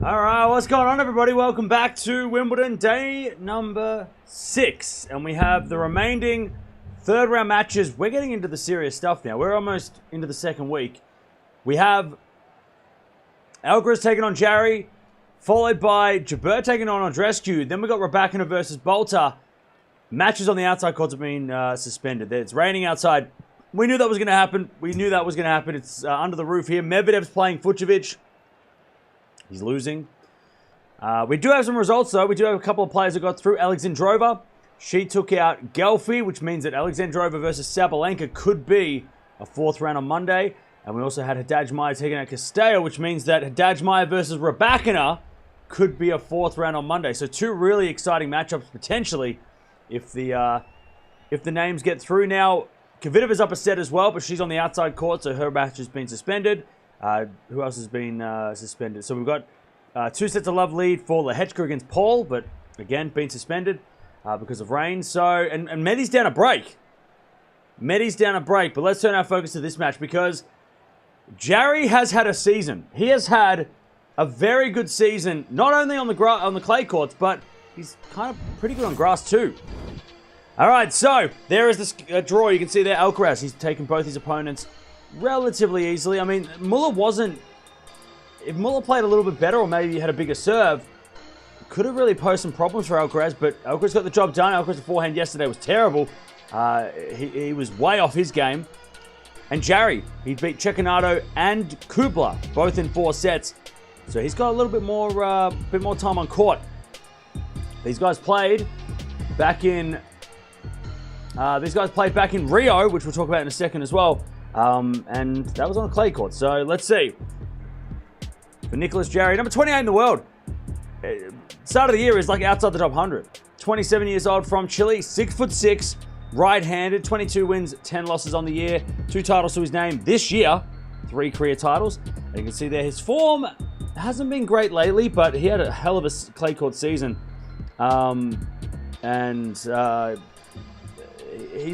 Alright, what's going on everybody? Welcome back to Wimbledon, day number 6. And we have the remaining third round matches. We're getting into the serious stuff now. We're almost into the second week. We have Alcaraz taking on Jarry, followed by Jabeur taking on Andreescu. Then we got Rybakina versus Bolter. Matches on the outside courts have been suspended. It's raining outside. We knew that was going to happen. It's under the roof here. Medvedev's playing Fucsovics. He's losing. We do have some results, though. We do have a couple of players that got through. Alexandrova, she took out Gelfi, which means that Alexandrova versus Sabalenka could be a fourth round on Monday. And we also had Haddad Maia taking out Castello, which means that Haddad Maia versus Rybakina could be a fourth round on Monday. So two really exciting matchups potentially if the names get through. Now, Kvitova's up a set as well, but she's on the outside court, so her match has been suspended. Who else has been suspended? So we've got 2 sets of love lead for Lehechka against Paul, but again, been suspended because of rain. So, and Medi's down a break. But let's turn our focus to this match because Jarry has had a season. He has had a very good season, not only on the clay courts, but he's kind of pretty good on grass too. All right, so there is this draw. You can see there, Alcaraz. He's taken both his opponents relatively easily. I mean, Muller wasn't... If Muller played a little bit better or maybe he had a bigger serve, could have really posed some problems for Alcaraz, but Alcaraz got the job done. Alcaraz's forehand yesterday was terrible. He was way off his game. And Jarry, he beat Cecchinato and Kubler, both in 4 sets. So he's got a little bit more time on court. These guys played back in Rio, which we'll talk about in a second as well. And that was on a clay court. So let's see. For Nicolas Jarry, number 28 in the world. Start of the year is like outside the top 100. 27 years old from Chile, 6'6", right-handed, 22 wins, 10 losses on the year, 2 titles to his name this year, 3 career titles. And you can see there his form hasn't been great lately, but he had a hell of a clay court season. He's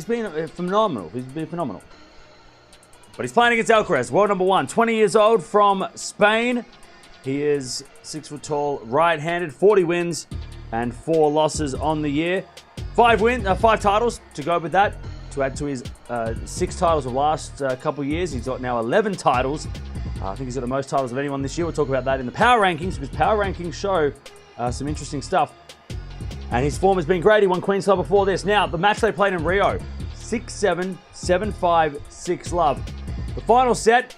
been phenomenal. But he's playing against Alcaraz, world number 1, 20 years old from Spain. He is 6 foot tall, right-handed, 40 wins and 4 losses on the year. 5 titles to go with that, to add to his 6 titles of last couple of years. He's got now 11 titles. I think he's got the most titles of anyone this year. We'll talk about that in the power rankings, because power rankings show some interesting stuff. And his form has been great. He won Queen's Club before this. Now, the match they played in Rio, 6-7, 7-5, 6-love. The final set,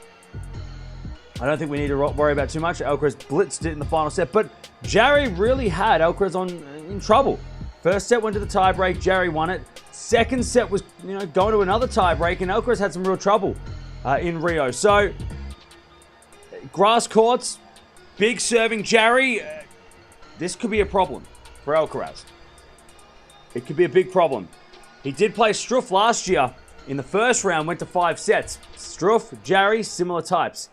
I don't think we need to worry about too much. Alcaraz blitzed it in the final set, but Jarry really had Alcaraz in trouble. First set went to the tiebreak, Jarry won it. Second set was going to another tiebreak, and Alcaraz had some real trouble in Rio. So, grass courts, big serving Jarry, this could be a problem for Alcaraz. It could be a big problem. He did play Struff last year in the first round, went to 5 sets. Struff, Jarry, similar types.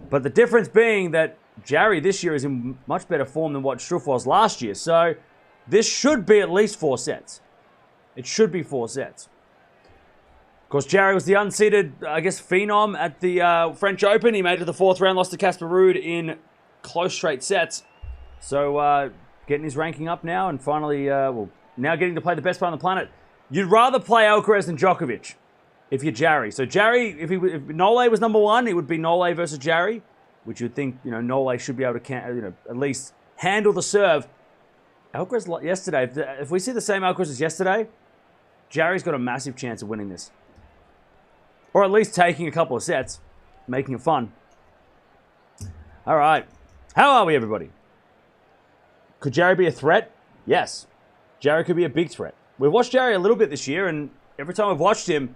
But the difference being that Jarry this year is in much better form than what Struff was last year. So this should be at least 4 sets. It should be 4 sets. Of course, Jarry was the unseeded, phenom at the French Open. He made it to the 4th round, lost to Casper Ruud in close straight sets. So getting his ranking up now and finally, now getting to play the best player on the planet. You'd rather play Alcaraz than Djokovic if you're Jarry. So Jarry, if Nole was number 1, it would be Nole versus Jarry, which you'd think, Nole should be able to, at least handle the serve. Alcaraz yesterday, if we see the same Alcaraz as yesterday, Jarry's got a massive chance of winning this. Or at least taking a couple of sets, making it fun. All right. How are we, everybody? Could Jarry be a threat? Yes. Jarry could be a big threat. We've watched Jarry a little bit this year, and every time we've watched him,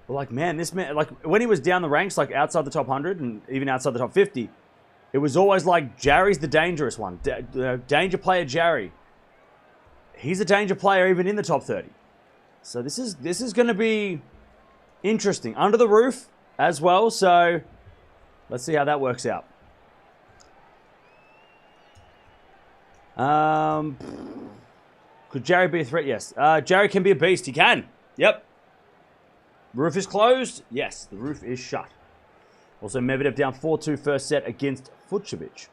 we're like, man, this man, like when he was down the ranks, like outside the top 100 and even outside the top 50, it was always like Jarry's the dangerous one. Danger player Jarry. He's a danger player even in the top 30. So this is going to be interesting. Under the roof as well, so let's see how that works out. Could Jarry be a threat? Yes. Jarry can be a beast. He can. Yep. Roof is closed. Yes, the roof is shut. Also, Medvedev down 4-2 first set against Fucsovics.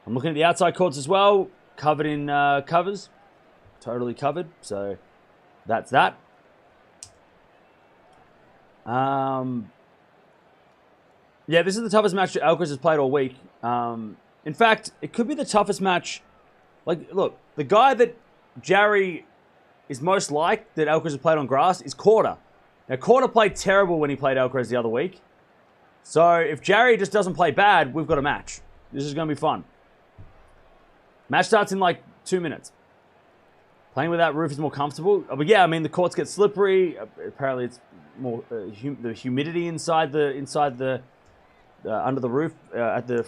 I'm looking at the outside courts as well. Covered in covers. Totally covered. So, that's that. Yeah, this is the toughest match Alcaraz has played all week. In fact, it could be the toughest match. Like, look, the guy that Jarry is most like that Alcaraz has played on grass is Korda. Now, Korda played terrible when he played Alcaraz the other week. So, if Jarry just doesn't play bad, we've got a match. This is going to be fun. Match starts in like 2 minutes. Playing with that roof is more comfortable. But yeah, I mean, the courts get slippery. Apparently, it's more the humidity inside the under the roof at the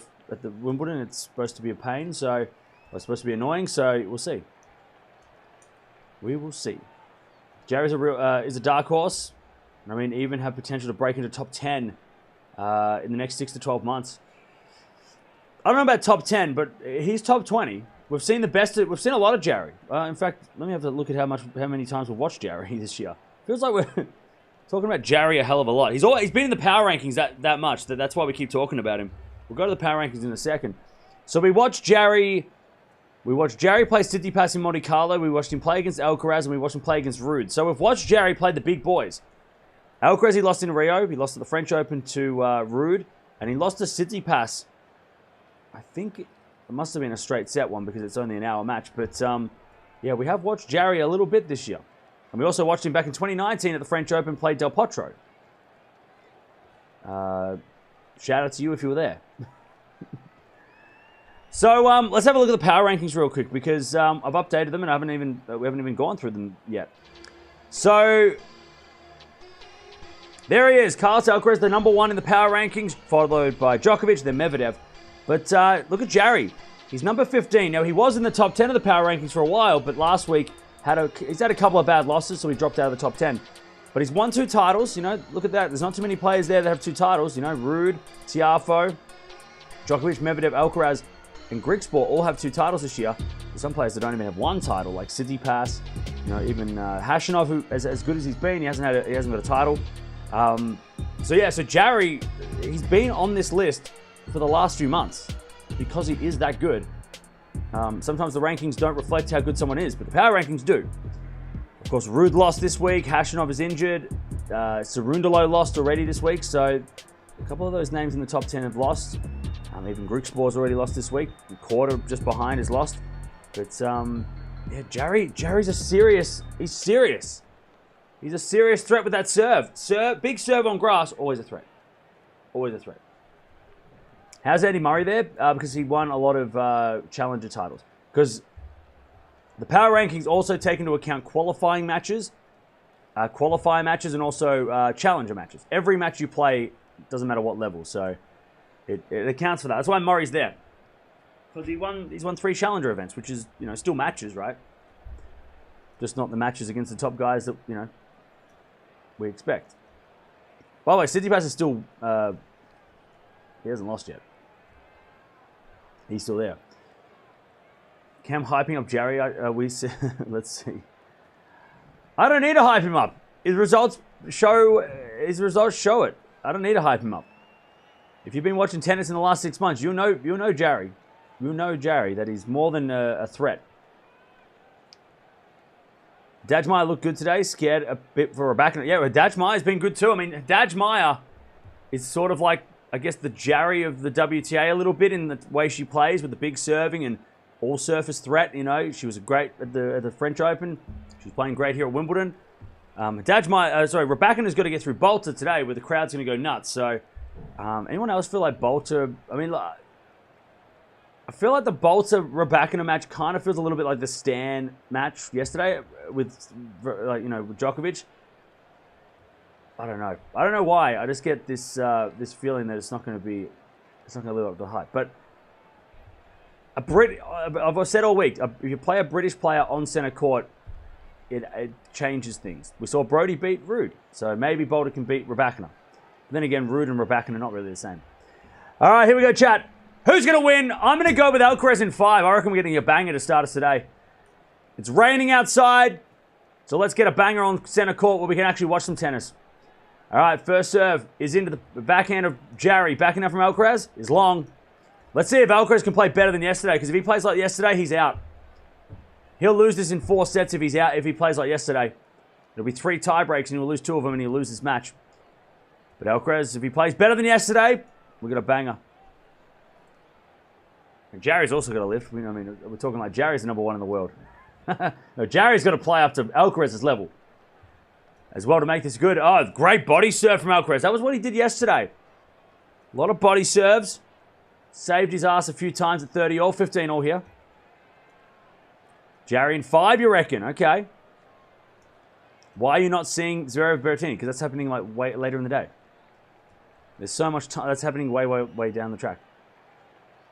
Wimbledon. It's supposed to be a pain, so it's supposed to be annoying. So we'll see. We will see. Jarry's is a dark horse. I mean, even have potential to break into top 10 in the next 6 to 12 months. I don't know about top 10, but he's top 20. We've seen the best. We've seen a lot of Jarry. In fact, let me have a look at how many times we've watched Jarry this year. Feels like we're talking about Jarry a hell of a lot. He's been in the power rankings that much. That's why we keep talking about him. We'll go to the power rankings in a second. So we watched Jarry. We watched Jarry play Tsitsipas in Monte Carlo. We watched him play against Alcaraz, and we watched him play against Ruud. So we've watched Jarry play the big boys. Alcaraz, he lost in Rio. He lost at the French Open to Ruud, and he lost to Tsitsipas. I think it must have been a straight set one because it's only an hour match. But yeah, we have watched Jarry a little bit this year. And we also watched him back in 2019 at the French Open play Del Potro. Shout out to you if you were there. So let's have a look at the power rankings real quick because I've updated them and we haven't even gone through them yet. So there he is, Carlos Alcaraz, the number 1 in the power rankings, followed by Djokovic, then Medvedev. But look at Jarry. He's number 15. Now, he was in the top 10 of the power rankings for a while, but last week he's had a couple of bad losses, so he dropped out of the top 10. But he's won 2 titles. You know, look at that. There's not too many players there that have 2 titles. You know, Ruud, Tiafoe, Djokovic, Medvedev, Alcaraz, and Grigspor all have 2 titles this year. There's some players that don't even have 1 title, like Tsitsipas. You know, even Khachanov, who as good as he's been, he hasn't got a title. So yeah, so Jarry, he's been on this list for the last few months because he is that good. Sometimes the rankings don't reflect how good someone is, but the power rankings do. Of course, Ruud lost this week. Khachanov is injured. Cerundolo lost already this week, so a couple of those names in the top 10 have lost. Even Grigspor's already lost this week. Korda just behind is lost. But yeah, Jarry's he's serious. He's a serious threat with that serve. Big serve on grass, always a threat. Always a threat. How's Andy Murray there? Because he won a lot of challenger titles. Because the power rankings also take into account qualifying matches, qualifier matches, and also challenger matches. Every match you play, doesn't matter what level, so it accounts for that. That's why Murray's there. Because he's won 3 challenger events, which is, you know, still matches, right? Just not the matches against the top guys that, you know, we expect. By the way, Tsitsipas is still, he hasn't lost yet. He's still there. Cam hyping up Jarry. Let's see. I don't need to hype him up. His results show it. I don't need to hype him up. If you've been watching tennis in the last 6 months, you'll know Jarry. You'll know Jarry, that he's more than a threat. Dajmaya looked good today. Scared a bit for Rebecca. Yeah, Dajmaya's been good too. I mean, Dajmaya is sort of like, I guess, the Jarry of the WTA a little bit in the way she plays with the big serving and all surface threat. You know, she was great at the French Open. She was playing great here at Wimbledon. Rebecca has got to get through Bolter today, where the crowd's going to go nuts. So, anyone else feel like Bolter? I mean, I feel like the Bolter-Rebecca match kind of feels a little bit like the Stan match yesterday with Djokovic. I don't know. I don't know why. I just get this feeling that it's not going to live up to the hype. But I've said all week, if you play a British player on centre court, it changes things. We saw Brody beat Ruud, so maybe Bolter can beat Rebecca. Then again, Ruud and Rebecca are not really the same. All right, here we go, chat. Who's going to win? I'm going to go with Alcaraz in 5. I reckon we're getting a banger to start us today. It's raining outside, so let's get a banger on centre court where we can actually watch some tennis. All right, first serve is into the backhand of Jarry. Backing up from Alcaraz is long. Let's see if Alcaraz can play better than yesterday, because if he plays like yesterday, he's out. He'll lose this in 4 sets if he plays like yesterday. It'll be 3 tie breaks, and he'll lose 2 of them, and he'll lose this match. But Alcaraz, if he plays better than yesterday, we've got a banger. And Jarry's also got to lift. I mean, we're talking like Jarry's the number 1 in the world. No, Jarry's got to play up to Alcaraz's level as well to make this good. Oh, great body serve from Alcaraz. That was what he did yesterday. A lot of body serves. Saved his ass a few times at 30 all, 15 all here. Jarry in 5, you reckon? Okay. Why are you not seeing Zverev Berrettini? Because that's happening like way later in the day. There's so much time that's happening way down the track.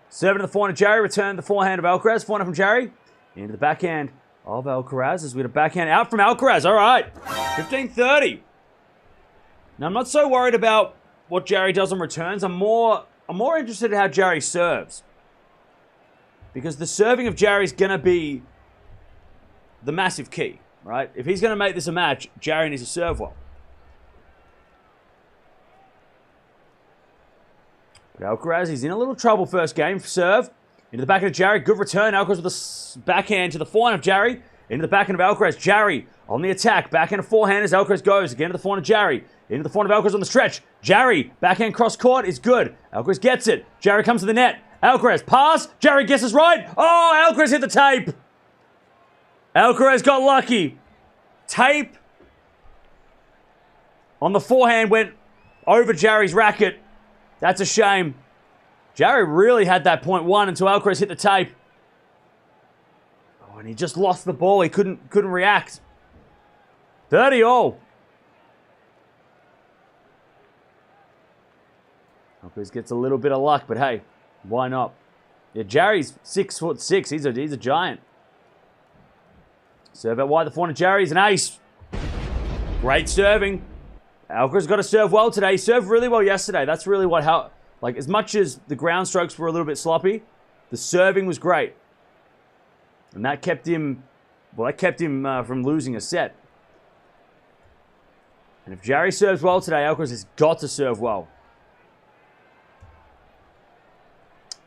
Serving to the forehand of Jarry, return the forehand of Alcaraz. Forehand from Jarry into the backhand of Alcaraz as we get a backhand out from Alcaraz. All right, 15-30. Now I'm not so worried about what Jarry does on returns. I'm more interested in how Jarry serves, because the serving of Jarry is going to be the massive key, right? If he's going to make this a match, Jarry needs to serve well. But Alcaraz, he's in a little trouble first game. Serve into the backhand of Jarry. Good return. Alcaraz with a backhand to the forehand of Jarry. Into the backhand of Alcaraz. Jarry on the attack. Backhand of forehand as Alcaraz goes. Again to the forehand of Jarry. Into the forehand of Alcaraz on the stretch. Jarry, backhand cross court is good. Alcaraz gets it. Jarry comes to the net. Alcaraz, pass. Jarry guesses right. Oh, Alcaraz hit the tape. Alcaraz got lucky. Tape on the forehand went over Jarry's racket. That's a shame. Jarry really had that point 1 until Alcaraz hit the tape. Oh, and he just lost the ball. He couldn't react. 30 all. Alcaraz gets a little bit of luck, but hey, why not? Yeah, Jarry's 6'6". He's a giant. Serve out wide. The forehand of Jarry is an ace. Great serving. Alcaraz got to serve well today. He served really well yesterday. That's really what helped. Like, as much as the ground strokes were a little bit sloppy, the serving was great. And that kept him, from losing a set. And if Jarry serves well today, Alcaraz has got to serve well.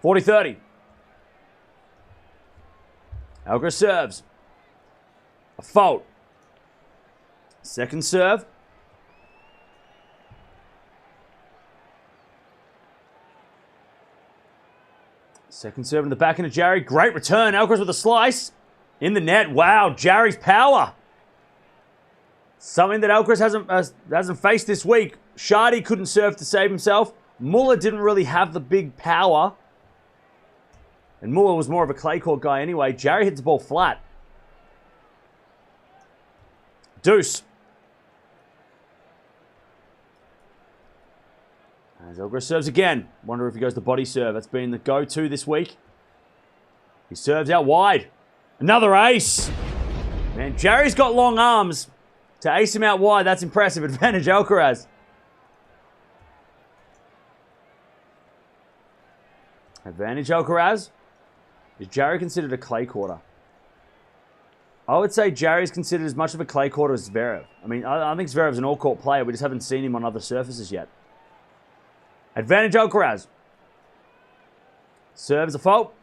40-30. Alcaraz serves. A fault. Second serve. Second serve in the backhand of Jarry. Great return. Alcaraz with a slice. In the net. Wow, Jarry's power. Something that Alcaraz hasn't faced this week. Shardy couldn't serve to save himself. Muller didn't really have the big power. And Muller was more of a clay court guy anyway. Jarry hits the ball flat. Deuce. As Alcaraz serves again. Wonder if he goes to body serve. That's been the go-to this week. He serves out wide. Another ace. Man, Jarry's got long arms. To ace him out wide, that's impressive. Advantage Alcaraz. Advantage Alcaraz. Is Jarry considered a clay courter? I would say Jarry's considered as much of a clay courter as Zverev. I mean, I think Zverev's an all-court player. We just haven't seen him on other surfaces yet. Advantage Alcaraz. Serves a fault.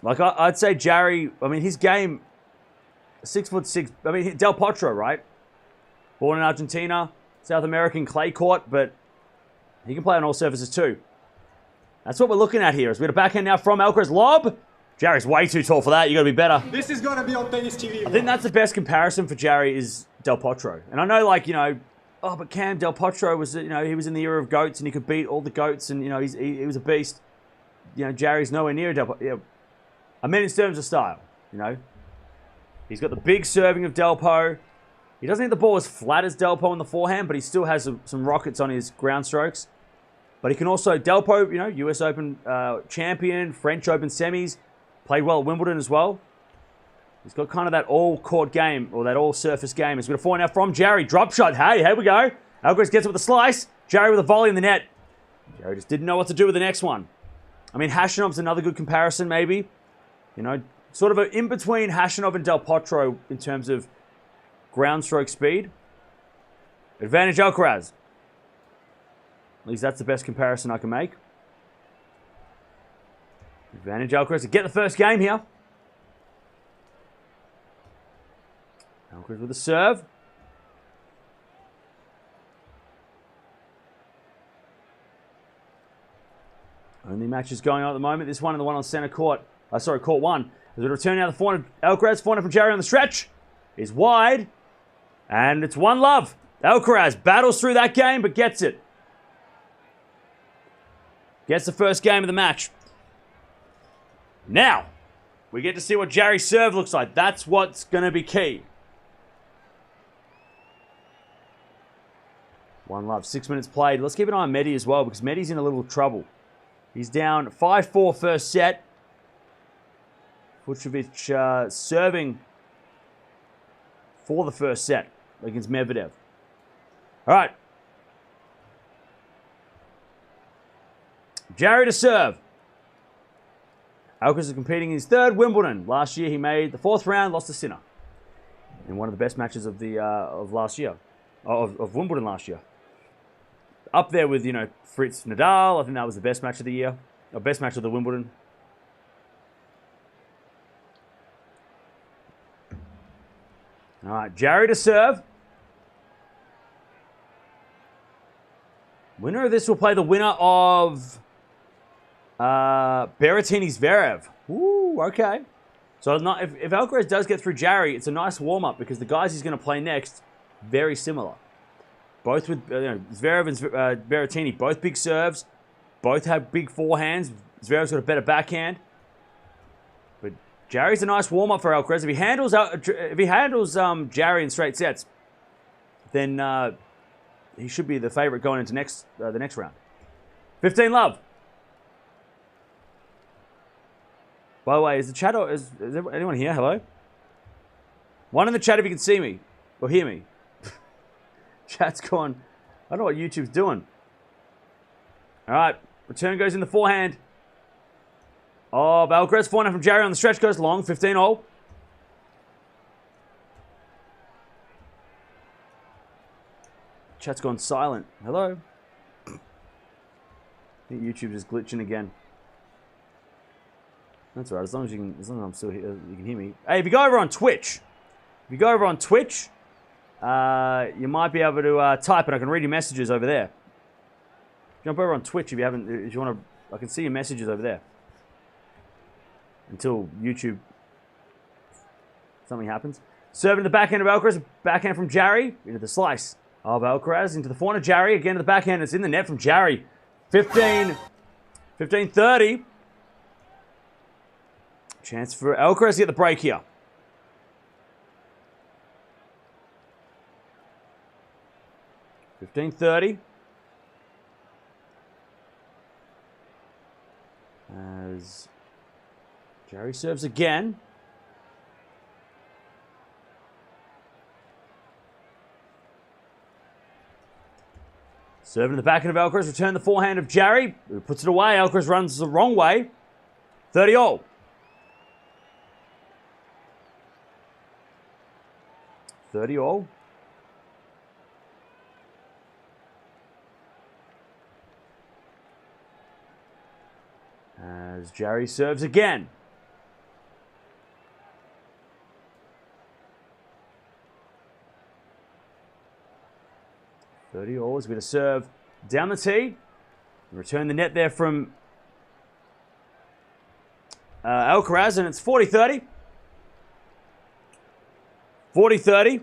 Like, I'd say Jarry, I mean, his game, 6'6". I mean, Del Potro, right? Born in Argentina, South American clay court, but he can play on all surfaces too. That's what we're looking at here. As we get a backhand now from Alcaraz. Lob. Jarry's way too tall for that. You got to be better. This is going to be on tennis TV. I think that's the best comparison for Jarry is Del Potro. And I know, like, you know, oh, but Cam, Del Potro was, you know, he was in the era of GOATs and he could beat all the GOATs and, you know, he was a beast. You know, Jarry's nowhere near Del Potro. Yeah. I mean, in terms of style, you know. He's got the big serving of Delpo. He doesn't hit the ball as flat as Delpo on the forehand, but he still has some rockets on his ground strokes. But he can also, Delpo, you know, US Open champion, French Open semis, played well at Wimbledon as well. He's got kind of that all-court game, or that all-surface game. He's got a forehand now from Jarry. Drop shot. Hey, here we go. Alcaraz gets it with a slice. Jarry with a volley in the net. Jarry just didn't know what to do with the next one. I mean, Hashanov's another good comparison, maybe. You know, sort of an in-between Hashanov and Del Potro in terms of ground stroke speed. Advantage Alcaraz. At least that's the best comparison I can make. Advantage Alcaraz to get the first game here. Alcaraz with a serve. Only matches going on at the moment. This one and the one on center court. Court one. As we return now, the forehand of Alcaraz, forehand from Jarry on the stretch is wide. And it's 1-love. Alcaraz battles through that game, but gets it. Gets the first game of the match. Now, we get to see what Jarry's serve looks like. That's what's going to be key. 1-love. 6 minutes played. Let's keep an eye on Medi as well, because Medi's in a little trouble. He's down 5-4 first set. Vucevic serving for the first set against Medvedev. All right. Jarry to serve. Alcaraz is competing in his third Wimbledon. Last year he made the fourth round, lost to Sinner in one of the best matches of the last year, of Wimbledon last year. Up there with, Fritz Nadal. I think that was the best match of the year, or best match of the Wimbledon. All right, Jarry to serve. Winner of this will play the winner of Berrettini Zverev. Ooh, okay. So if Alcaraz does get through Jarry, it's a nice warm-up because the guys he's going to play next, very similar. Both with Zverev and Berrettini, both big serves, both have big forehands. Zverev's got a better backhand. But Jarry's a nice warm-up for Alcaraz. If he handles Jarry in straight sets, then he should be the favorite going into the next round. 15-love. By the way, is the chat, is anyone here? Hello? One in the chat if you can see me or hear me. Chat's gone. I don't know what YouTube's doing. All right. Return goes in the forehand of Alcaraz. Forehand from Jarry on the stretch goes long. 15-all. Chat's gone silent. Hello? I think YouTube's just glitching again. That's all right. As long as I'm still here, you can hear me. Hey, if you go over on Twitch, you might be able to type and I can read your messages over there. Jump over on Twitch if you want to. I can see your messages over there. Until YouTube, something happens. Serving the backhand of Alcaraz, backhand from Jarry into the slice of Alcaraz into the forehand of Jarry. Again to the backhand. It's in the net from Jarry. 15-30. Chance for Alcaraz to get the break here. $15-30. As Jarry serves again. Serving the backhand of Alcaraz. Return the forehand of Jarry. Who puts it away. Alcaraz runs the wrong way. 30-all. 30-all. As Jarry serves again. $30-all. He's going to serve down the tee. Return the net there from Alcaraz, and it's 40-30. 40-30.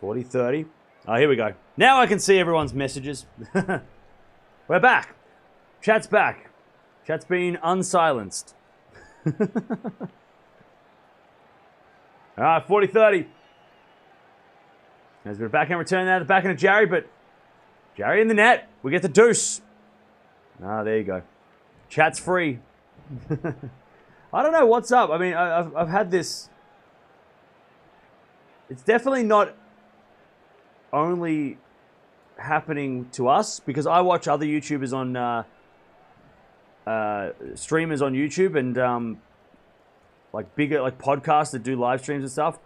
$40-30. Oh, here we go. Now I can see everyone's messages. We're back. Chat's back. Chat's been unsilenced. All right, 40-30. There's a bit of backhand return there, the backhand of Jarry, but Jarry in the net. We get the deuce. Ah, there you go. Chat's free. I don't know what's up. I mean, I've had this. It's definitely not only happening to us, because I watch other YouTubers on streamers on YouTube and like bigger like podcasts that do live streams and stuff,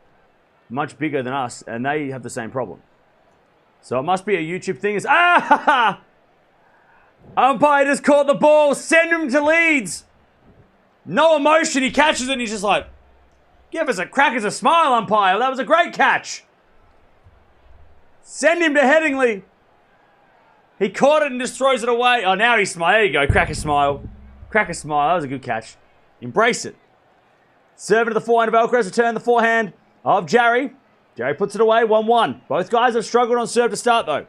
much bigger than us, and they have the same problem. So it must be a YouTube thing. Is umpire just caught the ball. Send him to Leeds. No emotion. He catches it and he's just like, give us a crack as a smile, umpire. That was a great catch. Send him to Headingley. He caught it and just throws it away. Oh, now he smiles. There you go. Crack a smile. Crack a smile. That was a good catch. Embrace it. Serve to the forehand of Alcaraz. Return the forehand of Jarry. Jarry puts it away. 1-1. Both guys have struggled on serve to start, though.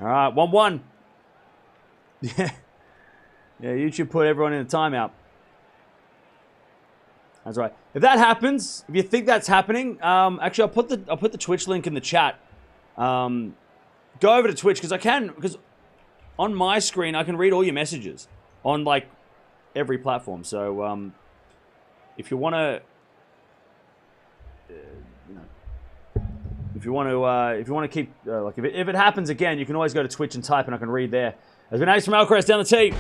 All right, 1-1. Yeah. Yeah, YouTube put everyone in a timeout. That's right. If that happens, if you think that's happening, actually, I'll put the Twitch link in the chat. Go over to Twitch because on my screen I can read all your messages on like every platform. So if you want to, if you want to keep like if it happens again, you can always go to Twitch and type, and I can read there. There's been ace from Alcaraz down the tee.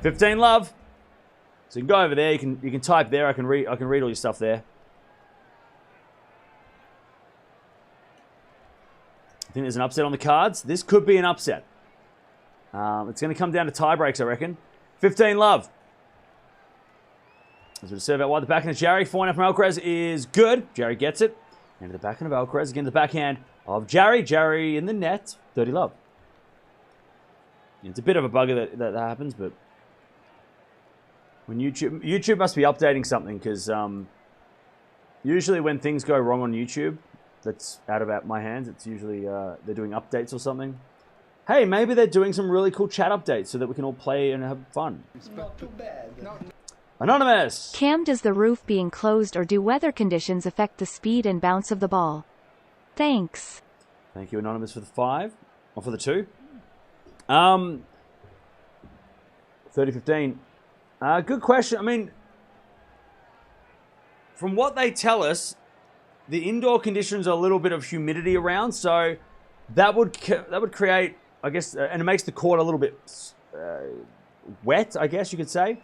15 love. So you can go over there. You can type there. I can read all your stuff there. I think there's an upset on the cards. This could be an upset. It's going to come down to tie breaks, I reckon. 15 love. As we serve out wide, the backhand of Jarry. Forehand from Alcaraz is good. Jarry gets it. And the backhand of Alcaraz. Again, the backhand of Jarry. Jarry in the net. 30 love. It's a bit of a bugger that happens, but when YouTube must be updating something, because usually when things go wrong on YouTube, that's out of my hands. It's usually they're doing updates or something. Hey, maybe they're doing some really cool chat updates so that we can all play and have fun. Not too bad. Anonymous. Cam, does the roof being closed or do weather conditions affect the speed and bounce of the ball? Thanks. Thank you, Anonymous, for the 5. Or for the 2. 30-15. Good question. I mean, from what they tell us, the indoor conditions are a little bit of humidity around, so that would create, I guess, and it makes the court a little bit wet, I guess you could say,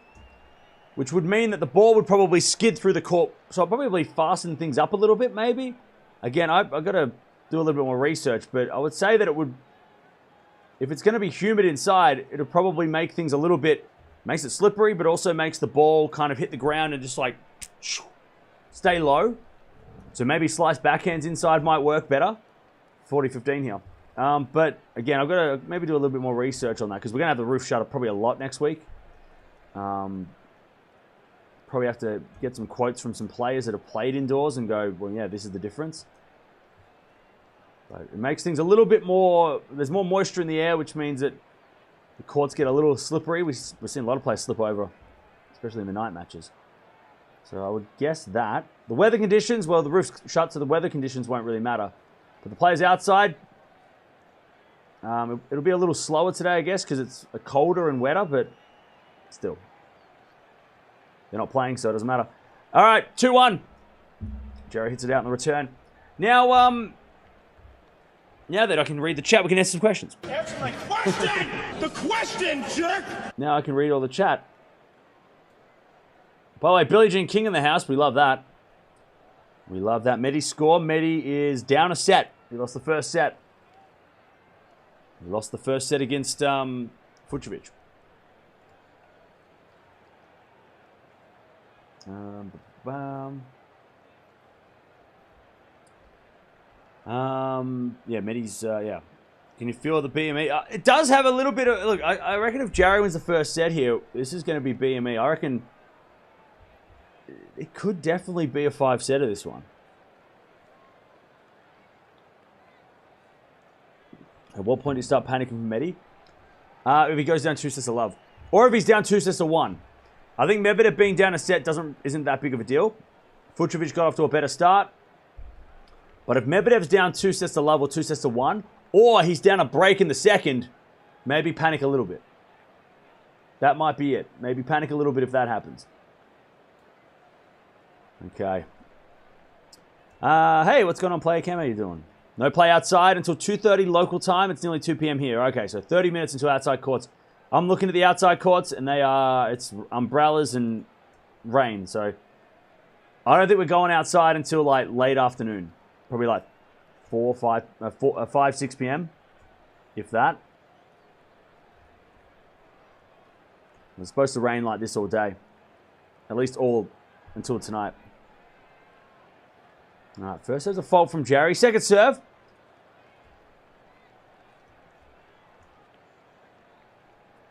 which would mean that the ball would probably skid through the court, so I'll probably fasten things up a little bit, maybe. Again, I've got to do a little bit more research, but I would say that it would, if it's going to be humid inside, it'll probably make things a little bit, makes it slippery, but also makes the ball kind of hit the ground and just like stay low. So maybe slice backhands inside might work better. 40-15 here. But again, I've got to maybe do a little bit more research on that because we're going to have the roof shut up probably a lot next week. Probably have to get some quotes from some players that have played indoors and go, well, yeah, this is the difference. But it makes things a little bit more, there's more moisture in the air, which means that the courts get a little slippery. We're seeing a lot of players slip over, especially in the night matches. So I would guess that. The weather conditions, well, the roof's shut, so the weather conditions won't really matter. But the players outside, it'll be a little slower today, I guess, because it's colder and wetter, but still. They're not playing, so it doesn't matter. All right, 2-1. Jarry hits it out in the return. Now, now that I can read the chat, we can answer some questions. Answer my question! The question, jerk! Now I can read all the chat. By the way, Billie Jean King in the house. We love that. We love that. Medi's score. Medi is down a set. He lost the first set. He lost the first set against Fucsovics. Yeah, Medi's, yeah. Can you feel the BME? It does have a little bit of, look, I reckon if Jarry wins the first set here, this is going to be BME. I reckon it could definitely be a 5-setter, this one. At what point do you start panicking for Medi? If he goes down 2 sets to love. Or if he's down 2 sets to 1. I think Medvedev being down a set isn't that big of a deal. Fucsovics got off to a better start. But if Medvedev's down 2 sets to love or 2 sets to 1, or he's down a break in the second, maybe panic a little bit. That might be it. Maybe panic a little bit if that happens. Okay. Hey, what's going on, Player Cam? How you doing? No play outside until 2:30 local time. It's nearly 2 p.m. here. Okay, so 30 minutes until outside courts. I'm looking at the outside courts, and it's umbrellas and rain. So I don't think we're going outside until like late afternoon. Probably like 5, 6 p.m. If that. It's supposed to rain like this all day. At least all until tonight. All right, first there's a fault from Jarry. Second serve.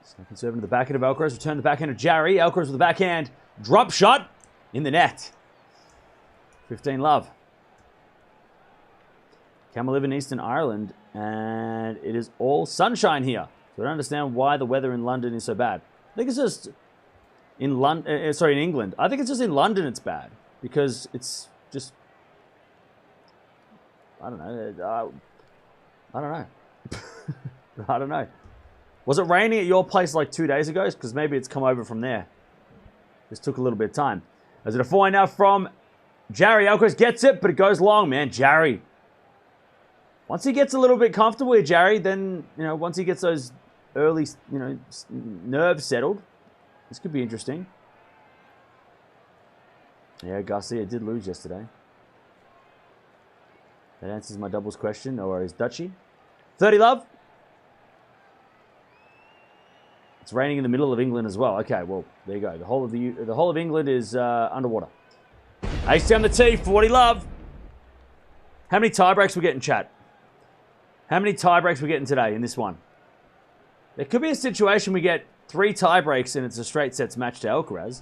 Second serve into the backhand of Alcaraz. Return the backhand of Jarry. Alcaraz with the backhand. Drop shot in the net. 15-love. Cam, live in Eastern Ireland, and it is all sunshine here. So I don't understand why the weather in London is so bad. I think it's just in in England. I think it's just in London it's bad because it's just, I don't know. I don't know. I don't know. Was it raining at your place like 2 days ago? Because maybe it's come over from there. This took a little bit of time. As it a 4 now from Jarry. Alcaraz gets it, but it goes long, man. Jarry. Once he gets a little bit comfortable with Jarry, then, you know, once he gets those early, you know, nerves settled, this could be interesting. Yeah, Garcia did lose yesterday. That answers my doubles question, or is Dutchy. 30-love. It's raining in the middle of England as well. Okay, well, there you go. The whole of England is underwater. Ace down the tee, 40-love. How many tie breaks we getting, chat? How many tie breaks we getting today in this one? There could be a situation we get 3 tie breaks and it's a straight sets match to Alcaraz.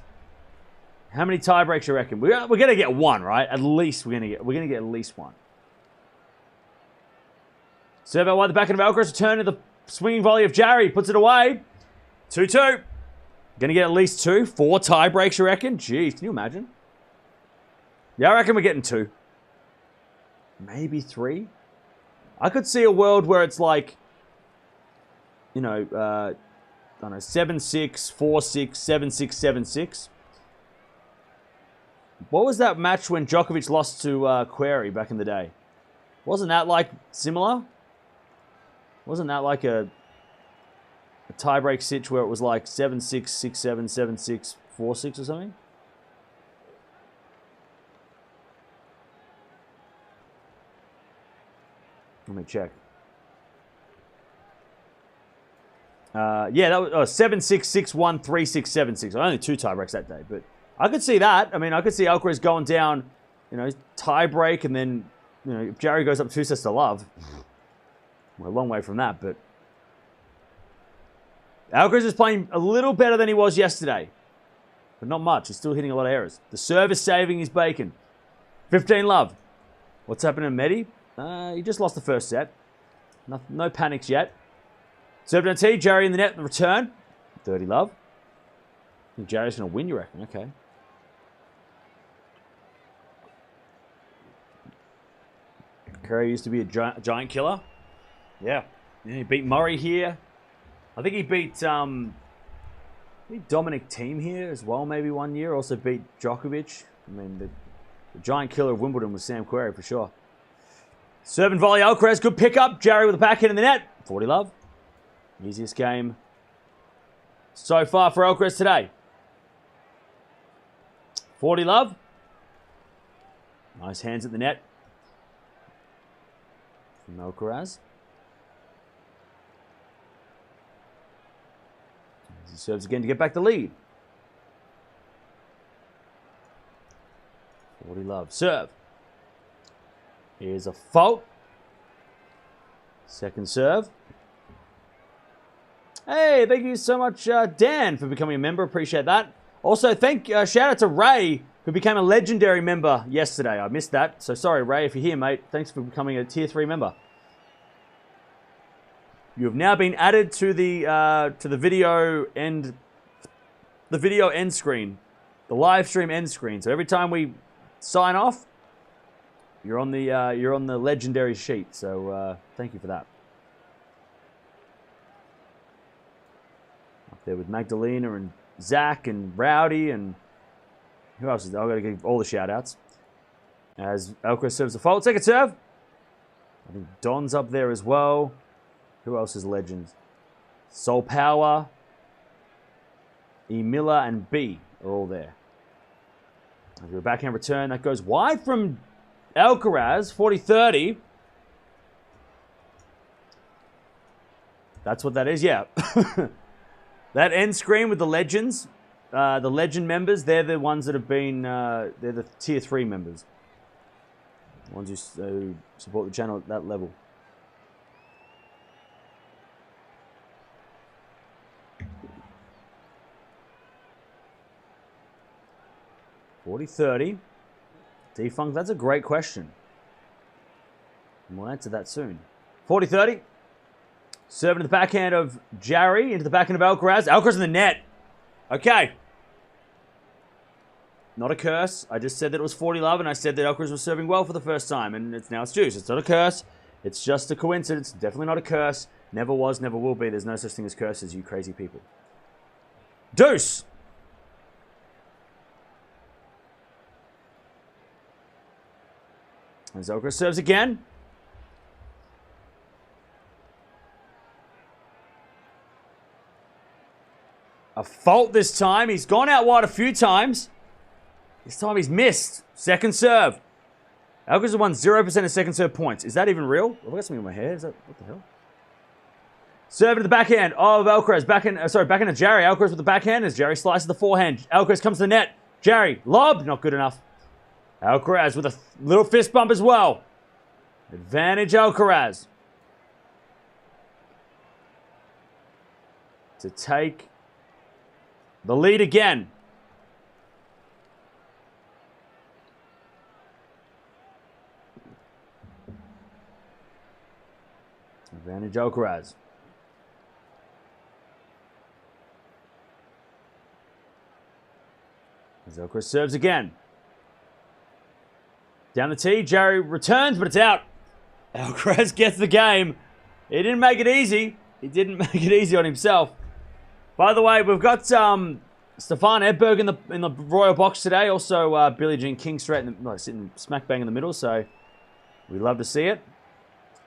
How many tie breaks you reckon? We're gonna get 1, right? At least we're gonna get at least 1. Serve out wide the backhand of Alcaraz. Return to the swinging volley of Jarry. Puts it away. 2-2. Gonna get at least 2. 4 tie breaks, you reckon? Jeez, can you imagine? Yeah, I reckon we're getting 2. Maybe 3. I could see a world where it's like, you know, I don't know, 7-6, 4-6, 7-6, 7-6. What was that match when Djokovic lost to Query back in the day? Wasn't that like similar? Wasn't that like a tiebreak sitch where it was like 7-6, 6-7, 7-6, 4-6 or something? Let me check. Yeah, that was 7-6, 6-1, 3-6, 7-6. Only 2 tiebreaks that day, but I could see that. I mean, I could see Alcaraz going down, you know, tiebreak, and then, you know, if Jarry goes up 2 sets to love, we're a long way from that, but Alcaraz is playing a little better than he was yesterday, but not much. He's still hitting a lot of errors. The serve is saving his bacon. 15-love. What's happening to Medi? He just lost the first set. No panics yet. Serve down tee, Jarry in the net, the return. 30-love. I think Jarry's going to win, you reckon? Okay. Curry used to be a giant killer. Yeah. He beat Murray here. I think he beat Dominic Thiem here as well, maybe one year. Also beat Djokovic. I mean, the giant killer of Wimbledon was Sam Querrey for sure. Serve and volley, Alcaraz, good pickup. Jarry with a backhand in the net. 40-love. Easiest game so far for Alcaraz today. 40-love. Nice hands at the net from Alcaraz. He serves again to get back the lead. 40-love. Serve. Here's a fault. Second serve. Hey, thank you so much, Dan, for becoming a member. Appreciate that. Also, shout out to Ray, who became a legendary member yesterday. I missed that. So sorry, Ray, if you're here, mate. Thanks for becoming a Tier 3 member. You have now been added to the video end screen, the live stream end screen. So every time we sign off, you're on the legendary sheet. So thank you for that. Up there with Magdalena and Zach and Rowdy and who else is there? I've got to give all the shout outs. As Alcaraz serves the fault. Second serve. I think Don's up there as well. Who else is legends? Soul Power, E. Miller, and B are all there. I'll do a backhand return. That goes wide from Alcaraz, 40-30. That's what that is, yeah. That end screen with the legends, the legend members, they're the ones that have been, they're the tier 3 members. The ones who support the channel at that level. $40-30. Defunct, that's a great question. And we'll answer that soon. 40-30. Serving to the backhand of Jarry, into the backhand of Alcaraz. Alcaraz in the net. Okay. Not a curse. I just said that it was 40-love, and I said that Alcaraz was serving well for the first time, and now it's juice. It's not a curse. It's just a coincidence. Definitely not a curse. Never was, never will be. There's no such thing as curses, you crazy people. Deuce. And Alcaraz serves again. A fault this time. He's gone out wide a few times. This time he's missed. Second serve. Alcaraz won 0% of second serve points. Is that even real? Have I got something in my hair? Is that, what the hell? Serve to the backhand of Alcaraz. Backhand of Jarry. Alcaraz with the backhand as Jarry slices the forehand. Alcaraz comes to the net. Jarry, lob. Not good enough. Alcaraz with a little fist bump as well. Advantage Alcaraz. To take the lead again. Advantage Alcaraz. As Alcaraz serves again. Down the tee, Jarry returns, but it's out. Alcaraz gets the game. He didn't make it easy. He didn't make it easy on himself. By the way, we've got Stefan Edberg in the royal box today. Also, Billie Jean King straight in the, sitting smack bang in the middle. So we love to see it.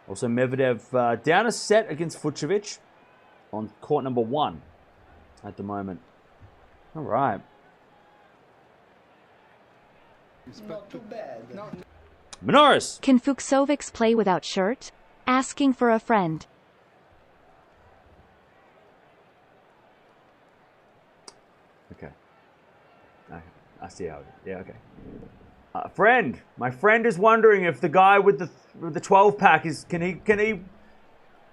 Also, Medvedev down a set against Fucsovics on court number 1 at the moment. All right. Not too bad. No. Minoris. Can Fucsovics play without shirt? Asking for a friend. Okay. I see how it is. Yeah, okay. Friend. My friend is wondering if the guy with the 12 pack is can he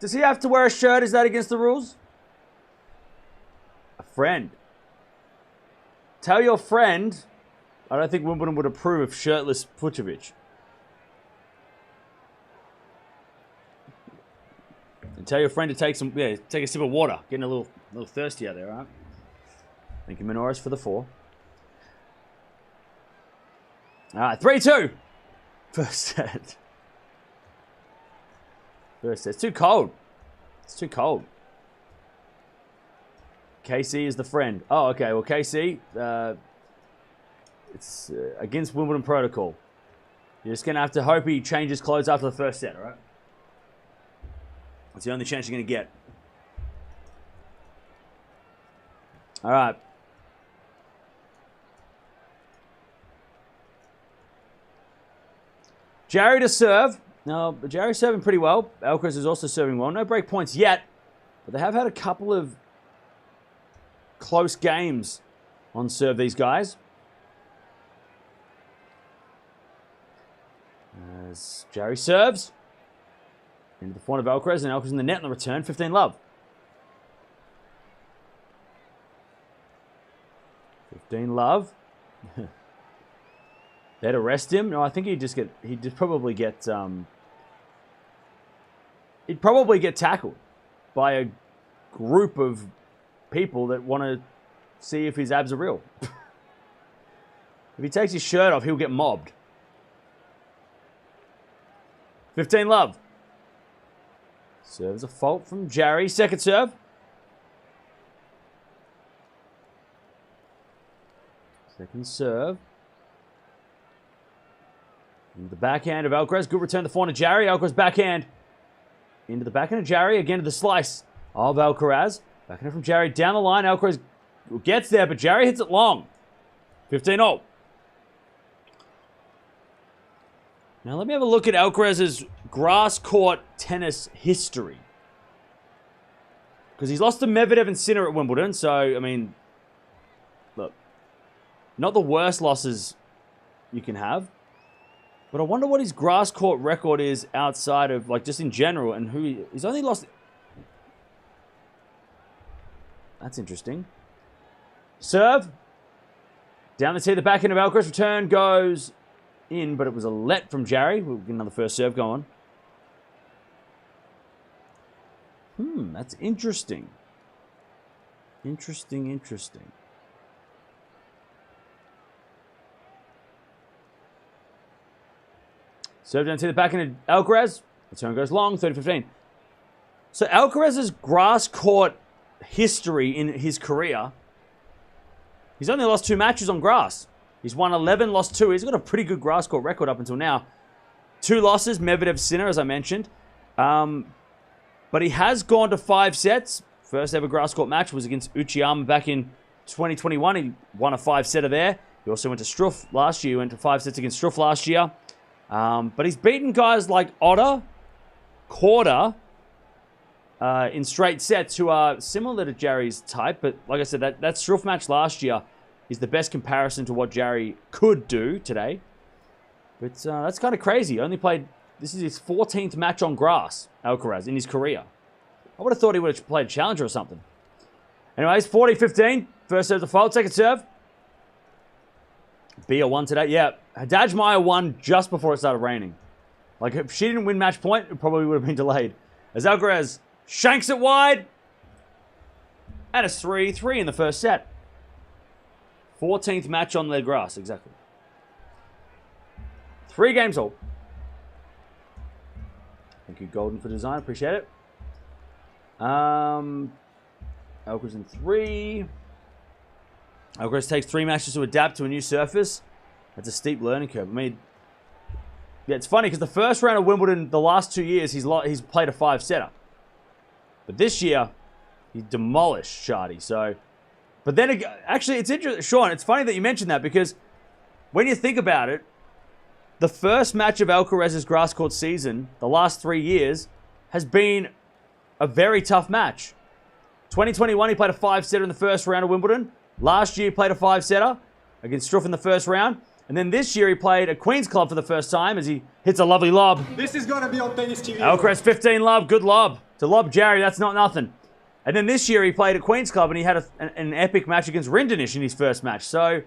does he have to wear a shirt? Is that against the rules? A friend. Tell your friend. I don't think Wimbledon would approve of shirtless Fucsovics. And tell your friend to take take a sip of water. Getting a little thirsty out there, all right? Thank you, Minoris, for the 4. All right, 3-2. First set. First set. It's too cold. It's too cold. KC is the friend. Oh, okay. Well, KC, it's against Wimbledon protocol. You're just going to have to hope he changes clothes after the first set, all right? That's the only chance you're going to get. All right. Jarry to serve. No, but Jarry's serving pretty well. Alcaraz is also serving well. No break points yet, but they have had a couple of close games on serve, these guys. As Jarry serves into the front of Alcaraz, and Alcaraz in the net on the return. 15-love. 15-love. They'd arrest him. No, I think he'd probably get tackled by a group of people that want to see if his abs are real. If he takes his shirt off, he'll get mobbed. 15-love. Serves a fault from Jarry. Second serve. Second serve. Into the backhand of Alcaraz. Good return to the forehand of Jarry. Alcaraz backhand. Into the backhand of Jarry. Again to the slice of Alcaraz. Backhand from Jarry. Down the line. Alcaraz gets there, but Jarry hits it long. 15-0. Now let me have a look at Alcaraz's grass court tennis history. Because he's lost to Medvedev and Sinner at Wimbledon. So, I mean, look, not the worst losses you can have. But I wonder what his grass court record is outside of, like, just in general. And who he's only lost. That's interesting. Serve. Down the tee, the backhand of Alcaraz. Return goes in, but it was a let from Jarry. We'll get another first serve going. That's interesting. Interesting. Serve down to the backhand of Alcaraz. Return goes long, 30-15. So Alcaraz's grass court history in his career, he's only lost 2 matches on grass. He's won 11, lost 2. He's got a pretty good grass court record up until now. 2 losses, Medvedev, Sinner, as I mentioned. But he has gone to 5 sets. First ever grass court match was against Uchiyama back in 2021. He won a 5-setter there. He also went to Struff last year. He went to 5 sets against Struff last year. But he's beaten guys like Otter, Korda, in straight sets who are similar to Jarry's type. But like I said, that Struff match last year is the best comparison to what Jarry could do today. But that's kind of crazy. Only played... This is his 14th match on grass, Alcaraz, in his career. I would have thought he would have played Challenger or something. Anyways, 40-15. First serve to fault, second serve. Bia won today. Yeah, Haddad-Maia won just before it started raining. Like, if she didn't win match point, it probably would have been delayed. As Alcaraz shanks it wide. And it's 3-3 in the first set. 14th match on their grass, exactly. 3 games all. Thank you, Golden, for design. Appreciate it. Alcaraz in 3. Alcaraz takes 3 matches to adapt to a new surface. That's a steep learning curve. I mean, yeah, it's funny because the first round of Wimbledon, the last 2 years, he's played a 5-setter. But this year, he demolished Shardy. So, but then, actually, it's interesting. Sean, it's funny that you mentioned that because when you think about it, the first match of Alcaraz's grass court season, the last 3 years, has been a very tough match. 2021, he played a 5-setter in the first round of Wimbledon. Last year, he played a 5-setter against Struff in the first round. And then this year, he played a Queen's Club for the first time as he hits a lovely lob. This is going to be on tennis TV. Alcaraz, 15 lob, good lob. To lob Jarry, that's not nothing. And then this year, he played at Queen's Club and he had an epic match against Rinderknech in his first match. So,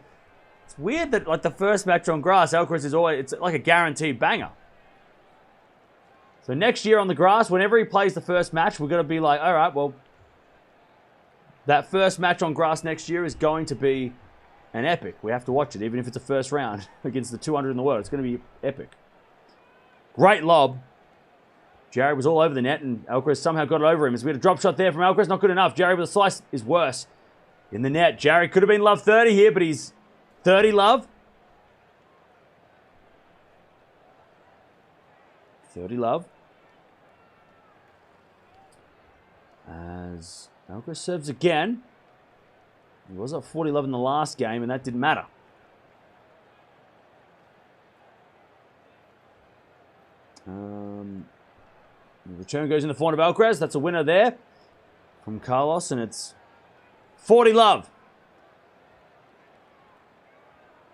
it's weird that, like, the first match on grass, Alcaraz is always, it's like a guaranteed banger. So next year on the grass, whenever he plays the first match, we're going to be like, all right, well, that first match on grass next year is going to be an epic. We have to watch it, even if it's a first round against the 200 in the world. It's going to be epic. Great lob. Jarry was all over the net, and Alcaraz somehow got it over him. As we had a drop shot there from Alcaraz, not good enough. Jarry with a slice is worse. In the net, Jarry could have been love 30 here, but he's 30 love. 30 love. As Alcaraz serves again. He was up 40 love in the last game, and that didn't matter. The return goes in the forehand of Alcaraz. That's a winner there from Carlos, and it's 40 love.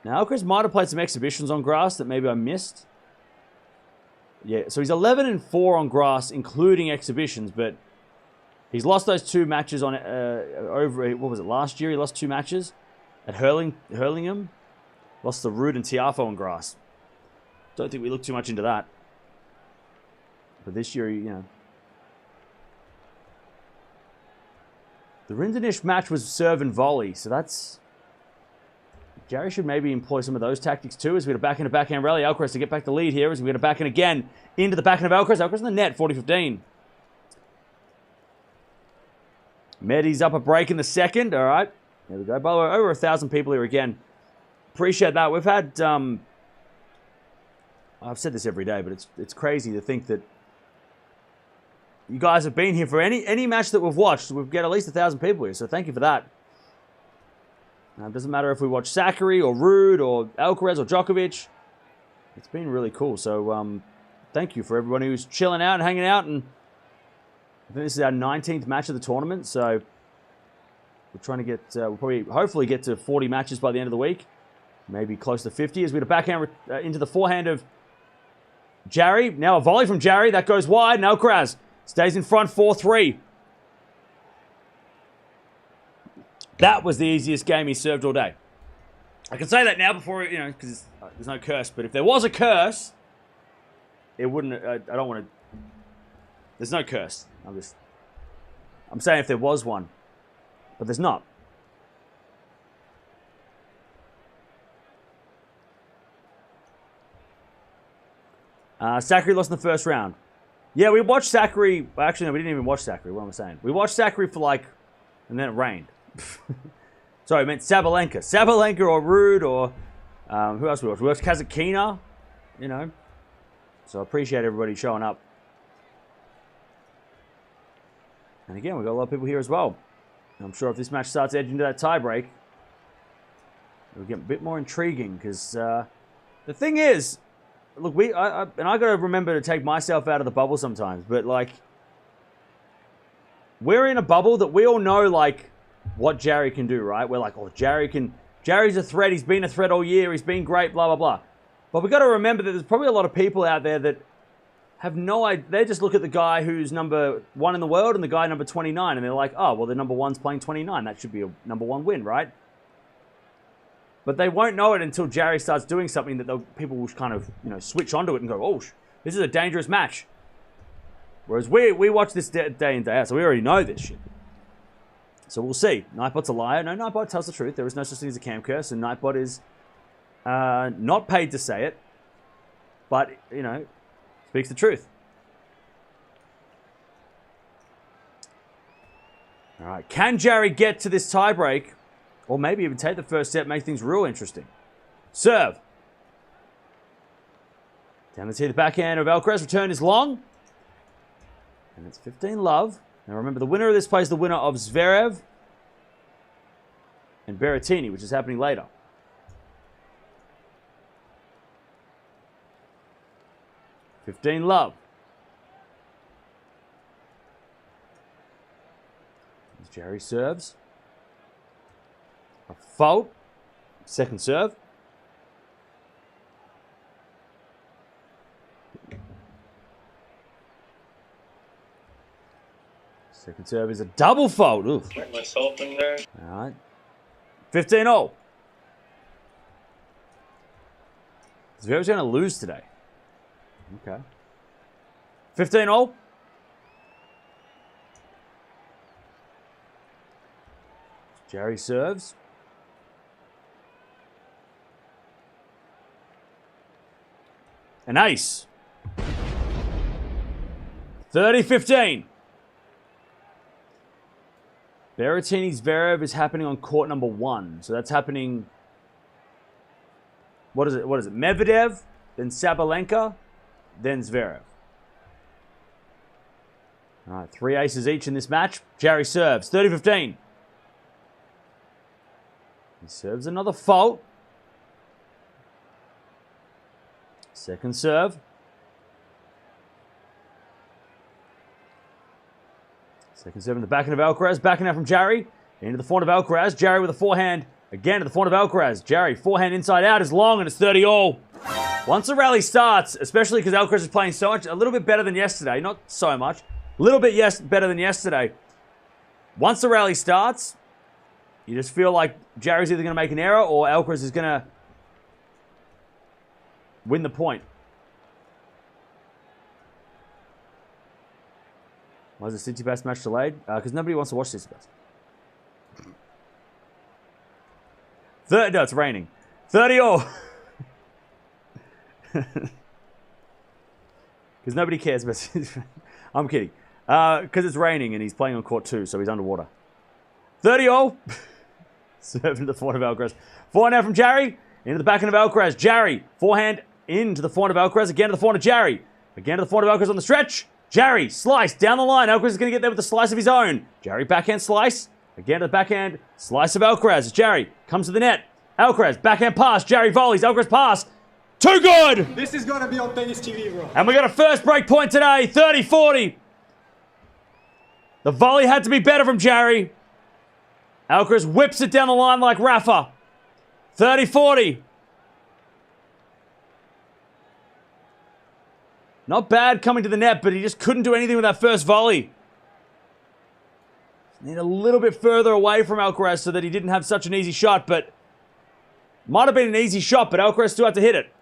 Now, Alcaraz might have played some exhibitions on grass that maybe I missed. Yeah, so he's 11-4 on grass, including exhibitions, but he's lost those 2 matches on over, what was it, last year? He lost 2 matches at Hurlingham. Lost the Ruud and Tiafoe on grass. Don't think we look too much into that. But this year, you know. The Rinderknech match was serve and volley, so that's... Jarry should maybe employ some of those tactics too, as we get a backhand rally. Alcaraz to get back the lead here, as we get a backhand again into the backhand of Alcaraz. Alcaraz in the net, 40-15. Medi's up a break in the second. All right. There we go. By the way, over 1,000 people here again. Appreciate that. We've had... I've said this every day, but it's crazy to think that you guys have been here for any match that we've watched. We've got at least 1,000 people here, so thank you for that. It doesn't matter if we watch Zachary or Ruud or Alcaraz or Djokovic. It's been really cool. So thank you for everyone who's chilling out and hanging out and I think this is our 19th match of the tournament, so we're trying to get, we'll probably, hopefully get to 40 matches by the end of the week. Maybe close to 50 as we get a backhand into the forehand of Jarry. Now a volley from Jarry. That goes wide. And Alcaraz stays in front 4-3. That was the easiest game he served all day. I can say that now before, you know, because there's no curse. But if there was a curse, it wouldn't, I don't want to, there's no curse. I'm saying if there was one. But there's not. Zachary lost in the first round. Yeah, we watched Zachary. Actually, no, we didn't even watch Zachary. What am I saying? We watched Zachary for like, and then it rained. Sorry, I meant Sabalenka. Sabalenka or Rude or who else we watched? We watched Kazatkina, you know. So I appreciate everybody showing up. And again, we've got a lot of people here as well. And I'm sure if this match starts edging into that tiebreak, it'll get a bit more intriguing because the thing is, look, I got to remember to take myself out of the bubble sometimes, but like, we're in a bubble that we all know, like, what Jarry can do, right? We're like, oh, Jarry's a threat. He's been a threat all year. He's been great, blah, blah, blah. But we've got to remember that there's probably a lot of people out there that have no idea. They just look at the guy who's number 1 in the world and the guy number 29, and they're like, oh, well, the number 1's playing 29. That should be a number 1 win, right? But they won't know it until Jarry starts doing something that people will kind of, you know, switch onto it and go, oh, this is a dangerous match. Whereas we watch this day in, day out, so we already know this shit. So we'll see. Nightbot's a liar. No, Nightbot tells the truth. There is no such thing as a cam curse, and Nightbot is not paid to say it, but, you know, speaks the truth. All right, can Jarry get to this tiebreak? Or maybe even take the first set, make things real interesting. Serve. Down the tee, the backhand of Alcaraz. Return is long. And it's 15-love. Now remember, the winner of this plays the winner of Zverev and Berrettini, which is happening later. $15-love. As Jarry serves. A fault. Second serve. Second serve is a double fault. Oof. Get myself in there. All right. 15-all. Zverev's going to lose today. Okay. 15-all. Jarry serves. An ace. 30-15. Berrettini's Zverev is happening on court number 1. So that's happening. What is it? Medvedev, then Sabalenka, then Zverev. All right, 3 aces each in this match. Jarry serves. 30-15. He serves another fault. Second serve. Second serve in the backhand of Alcaraz. Backhand out from Jarry. Into the forehand of Alcaraz. Jarry with a forehand. Again to the forehand of Alcaraz. Jarry, forehand inside out is long and it's 30-all. Once the rally starts, especially because Alcaraz is playing so much, a little bit better than yesterday. Not so much. A little bit better than yesterday. Once the rally starts, you just feel like Jarry's either going to make an error or Alcaraz is going to win the point. Why is the Tsitsipas match delayed? Because nobody wants to watch Tsitsipas. No, it's raining. 30-all. Because nobody cares about Tsitsipas. I'm kidding. Because it's raining and he's playing on court 2, so he's underwater. 30-all. Serving to the forehand of Alcaraz. Forehand out from Jarry. Into the backhand of Alcaraz. Jarry. Forehand into the forehand of Alcaraz. Again to the forehand of Jarry. Again to the forehand of Alcaraz on the stretch. Jarry, slice, down the line. Alcaraz is going to get there with a slice of his own. Jarry, backhand slice. Again to the backhand, slice of Alcaraz. Jarry comes to the net. Alcaraz, backhand pass. Jarry volleys. Alcaraz pass. Too good! This is going to be on tennis TV, bro. And we got a first break point today. 30-40. The volley had to be better from Jarry. Alcaraz whips it down the line like Rafa. 30-40. Not bad coming to the net, but he just couldn't do anything with that first volley. Need a little bit further away from Alcaraz so that he didn't have such an easy shot, but might have been an easy shot, but Alcaraz still had to hit it.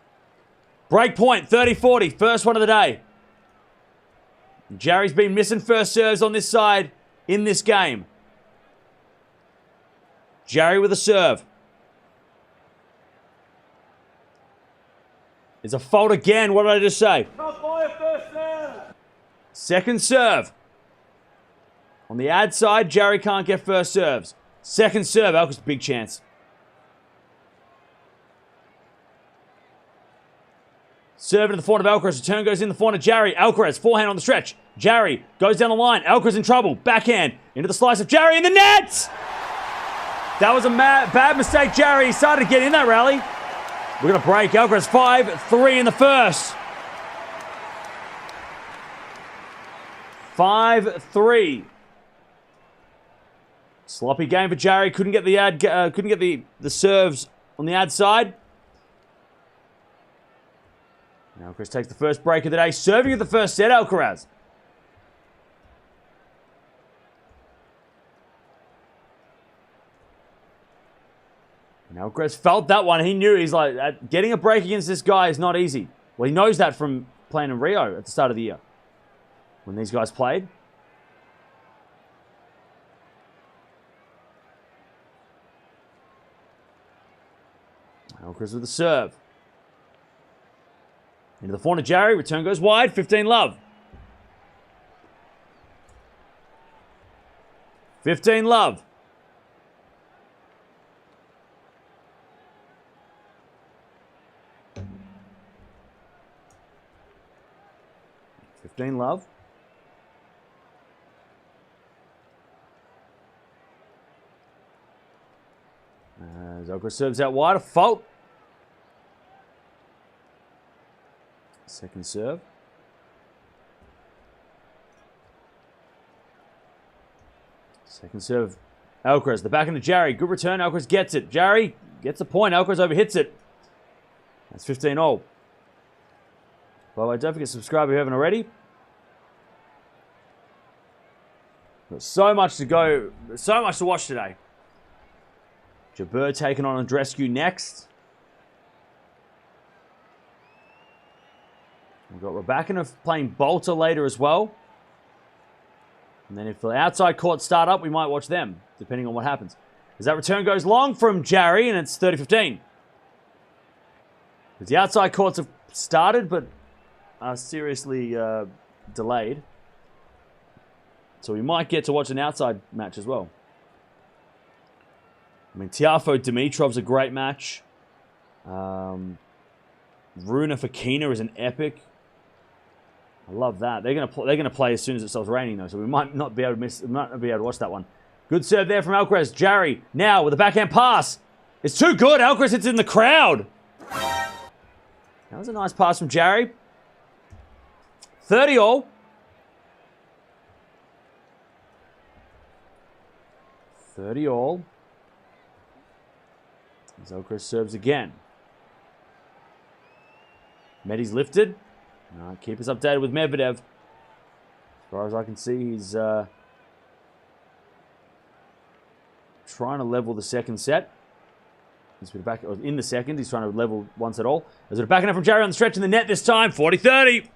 Break point, 30-40, first one of the day. Jarry's been missing first serves on this side in this game. Jarry with a serve. It's a fault again. What did I just say? Second serve. On the ad side, Jarry can't get first serves. Second serve, Alcaraz, big chance. Serve into the forehand of Alcaraz. Return goes in the forehand of Jarry. Alcaraz, forehand on the stretch. Jarry goes down the line. Alcaraz in trouble. Backhand into the slice of Jarry in the net! That was a bad mistake, Jarry. He started to get in that rally. We're going to break. Alcaraz 5-3 in the first. 5-3. Sloppy game for Jarry. Couldn't get the serves on the ad side. Now Alcaraz takes the first break of the day, serving at the first set. Alcaraz. Now Alcaraz felt that one. He knew, he's like, getting a break against this guy is not easy. Well, he knows that from playing in Rio at the start of the year when these guys played. Alcaraz with the serve. Into the forehand of Jarry. Return goes wide. 15-love. 15-love. Love. Alcaraz serves out wide. A fault. Second serve. Second serve. Alcaraz. The back end of Jarry. Good return. Alcaraz gets it. Jarry gets the point. Alcaraz overhits it. That's 15-all. By the way, don't forget to subscribe if you haven't already. Got so much to go, so much to watch today. Jabeur taking on Andreescu next. We've got Rybakina playing Bolter later as well. And then if the outside courts start up, we might watch them, depending on what happens. As that return goes long from Jarry, and it's 30-15. Because the outside courts have started, but are seriously delayed. So we might get to watch an outside match as well. I mean, Tiafoe-Dimitrov's a great match. Rune-Fokina is an epic. I love that. They're gonna play as soon as it starts raining though, so we might not be able to watch that one. Good serve there from Alcaraz. Jarry now with a backhand pass. It's too good. Alcaraz hits it in the crowd. That was a nice pass from Jarry. 30-all. 30-all. Alcaraz serves again. Medi's lifted. Keep us updated with Medvedev. As far as I can see, he's trying to level the second set. In the second, he's trying to level one set all. There's a backhand from Jarry on the stretch in the net this time. 40-30.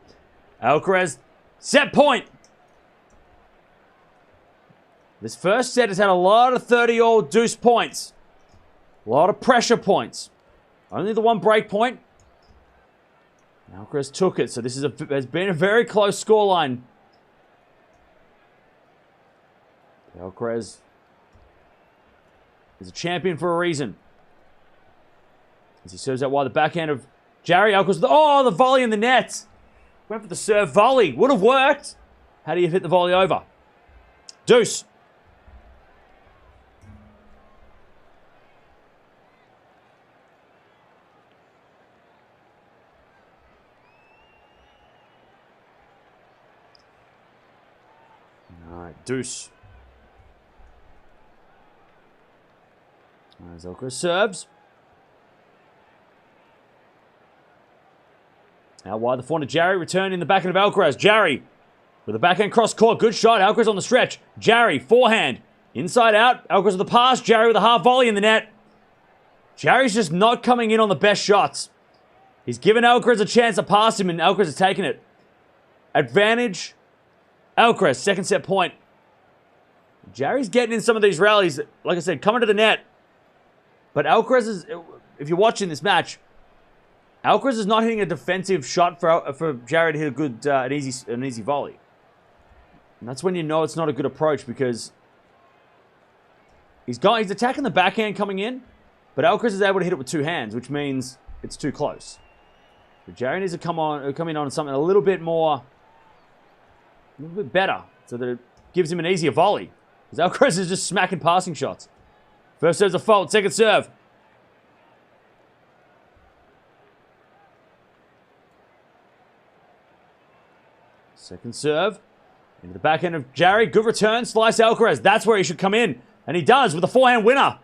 Alcaraz, set point. This first set has had a lot of 30-all deuce points. A lot of pressure points. Only the one break point. Alcaraz took it, so this has been a very close scoreline. Alcaraz is a champion for a reason. As he serves out wide, the backhand of Jarry. Alcaraz, the volley in the net. Went for the serve volley. Would have worked. How do you hit the volley over? Deuce. Deuce. As Alcaraz serves. Out wide, the forehand to Jarry. Return in the backhand of Alcaraz. Jarry with a backhand cross court. Good shot. Alcaraz on the stretch. Jarry, forehand. Inside out. Alcaraz with the pass. Jarry with a half volley in the net. Jarry's just not coming in on the best shots. He's given Alcaraz a chance to pass him, and Alcaraz has taken it. Advantage. Alcaraz, second set point. Jarry's getting in some of these rallies, like I said, coming to the net. But Alcaraz is, if you're watching this match, Alcaraz is not hitting a defensive shot for Jarry to hit a good, an easy volley. And that's when you know it's not a good approach, because he's attacking the backhand coming in, but Alcaraz is able to hit it with two hands, which means it's too close. But Jarry needs to come in on something a little bit better, so that it gives him an easier volley. Because Alcaraz is just smacking passing shots. First serve's a fault, second serve. Second serve. Into the backhand of Jarry. Good return. Slice Alcaraz. That's where he should come in. And he does with a forehand winner.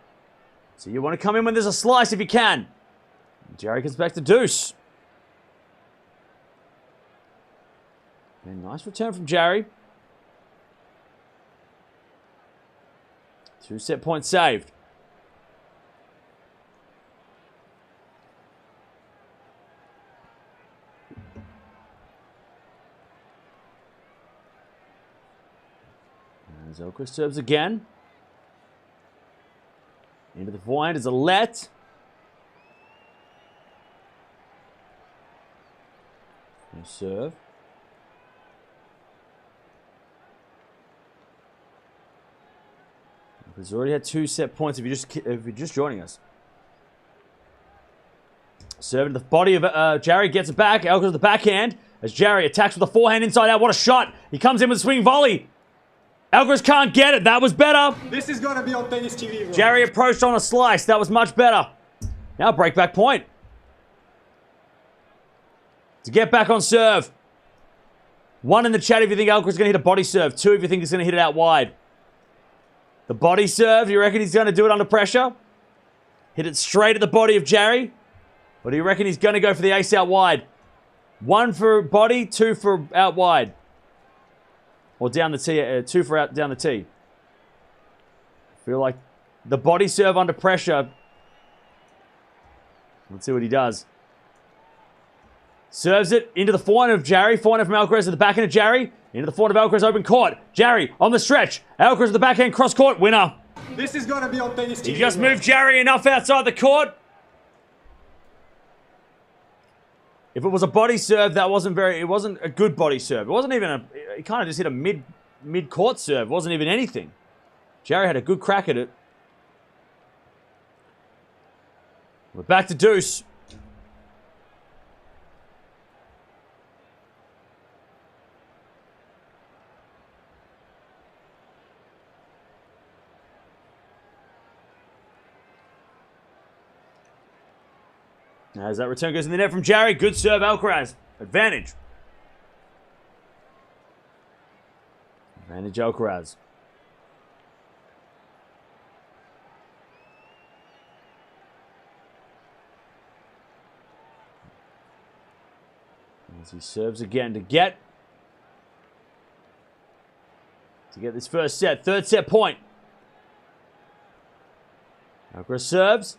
So you want to come in when there's a slice if you can. Jarry comes back to deuce. And nice return from Jarry. 2 set points saved. As Alcaraz serves again. Into the forehand is a let. No serve. He's already had 2 set points if you're just joining us. Serving to the body of Jarry, gets it back. Alcaraz with the backhand as Jarry attacks with the forehand inside out. What a shot! He comes in with a swing volley. Alcaraz can't get it. That was better. This is gonna be on tennis TV, bro. Jarry approached on a slice. That was much better. Now break back point. To get back on serve. 1 in the chat if you think Alcaraz is going to hit a body serve. 2 if you think he's going to hit it out wide. The body serve, do you reckon he's going to do it under pressure? Hit it straight at the body of Jarry? Or do you reckon he's going to go for the ace out wide? 1 for body, 2 for out wide. Or down the tee, 2 for out down the tee. I feel like the body serve under pressure. Let's see what he does. Serves it into the forehand of Jarry. Forehand from Alcaraz to the backhand of Jarry. Into the forehand of Alcaraz, open court. Jarry on the stretch. Alcaraz with the backhand cross court. Winner. This is going to be on tennis TV. He just moved Jarry enough outside the court. If it was a body serve, it wasn't a good body serve. It wasn't even he kind of just hit a mid-court serve. It wasn't even anything. Jarry had a good crack at it. We're back to deuce. As that return goes in the net from Jarry. Good serve, Alcaraz. Advantage. Advantage, Alcaraz. As he serves again to get this first set. Third set point. Alcaraz serves.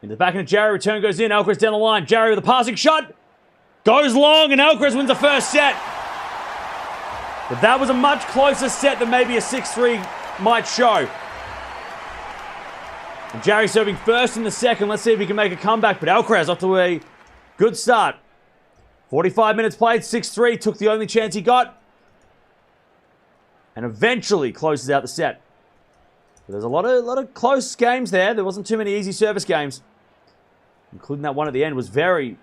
Into the back of Jarry, return goes in, Alcaraz down the line. Jarry with a passing shot. Goes long, and Alcaraz wins the first set. But that was a much closer set than maybe a 6-3 might show. And Jarry serving first in the second. Let's see if he can make a comeback. But Alcaraz off to a good start. 45 minutes played, 6-3. Took the only chance he got. And eventually closes out the set. But there's a lot of close games there. There wasn't too many easy service games. Including that one at the end was very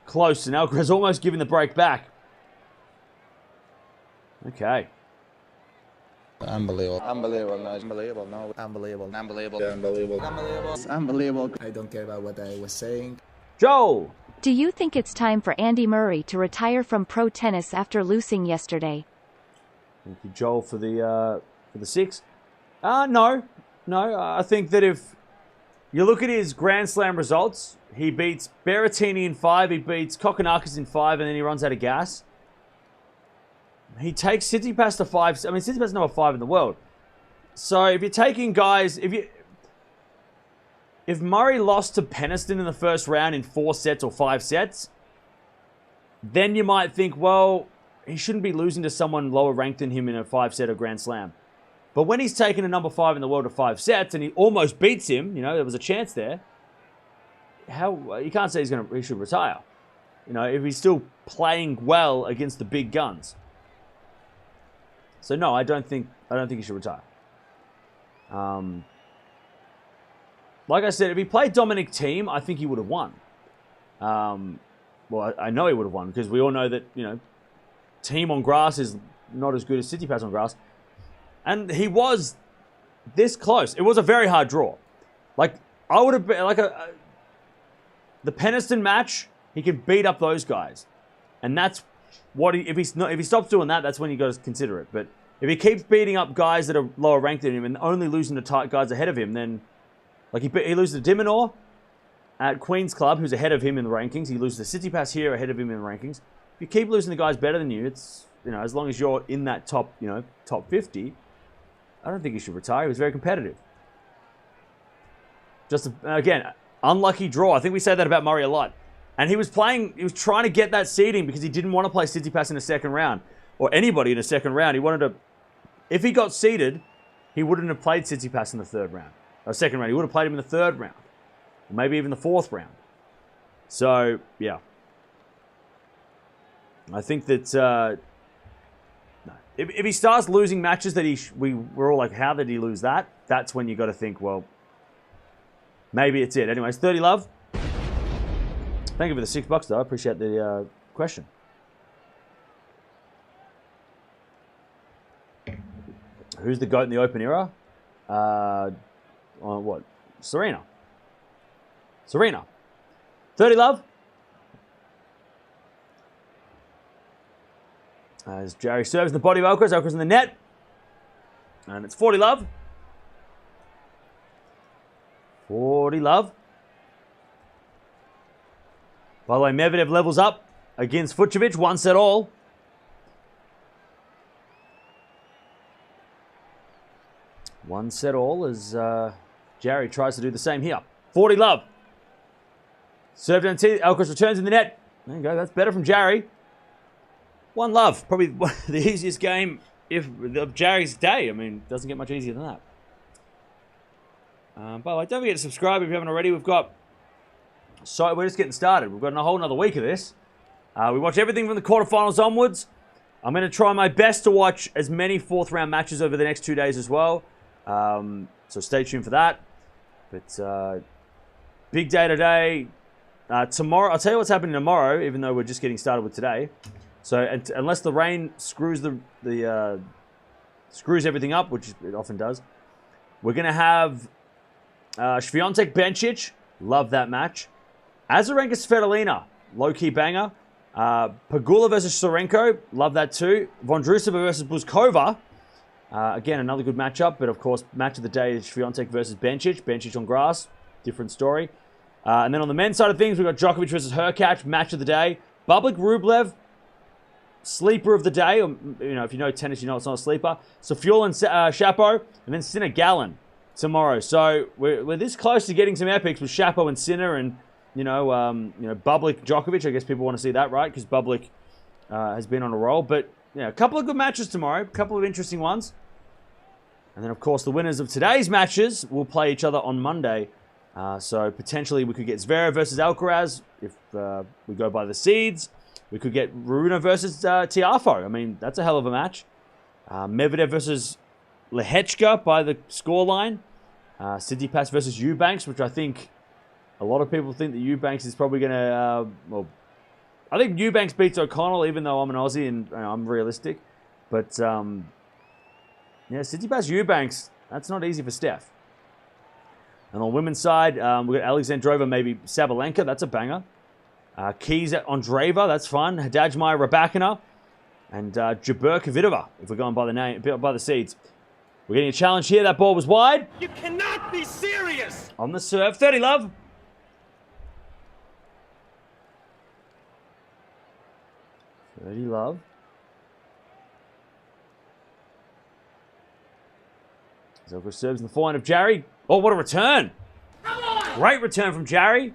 close. And Alcaraz almost giving the break back. Okay. Unbelievable. Unbelievable. No, unbelievable. No, unbelievable. Unbelievable. Unbelievable. Unbelievable. It's unbelievable. I don't care about what I was saying. Joel. Do you think it's time for Andy Murray to retire from pro tennis after losing yesterday? Thank you, Joel, for the 6. No. I think that if you look at his Grand Slam results, he beats Berrettini in 5, he beats Kokkinakis in 5, and then he runs out of gas. He takes Tsitsipas to 5. I mean, Tsitsipas is number 5 in the world. So if you're taking guys, if Murray lost to Peniston in the first round in 4 sets or 5 sets, then you might think, well, he shouldn't be losing to someone lower ranked than him in a 5-setter Grand Slam. But when he's taken a number 5 in the world to 5 sets and he almost beats him, there was a chance there. You can't say he should retire. If he's still playing well against the big guns. So no, I don't think he should retire. Like I said, if he played Dominic Thiem, I think he would have won. Well, I know he would have won because we all know that Thiem on grass is not as good as Tsitsipas on grass, and he was this close. It was a very hard draw. Like I would have been the Peniston match. He can beat up those guys, and that's what if he stops doing that, that's when you got to consider it. But if he keeps beating up guys that are lower ranked than him and only losing to tight guys ahead of him, then like he loses to Dimonor at Queen's Club, who's ahead of him in the rankings. He loses to Tsitsipas here, ahead of him in the rankings. If you keep losing to guys better than you, it's as long as you're in that top 50, I don't think he should retire. He was very competitive. Just again, unlucky draw. I think we say that about Murray a lot. And he was trying to get that seeding because he didn't want to play Tsitsipas in the second round or anybody in the second round. He wanted to, if he got seeded, he wouldn't have played Tsitsipas in the third round or second round. He would have played him in the third round, or maybe even the fourth round. So yeah, I think that no. If he starts losing matches that we're all like, how did he lose that? That's when you got to think, well, maybe it's it. Anyways, 30 love. Thank you for the $6 though. I appreciate the question. Who's the GOAT in the Open era? What? Serena. 30 love. As Jarry serves the body of Alcaraz. Alcaraz in the net. And it's 40 love. 40 love. By the way, Medvedev levels up against Fucsovics, 1 set all. One set all as Jarry tries to do the same here. 40 love. Served on T. Alcaraz returns in the net. There you go. That's better from Jarry. 1 love. Probably the easiest game of Jarry's day. I mean, it doesn't get much easier than that. By the way, don't forget to subscribe if you haven't already. So we're just getting started. We've got a whole another week of this. We watch everything from the quarterfinals onwards. I'm going to try my best to watch as many 4th round matches over the next 2 days as well. So stay tuned for that. But big day today. Tomorrow, I'll tell you what's happening tomorrow, even though we're just getting started with today. So unless the rain screws screws everything up, which it often does, we're going to have Swiatek Bencic. Love that match. Azarenka Svitolina, low-key banger. Pegula versus Sorenko, love that too. Vondrousova versus Buzkova. Again, another good matchup, but of course, match of the day is Swiatek versus Bencic. Bencic on grass, different story. And then on the men's side of things, we've got Djokovic versus Hurkacz, match of the day. Bublik Rublev, sleeper of the day. If you know tennis, you know it's not a sleeper. Sofiul and Shapo, and then Sinner Gallen tomorrow. So we're this close to getting some epics with Shapo and Sinner and Bublik Djokovic. I guess people want to see that, right? Because Bublik has been on a roll. But a couple of good matches tomorrow, a couple of interesting ones. And then, of course, the winners of today's matches will play each other on Monday. So potentially we could get Zverev versus Alcaraz if we go by the seeds. We could get Runa versus Tiafoe. I mean, that's a hell of a match. Medvedev versus Lehechka by the scoreline. Tsitsipas versus Eubanks, which I think a lot of people think that Eubanks is probably going to... I think Eubanks beats O'Connell, even though I'm an Aussie and I'm realistic. But, Tsitsipas Eubanks, that's not easy for Steph. And on the women's side, we've got Alexandrova, maybe Sabalenka. That's a banger. Keys at Andreeva. That's fun. Hadajmaya Rabakina. and Jaburkovitova, if we're going by the name, by the seeds. We're getting a challenge here. That ball was wide. You cannot be serious! On the serve. 30 love. Zelko serves in the forehand of Jarry. Oh, what a return. Come on! Great return from Jarry.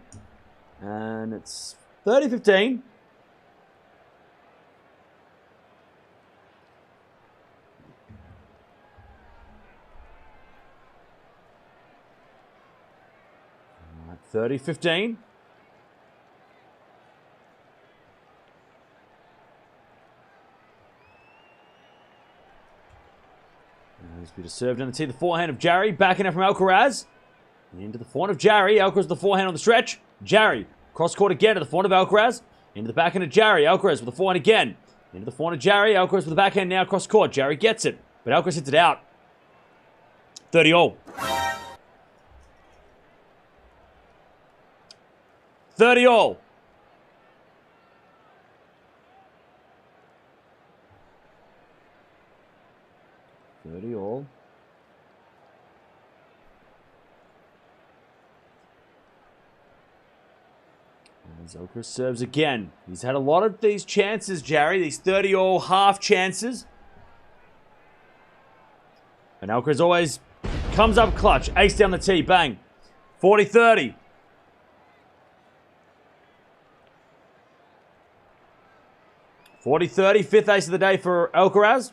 And it's 30-15. All right, 30-15. There's a bit of serve down the tee. The forehand of Jarry. Backing out from Alcaraz. Into the forehand of Jarry. Alcaraz with the forehand on the stretch. Jarry. Cross court again to the forehand of Alcaraz. Into the backhand of Jarry. Alcaraz with the forehand again. Into the forehand of Jarry. Alcaraz with the backhand now cross court. Jarry gets it. But Alcaraz hits it out. 30 all. 30 all. And Zelko serves again. He's had a lot of these chances, Jarry. These 30 all half chances. And Alcaraz always comes up clutch. Ace down the tee. Bang. 40-30. Fifth ace of the day for Alcaraz.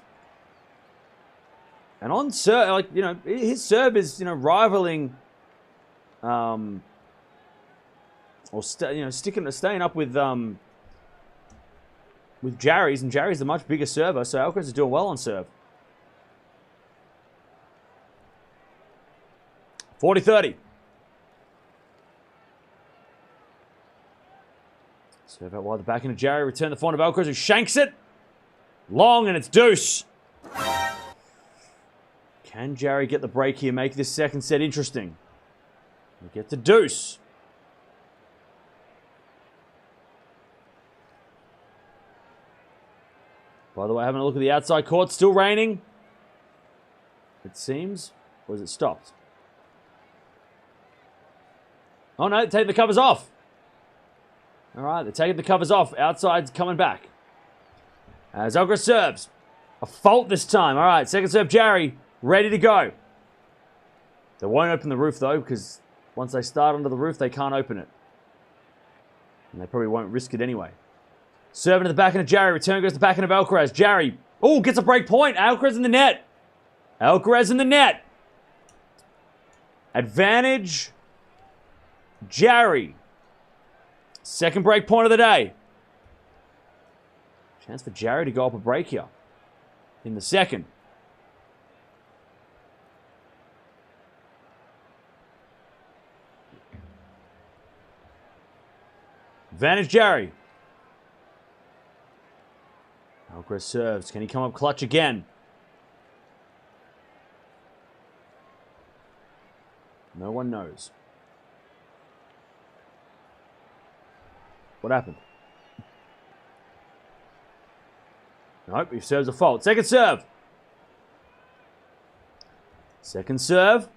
And on serve, like, you know, his serve is, you know, rivaling, or staying up with Jarry's, and Jarry's the much bigger server, so Alcaraz is doing well on serve. 40-30. Serve out wide the back end of Jarry. Return the forehand of Alcaraz, who shanks it. Long, and it's deuce. Can Jarry get the break here, make this second set interesting? We get the deuce. By the way, having a look at the outside court, still raining. It seems. Or has it stopped? Oh no, they're taking the covers off. Alright, they're taking the covers off. Outside's coming back. As Alcaraz serves. A fault this time. Alright, second serve Jarry. Ready to go. They won't open the roof though, because once they start under the roof, they can't open it. And they probably won't risk it anyway. Serving to the backhand of Jarry. Return goes to the backhand of Alcaraz. Jarry. Oh, gets a break point. Alcaraz in the net. Alcaraz in the net. Advantage. Jarry. Second break point of the day. Chance for Jarry to go up a break here. In the second. Advantage Jarry. Alcaraz serves. Can he come up clutch again? No one knows. What happened? Nope, he serves a fault. Second serve. Second serve.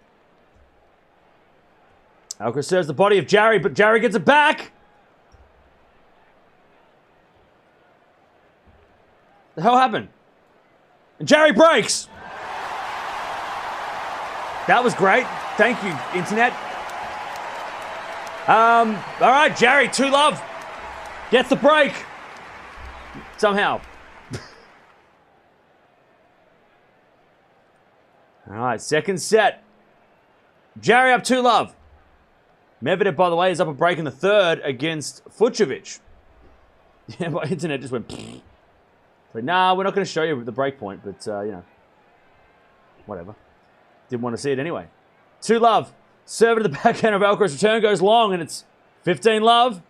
Alcaraz serves the body of Jarry, but Jarry gets it back. The hell happened? And Jarry breaks. That was great. Thank you, internet. All right, Jarry, 2-love. Gets the break. Somehow. All right, second set. Jarry up 2-love. Medvedev, by the way, is up a break in the third against Fucsovics. Yeah, my internet just went... Like, nah, we're not going to show you the break point, but, you know, whatever. Didn't want to see it anyway. 2-love. Serve to the backhand of Alcaraz. Return goes long, and it's 15-love.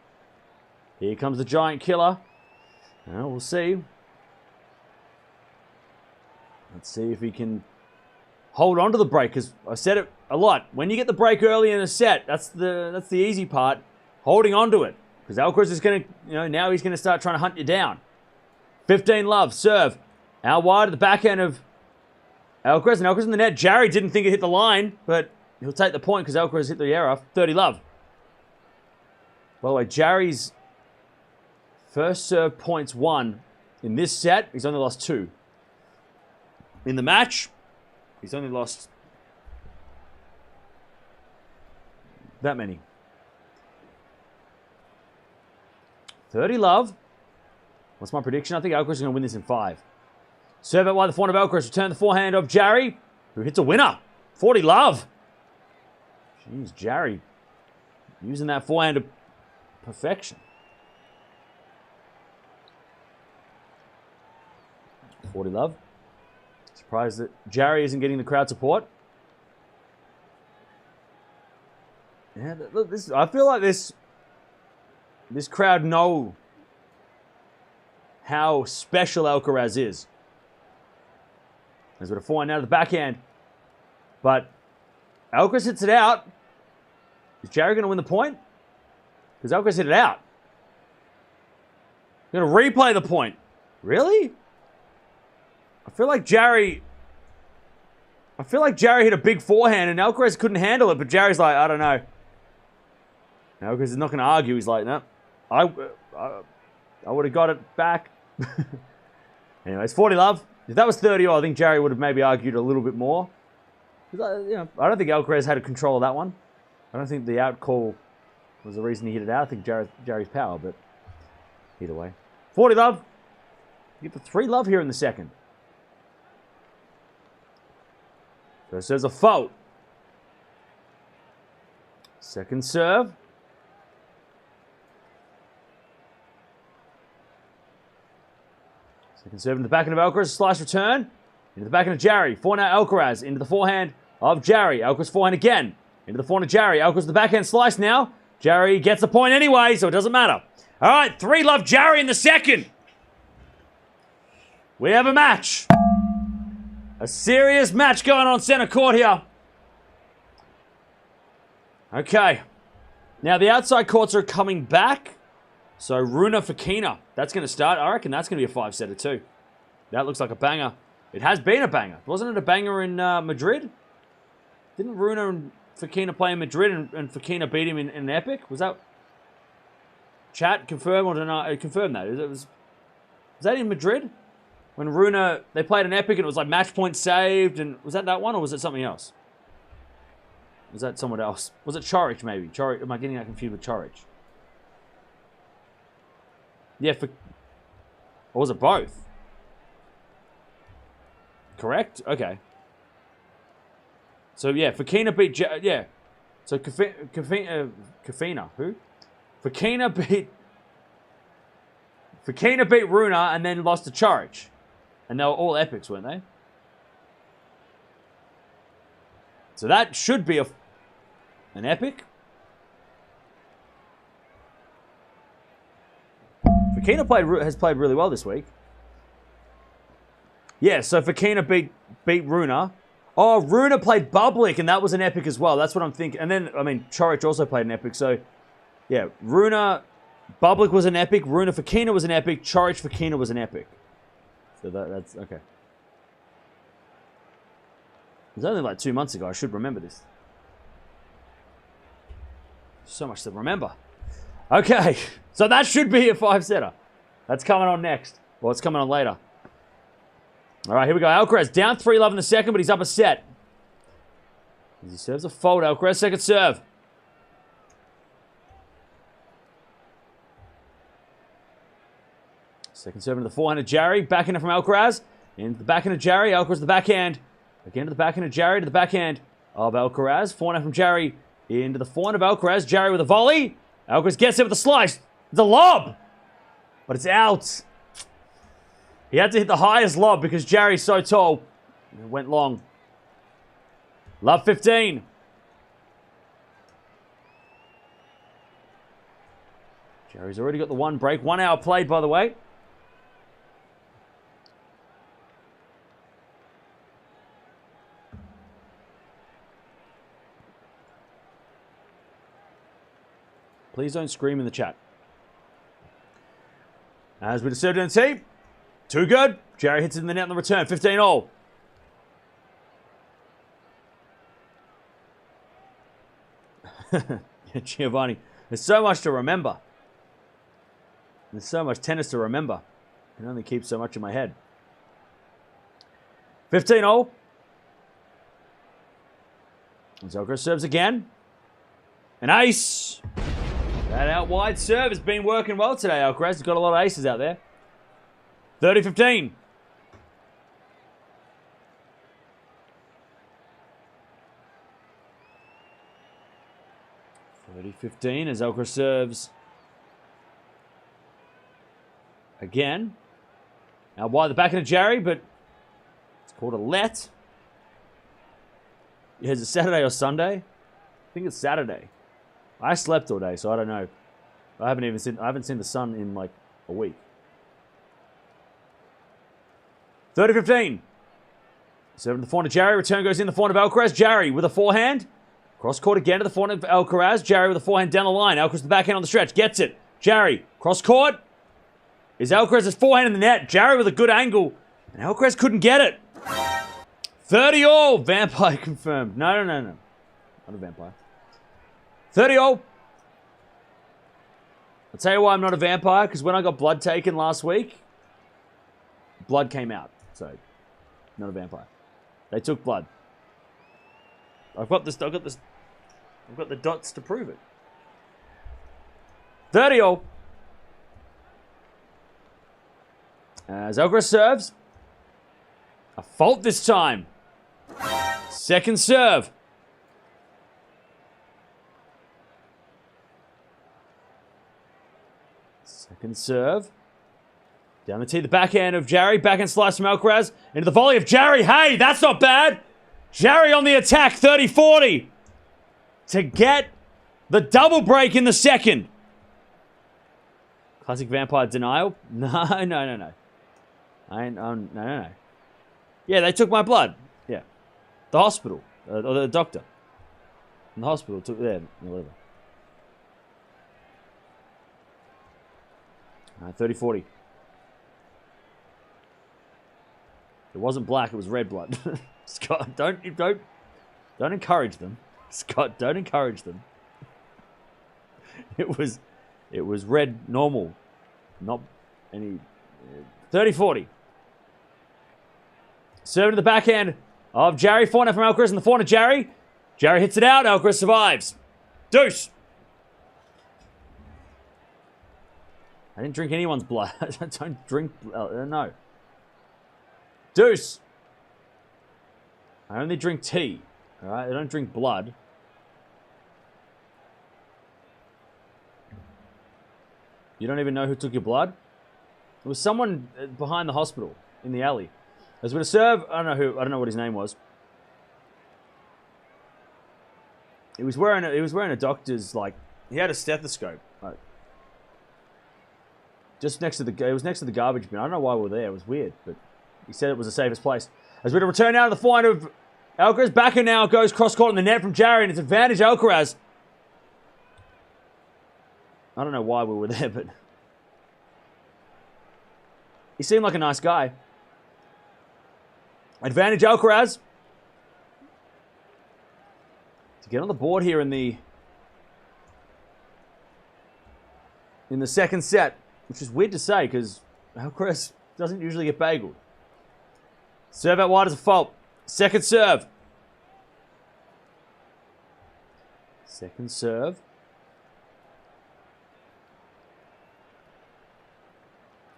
Here comes the giant killer. Well, we'll see. Let's see if he can hold on to the break, because I said it a lot. When you get the break early in a set, that's the easy part. Holding on to it. Because Alcaraz is going to, you know, now he's going to start trying to hunt you down. 15 love. Serve. Out wide at the backhand of Alcaraz. And Alcaraz in the net. Jarry didn't think it hit the line, but he'll take the point because Alcaraz hit the error. 30 love. By the way, Jarry's first serve points won in this set. He's only lost 2. In the match, he's only lost that many. 30 love. What's my prediction? I think Alcaraz is going to win this in 5. Serve out wide the forehand of Alcaraz. Return the forehand of Jarry, who hits a winner. 40 love. Jeez, Jarry using that forehand to perfection. 40 love. Surprised that Jarry isn't getting the crowd support. Yeah, look, I feel like this crowd know how special Alcaraz is. There's got a forehand out of the backhand. But Alcaraz hits it out. Is Jarry going to win the point? Because Alcaraz hit it out. Going to replay the point. Really? I feel like Jarry hit a big forehand and Alcaraz couldn't handle it, but Jarry's like, I don't know. Alcaraz is not going to argue. He's like, no, I would have got it back. Anyways, 40 love. If that was 30, I think Jarry would have maybe argued a little bit more. I don't think Alcaraz had control of that one. I don't think the out call was the reason he hit it out. I think Jarry's power, but either way. 40 love. You get the 3 love here in the second. First serve's a fault. Second serve. Second serve into the backhand of Alcaraz. Slice return. Into the backhand of Jarry. Forehand out Alcaraz. Into the forehand of Jarry. Alcaraz forehand again. Into the forehand of Jarry. Alcaraz the backhand slice now. Jarry gets the point anyway, so it doesn't matter. All right, 3 love Jarry in the second. We have a match. A serious match going on center court here. Okay. Now the outside courts are coming back. So Rune Fekina, that's going to start. I reckon that's going to be a 5-setter too. That looks like a banger. It has been a banger. Wasn't it a banger in Madrid? Didn't Rune and Fekina play in Madrid and Fekina beat him in an epic? Was that... Chat, confirm or deny? Confirm that. Was that in Madrid? When Rune, they played an epic and it was like match point saved. And was that one or was it something else? Was that someone else? Was it Coric maybe? Coric, am I getting that confused with Coric? Yeah, or was it both? Correct? Okay. So yeah, Fekina beat... yeah. So Kafina, who? Fekina beat Rune and then lost to Coric. And they were all epics, weren't they? So that should be an epic. Fekina has played really well this week. Yeah, so Fekina beat Rune. Oh, Rune played Bublik, and that was an epic as well. That's what I'm thinking. And then, I mean, Coric also played an epic. So, yeah, Rune, Bublik was an epic. Rune Fekina was an epic. Coric Fekina was an epic. So that's okay. It was only like 2 months ago. I should remember this. So much to remember. Okay, so that should be a 5-setter. That's coming on next. Well, it's coming on later. All right, here we go. Alcaraz down 3 love in the second, but he's up a set. As he serves a fold, Alcaraz second serve. Second serve into the forehand of Jarry. Backhand from Alcaraz. Into the backhand of Jarry. Alcaraz the backhand. Again to the backhand of Jarry. To the backhand of Alcaraz. Forehand from Jarry. Into the forehand of Alcaraz. Jarry with a volley. Alcaraz gets it with a slice. It's a lob. But it's out. He had to hit the highest lob because Jarry's so tall. It went long. Love 15. Jarry's already got the 1 break. 1 hour played, by the way. Please don't scream in the chat. As we serve down the tee. Too good. Jarry hits it in the net on the return. 15-all. Giovanni. There's so much to remember. There's so much tennis to remember. I can only keep so much in my head. 15-all. Alcaraz serves again. An ace. That out wide serve has been working well today, Alcaraz. He's got a lot of aces out there. 30-15. As Alcaraz serves again. Now wide the back of Jarry, but it's called a let. Is it Saturday or Sunday? I think it's Saturday. I slept all day, so I don't know. I haven't seen the sun in like a week. 30-15. Serving the forehand of Jarry. Return goes in the forehand of Alcaraz. Jarry with a forehand. Cross court again to the forehand of Alcaraz. Jarry with a forehand down the line. Alcaraz the backhand on the stretch. Gets it. Jarry. Cross court. Is Alcaraz's forehand in the net. Jarry with a good angle. And Alcaraz couldn't get it. 30-all. Vampire confirmed. No. Not a vampire. 30-all. I'll tell you why I'm not a vampire. Because when I got blood taken last week, blood came out. So, not a vampire. They took blood. I've got the dots to prove it. 30-all. As Alcaraz serves. A fault this time. Second serve. Second serve. Down the tee, the backhand of Jarry. Backhand slice from Alcaraz. Into the volley of Jarry. Hey, that's not bad. Jarry on the attack. 30-40. To get the double break in the second. Classic vampire denial. No. No. Yeah, they took my blood. Yeah. The hospital. Or the doctor. And the hospital took... Yeah, whatever. 30-40. It wasn't black, it was red blood. Scott, don't encourage them. Scott, don't encourage them. It was red normal. Not any 30-40. Serving to the backhand of Jarry. Forehand from Alcaraz in the forehand of Jarry. Jarry hits it out. Alcaraz survives. Deuce. I didn't drink anyone's blood. I don't drink... no. Deuce. I only drink tea. Alright? I don't drink blood. You don't even know who took your blood? It was someone behind the hospital in the alley. I was going to serve... I don't know what his name was. He was wearing a doctor's, like... He had a stethoscope. Like, just next to the... It was next to the garbage bin. I don't know why we were there. It was weird, but... He said it was the safest place. As we're going to return now to the forehand of Alcaraz. Backer now goes cross-court in the net from Jarry, and it's advantage Alcaraz. I don't know why we were there, but... He seemed like a nice guy. Advantage Alcaraz. To get on the board here in the second set, which is weird to say because Alcaraz doesn't usually get bageled. Serve out wide is a fault. Second serve. Second serve.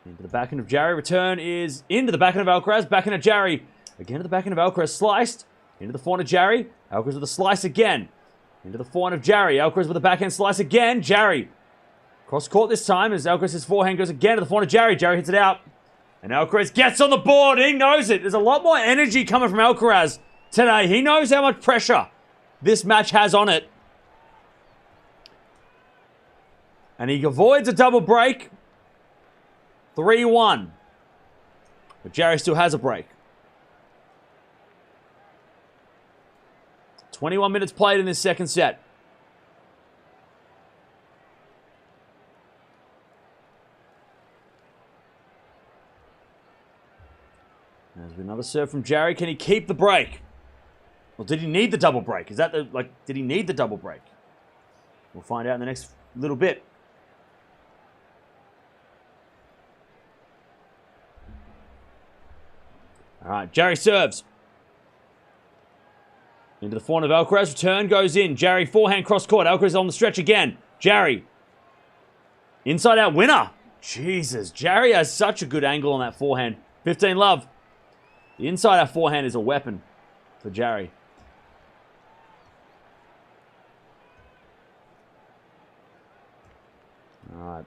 Into the backhand of Jarry. Return is into the backhand of Alcaraz. Backhand of Jarry. Again to the backhand of Alcaraz. Sliced. Into the forehand of Jarry. Alcaraz with a slice again. Into the forehand of Jarry. Alcaraz with a backhand slice again. Jarry. Cross court this time as Alcaraz's forehand goes again to the forehand of Jarry. Jarry hits it out. And Alcaraz gets on the board. He knows it. There's a lot more energy coming from Alcaraz today. He knows how much pressure this match has on it. And he avoids a double break. 3-1. But Jarry still has a break. 21 minutes played in this second set. Another serve from Jarry. Can he keep the break? Or did he need the double break? Is that the, did he need the double break? We'll find out in the next little bit. All right, Jarry serves. Into the forehand of Alcaraz. Return goes in. Jarry forehand cross court. Alcaraz on the stretch again. Jarry. Inside out winner. Jesus, Jarry has such a good angle on that forehand. 15 love. The inside out forehand is a weapon for Jarry. All right.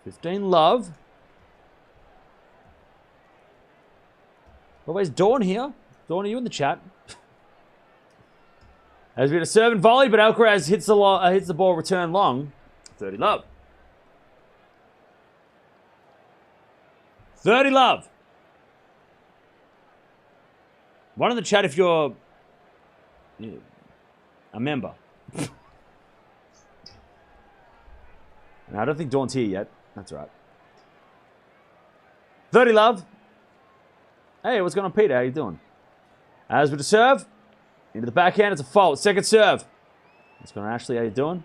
$15 love. Always Dawn here. Dawn, are you in the chat? As we had a serve and volley, but Alcaraz hits the ball return long. 30 love. 30 love. One in the chat if you're a member. No, I don't think Dawn's here yet. That's right. 30 love. Hey, what's going on, Peter? How you doing? As with the serve, into the backhand, it's a fault. Second serve. What's going on, Ashley? How you doing?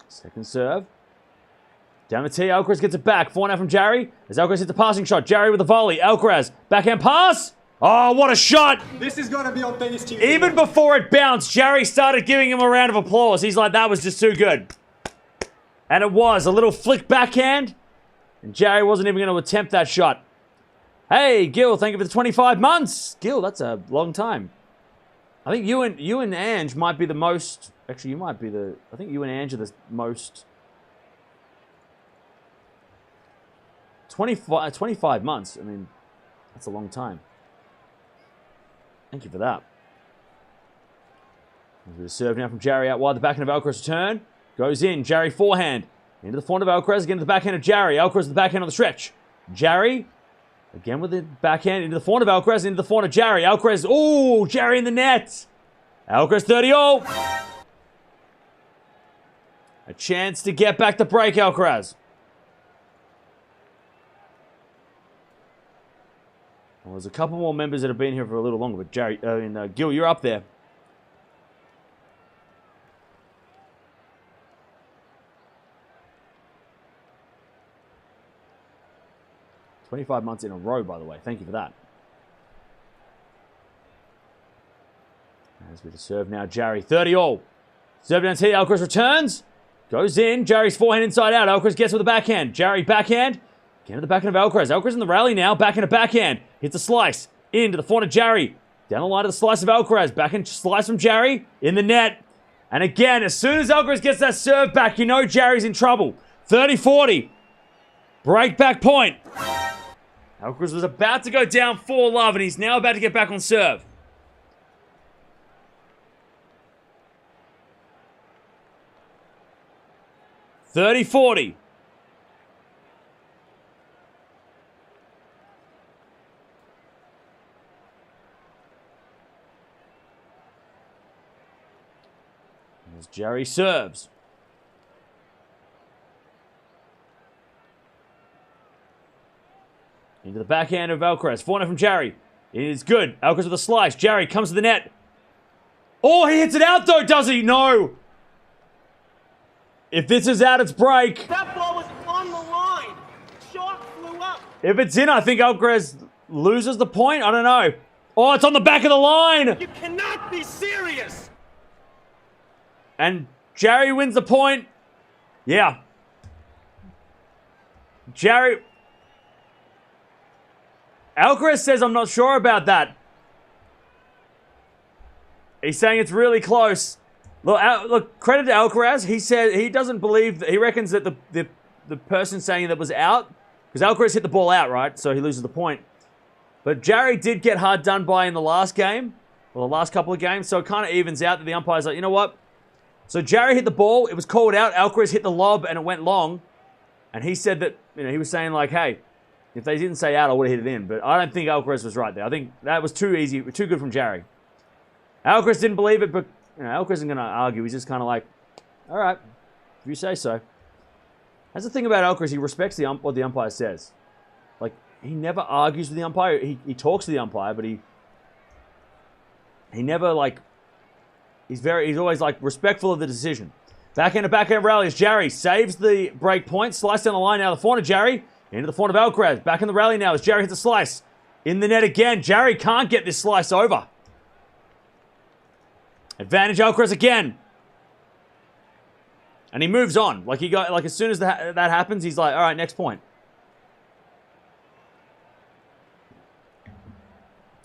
Second serve. Down the tee, Alcaraz gets it back. Forehand from Jarry. As Alcaraz hits the passing shot. Jarry with a volley. Alcaraz, backhand pass. Oh, what a shot! This is going to be on tennis TV. Even before it bounced, Jarry started giving him a round of applause. He's like, that was just too good. And it was. A little flick backhand. And Jarry wasn't even going to attempt that shot. Hey, Gil, thank you for the 25 months. Gil, that's a long time. I think you and Ange might be the most... Actually, you might be the... I think you and Ange are the most... 25 months. I mean, that's a long time. Thank you for that. There's a serve now from Jarry out wide. The backhand of Alcaraz return. Goes in. Jarry forehand. Into the forehand of Alcaraz. Again to the backhand of Jarry. Alcaraz the backhand on the stretch. Jarry. Again with the backhand. Into the forehand of Alcaraz. Into the forehand of Jarry. Alcaraz. Oh, Jarry in the net. Alcaraz 30-all. A chance to get back the break, Alcaraz. Well, there's a couple more members that have been here for a little longer, but Jarry, Gil, you're up there. "25 months in a row, by the way. Thank you for that. As we to serve now, Jarry. 30-all. Serve down tee. Alcaraz returns. Goes in. Jarry's forehand inside out. Alcaraz gets with the backhand. Jarry backhand. Again to the backhand of Alcaraz. Alcaraz in the rally now. Backhand of backhand. Hits a slice. Into the forehand of Jarry. Down the line of the slice of Alcaraz. Backhand slice from Jarry. In the net. And again, as soon as Alcaraz gets that serve back, you know Jarry's in trouble. 30-40. Break back point. Alcaraz was about to go down 4 love, and he's now about to get back on serve. $30-40. As Jarry serves. Into the backhand of Alcaraz. Forehand from Jarry. It is good. Alcaraz with a slice. Jarry comes to the net. Oh, he hits it out though, does he? No. If this is out, it's break. That ball was on the line. Shot flew up. If it's in, I think Alcaraz loses the point. I don't know. Oh, it's on the back of the line. You cannot be serious. And Jarry wins the point. Yeah. Jarry. Alcaraz says, I'm not sure about that. He's saying it's really close. Look, credit to Alcaraz. He said he doesn't believe, he reckons that the person saying that was out, because Alcaraz hit the ball out, right? So he loses the point. But Jarry did get hard done by in the last game, or the last couple of games, so it kind of evens out that the umpire's like, you know what? So Jarry hit the ball, it was called out, Alcaraz hit the lob, and it went long. And he said that, he was saying like, hey, If they didn't say out, I would have hit it in. But I don't think Alcaraz was right there. I think that was too easy, too good from Jarry. Alcaraz didn't believe it, but Alcaraz isn't going to argue. He's just kind of like, all right, if you say so. That's the thing about Alcaraz. He respects what the umpire says. Like, he never argues with the umpire. He talks to the umpire, but he never, like, he's always, like, respectful of the decision. Backhand to backhand rally as Jarry saves the break point. Slice down the line now. The forehand of Jarry. Into the forehand of Alcaraz. Back in the rally now as Jarry hits a slice. In the net again. Jarry can't get this slice over. Advantage Alcaraz again. And he moves on. Like, as soon as that happens, he's like, all right, next point.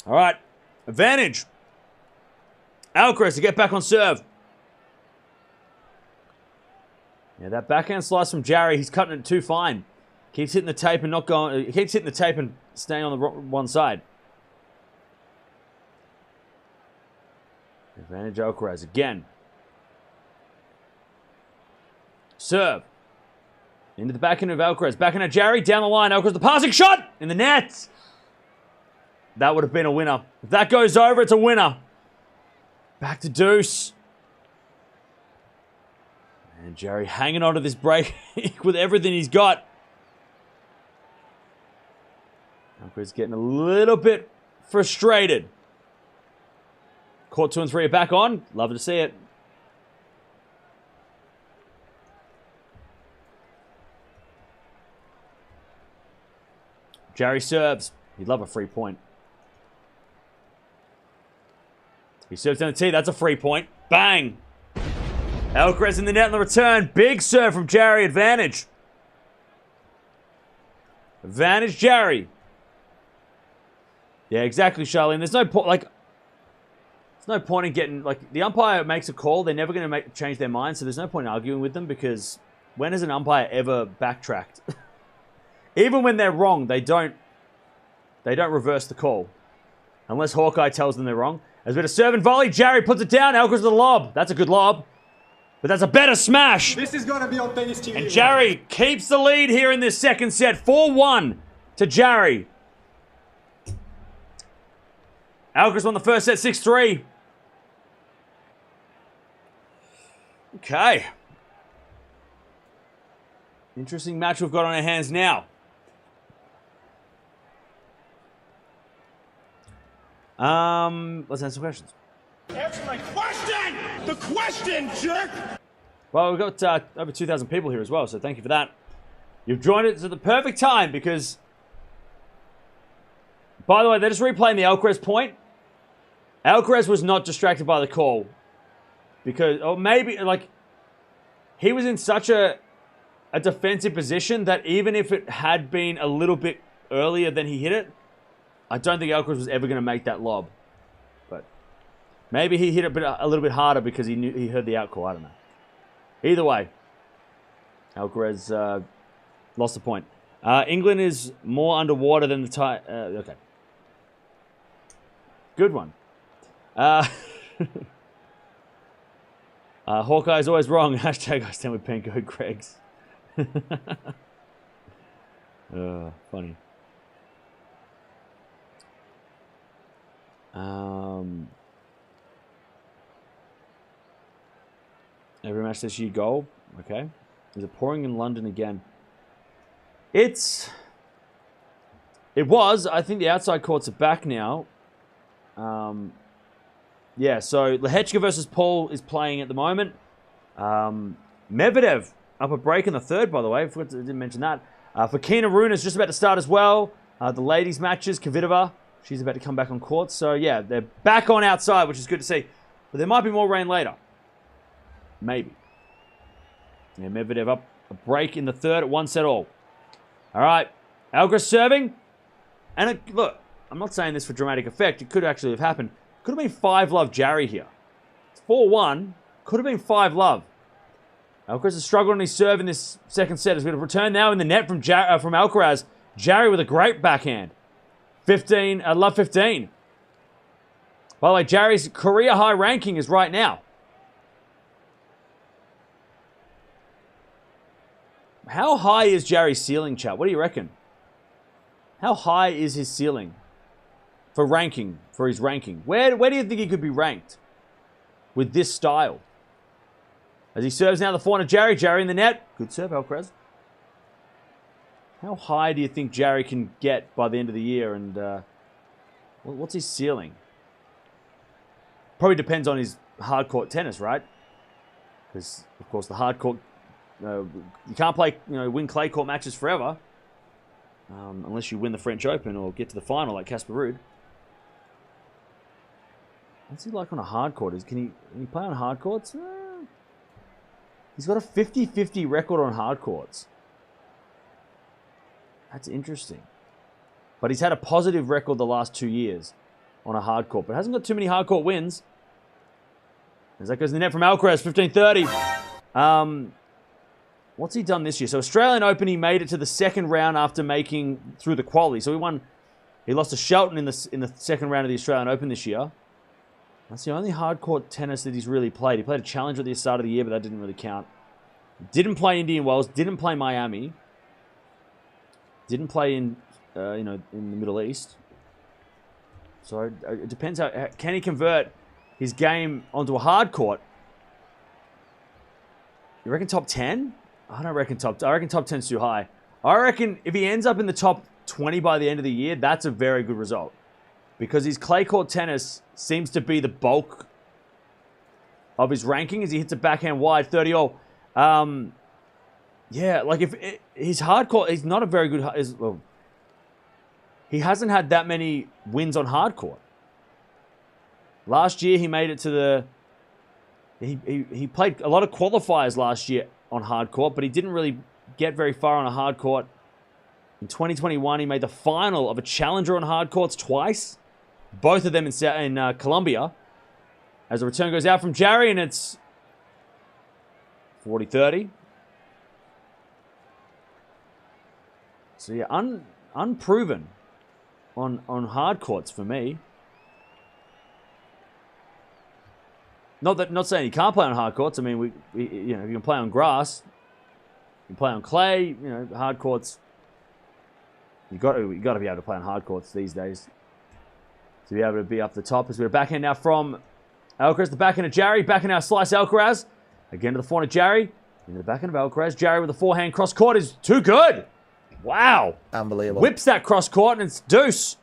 All right. Advantage. Alcaraz to get back on serve. Yeah, that backhand slice from Jarry, he's cutting it too fine. Keeps hitting the tape and not going. He keeps hitting the tape and staying on the one side. Advantage Alcaraz again. Serve. Into the backhand of Alcaraz. Backhand of Jarry. Down the line. Alcaraz the passing shot. In the net. That would have been a winner. If that goes over, it's a winner. Back to deuce. And Jarry hanging on to this break with everything he's got. Alcaraz getting a little bit frustrated. Court 2 and 3 are back on. Love to see it. Jarry serves. He'd love a free point. He serves down the tee. That's a free point. Bang! Alcaraz in the net on the return. Big serve from Jarry. Advantage. Advantage Jarry. Yeah, exactly, Charlene. There's no point, like, there's no point in getting, like, the umpire makes a call. They're never going to change their mind, so there's no point in arguing with them because when has an umpire ever backtracked? Even when they're wrong, they don't reverse the call. Unless Hawkeye tells them they're wrong. There's a bit of serve and volley. Jarry puts it down. Alcaraz with the lob. That's a good lob. But that's a better smash. This is going to be on tennis TV. And Jarry keeps the lead here in this second set. 4-1 to Jarry. Alcaraz won the first set 6-3. Okay. Interesting match we've got on our hands now. Let's answer some questions. Answer my question! The question, jerk! Well, we've got over 2,000 people here as well, so thank you for that. You've joined it at the perfect time because, by the way, they're just replaying the Alcaraz point. Alcaraz was not distracted by the call because, or maybe, like, he was in such a defensive position that even if it had been a little bit earlier than he hit it, I don't think Alcaraz was ever going to make that lob. But maybe he hit it a little bit harder because he heard the out call. I don't know. Either way, Alcaraz lost the point. England is more underwater than the Thai. Okay. Good one. Hawkeye's always wrong. Hashtag I stand with Penko Greg's. Funny. Every match this year goal. Okay. Is it pouring in London again? It was. I think the outside courts are back now. Yeah, so Lehechka versus Paul is playing at the moment. Medvedev up a break in the third, by the way. I didn't mention that. Fakina Rune is just about to start as well. The ladies' matches, Kvitova, she's about to come back on court. So, yeah, they're back on outside, which is good to see. But there might be more rain later. Maybe. Yeah, Medvedev up a break in the third at 1-set all. All right, Alcaraz serving. And look, I'm not saying this for dramatic effect. It could actually have happened. Could have been 5-love Jarry here. It's 4-1. Could have been 5-love. Alcaraz has struggled on his serve in this second set. He's going to return now in the net from Alcaraz. Jarry with a great backhand. 15, love 15. By the way, Jarry's career high ranking is right now. How high is Jarry's ceiling, chat? What do you reckon? How high is his ceiling for ranking, for his ranking? Where do you think he could be ranked with this style? As he serves now the forehand of Jarry. Jarry in the net. Good serve, Alcaraz. How high do you think Jarry can get by the end of the year? And what's his ceiling? Probably depends on his hard court tennis, right? Because, of course, the hard court... you can't play, win clay court matches forever. Unless you win the French Open or get to the final like Casper Ruud. What's he like on a hard court? Can he play on hard courts? He's got a 50-50 record on hard courts. That's interesting. But he's had a positive record the last 2 years on a hard court. But hasn't got too many hard court wins. As that goes in the net from Alcaraz, 15-30. What's he done this year? So Australian Open, he made it to the second round after making through the quality. So he lost to Shelton in the second round of the Australian Open this year. That's the only hard court tennis that he's really played. He played a challenger at the start of the year, but that didn't really count. Didn't play Indian Wells. Didn't play Miami. Didn't play in the Middle East. So it depends how can he convert his game onto a hard court. You reckon top 10? I don't reckon I reckon top 10's too high. I reckon if he ends up in the top 20 by the end of the year, that's a very good result. Because his clay court tennis seems to be the bulk of his ranking as he hits a backhand wide 30-all. Yeah, like if his hard court, he's not a very good... he hasn't had that many wins on hard court. Last year, he made it to the... He played a lot of qualifiers last year on hard court, but he didn't really get very far on a hard court. In 2021, he made the final of a challenger on hard courts twice. Both of them in Colombia. As the return goes out from Jarry, and it's 40-30. So yeah, unproven on hard courts for me. Not saying he can't play on hard courts. I mean, you can play on grass, you can play on clay. Hard courts. You got to be able to play on hard courts these days to be able to be up the top. As we're backhand now from Alcaraz, the backhand of Jarry, backhand now slice Alcaraz again to the forehand of Jarry, into the backhand of Alcaraz. Jarry with a forehand cross court is too good. Wow, unbelievable. Whips that cross court and it's deuce.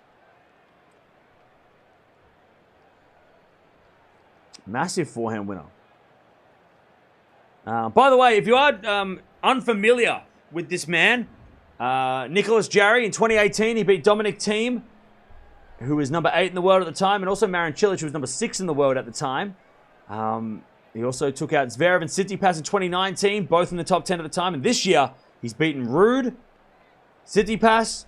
Massive forehand winner. By the way, if you are unfamiliar with this man, Nicolas Jarry, in 2018, he beat Dominic Thiem, who was number 8 in the world at the time, and also Marin Cilic, who was number 6 in the world at the time. He also took out Zverev and Tsitsipas in 2019, both in the top 10 at the time. And this year, he's beaten Ruud, Tsitsipas,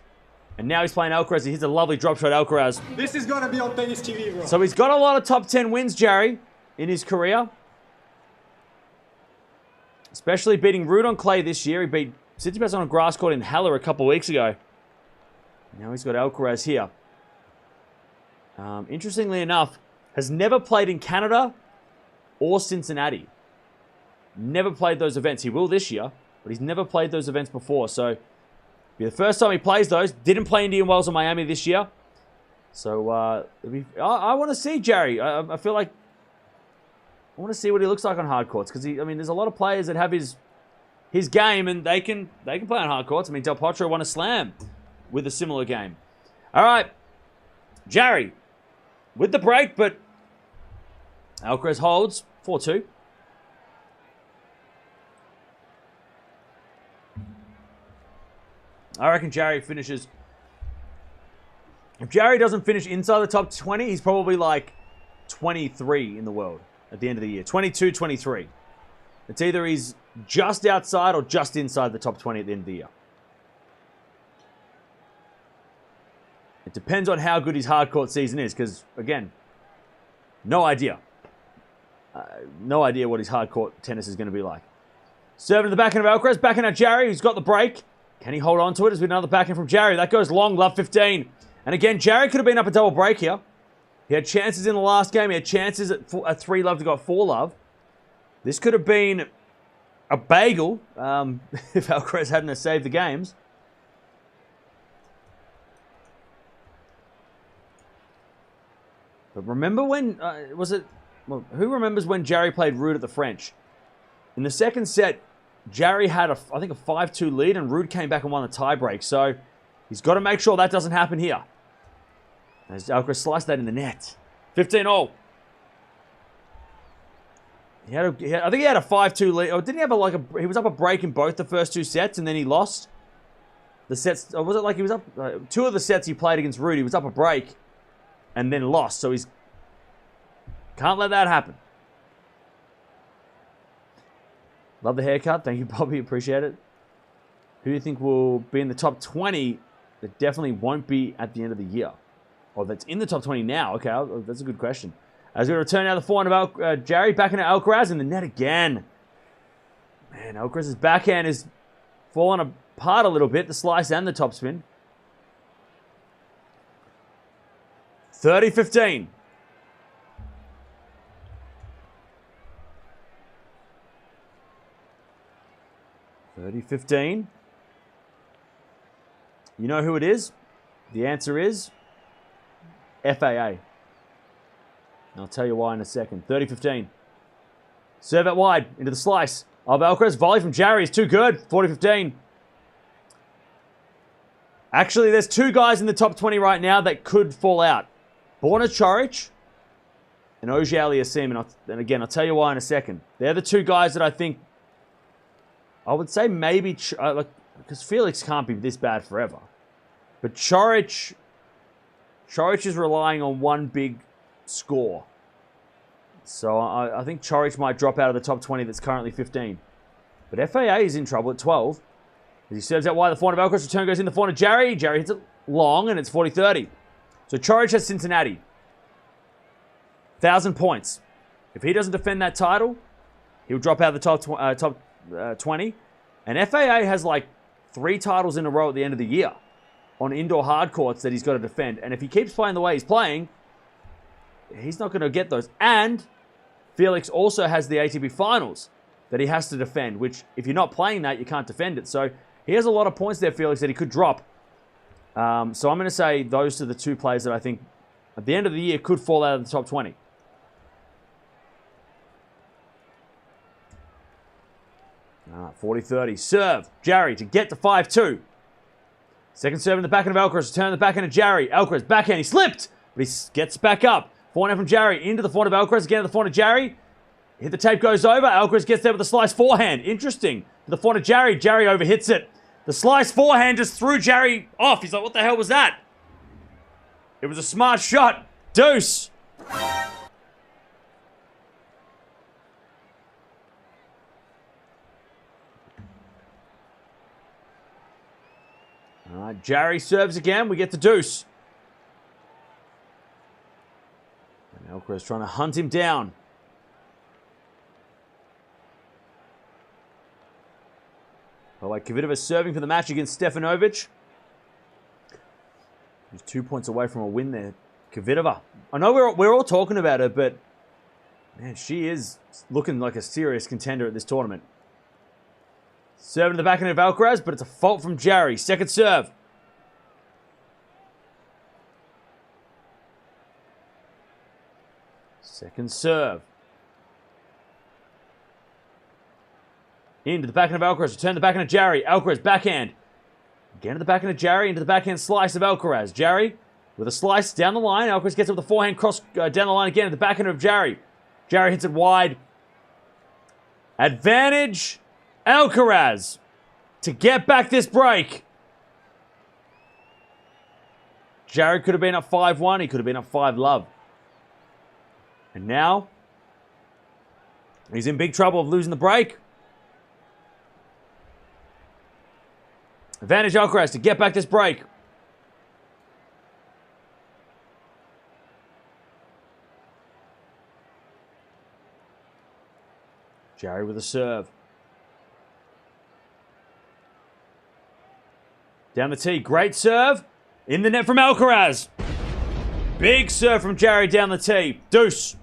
and now he's playing Alcaraz. He hits a lovely drop shot, Alcaraz. This is going to be on tennis TV, bro. So he's got a lot of top 10 wins, Jarry, in his career. Especially beating Ruud on clay this year. He beat Tsitsipas on a grass court in Halle a couple of weeks ago. Now he's got Alcaraz here. Interestingly enough, has never played in Canada or Cincinnati. Never played those events. He will this year, but he's never played those events before. So, it'll be the first time he plays those. Didn't play Indian Wells or Miami this year. So, I want to see Jarry. I feel like I want to see what he looks like on hard courts. Because, there's a lot of players that have his game and they can play on hard courts. Del Potro won a slam with a similar game. All right. Jarry with the break, but Alcaraz holds 4-2. I reckon Jarry finishes. If Jarry doesn't finish inside the top 20, he's probably like 23 in the world at the end of the year. 22, 23. It's either he's just outside or just inside the top 20 at the end of the year. It depends on how good his hard court season is, because, again, no idea. No idea what his hard court tennis is going to be like. Serving to the backhand of Alcaraz, backhand out Jarry, who's got the break. Can he hold on to it? There's been another backhand from Jarry. That goes long, love 15. And again, Jarry could have been up a double break here. He had chances in the last game. He had chances at 3-love to go 4-love. This could have been a bagel if Alcaraz hadn't saved the games. But remember when, well, who remembers when Jarry played Ruud at the French? In the second set, Jarry had, I think, a 5-2 lead, and Ruud came back and won the tiebreak. So he's got to make sure that doesn't happen here. As Alcaraz sliced that in the net. 15-all. I think he had a 5-2 lead. Or didn't he have he was up a break in both the first 2 sets, and then he lost the sets. Or was it like he was up 2 of the sets he played against Ruud, he was up a break and then lost. So he's can't let that happen. Love the haircut. Thank you, Bobby. Appreciate it. Who do you think will be in the top 20 that definitely won't be at the end of the year? Or that's in the top 20 now? Okay, that's a good question. As we return now the forehand of Jarry, back into Alcaraz in the net again. Man, Alcaraz's backhand is falling apart a little bit, the slice and the topspin. 30-15. $30-15. You know who it is? The answer is FAA. I'll tell you why in a second. 30-15. Serve out wide into the slice of Alcaraz. Volley from Jarry is too good. 40-15. Actually, there's 2 guys in the top 20 right now that could fall out. Borna Coric and Auger-Aliassime. And again, I'll tell you why in a second. They're the 2 guys that I think, I would say maybe, because Felix can't be this bad forever. But Coric is relying on one big score. So I think Coric might drop out of the top 20 that's currently 15. But FAA is in trouble at 12. As he serves out wide, the forehand of Alcaraz, return goes in the forehand of Jarry. Jarry hits it long, and it's 40-30. So Coric has Cincinnati. 1,000 points. If he doesn't defend that title, he'll drop out of the top 20. And FAA has like 3 titles in a row at the end of the year on indoor hard courts that he's got to defend. And if he keeps playing the way he's playing, he's not going to get those. And Felix also has the ATP Finals that he has to defend, which if you're not playing that, you can't defend it. So he has a lot of points there, Felix, that he could drop. So I'm going to say those are the 2 players that I think at the end of the year could fall out of the top 20. All right, 40-30. Serve. Jarry to get to 5-2. Second serve in the backhand of Alcaraz. Return the backhand of Jarry. Alcaraz backhand. He slipped, but he gets back up. Forehand from Jarry into the forehand of Alcaraz. Again to the forehand of Jarry. Hit the tape goes over. Alcaraz gets there with a slice forehand. Interesting. To the forehand of Jarry. Jarry overhits it. The slice forehand just threw Jarry off. He's like, what the hell was that? It was a smart shot. Deuce. All right, Jarry serves again. We get the deuce. And Alcaraz trying to hunt him down. All right, Kvitova serving for the match against Stefanovic. He's 2 points away from a win there. Kvitova. I know we're all talking about her, but man, she is looking like a serious contender at this tournament. Serving to the backhand of Alcaraz, but it's a fault from Jarry. Second serve. Second serve. Into the backhand of Alcaraz. Return the backhand of Jarry. Alcaraz backhand. Again to the backhand of Jarry. Into the backhand slice of Alcaraz. Jarry with a slice down the line. Alcaraz gets it with a forehand cross down the line again to the backhand of Jarry. Jarry hits it wide. Advantage Alcaraz to get back this break. Jarry could have been up 5-1. He could have been up 5-love. And now he's in big trouble of losing the break. Advantage Alcaraz to get back this break. Jarry with a serve. Down the tee. Great serve. In the net from Alcaraz. Big serve from Jarry down the tee. Deuce.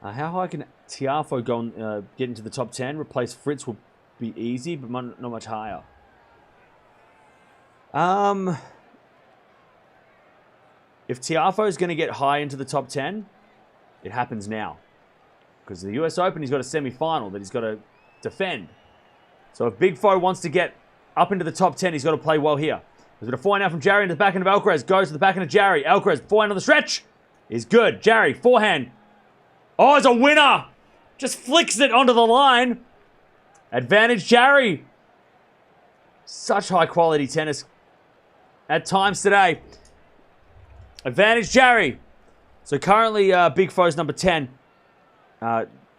How high can Tiafoe go and get into the top 10? Replace Fritz will be easy, but not much higher. if Tiafoe is going to get high into the top 10, it happens now. Because the US Open, he's got a semi-final that he's got to defend. So if Big Foe wants to get up into the top 10, he's got to play well here. There's a forehand now from Jarry into the backhand of Alcaraz. Goes to the backhand of Jarry. Alcaraz, forehand on the stretch. Is good. Jarry, forehand. Oh, it's a winner. Just flicks it onto the line. Advantage Jarry. Such high quality tennis at times today. Advantage Jarry. So currently Big Foe's number 10.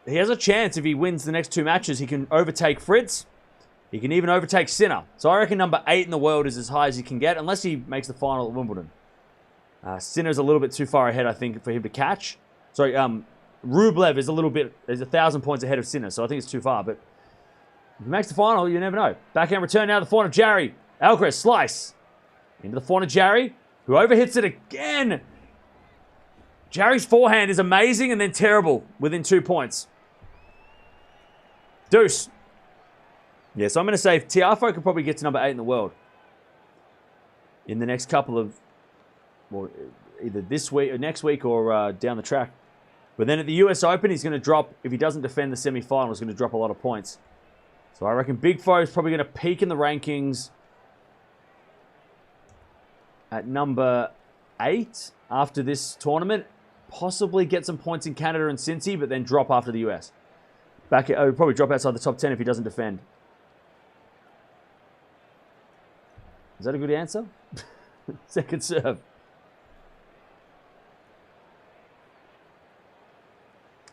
He has a chance if he wins the next 2 matches. He can overtake Fritz. He can even overtake Sinner. So I reckon number 8 in the world is as high as he can get, unless he makes the final at Wimbledon. Sinner's a little bit too far ahead, I think, for him to catch. Sorry, Rublev is 1,000 points ahead of Sinner, so I think it's too far. But if he makes the final, you never know. Backhand return now, the forehand of Jarry. Alcaraz, slice. Into the forehand of Jarry, who overhits it again. Jarry's forehand is amazing and then terrible within 2 points. Deuce. Yeah, so I'm going to say Tiafoe could probably get to number 8 in the world in the next couple of, well, either this week or next week or down the track. But then at the US Open, he's going to drop, if he doesn't defend the semi-final, he's going to drop a lot of points. So I reckon Big Foe is probably going to peak in the rankings at number 8 after this tournament. Possibly get some points in Canada and Cincy, but then drop after the US. He'll probably drop outside the top 10 if he doesn't defend. Is that a good answer? Second serve.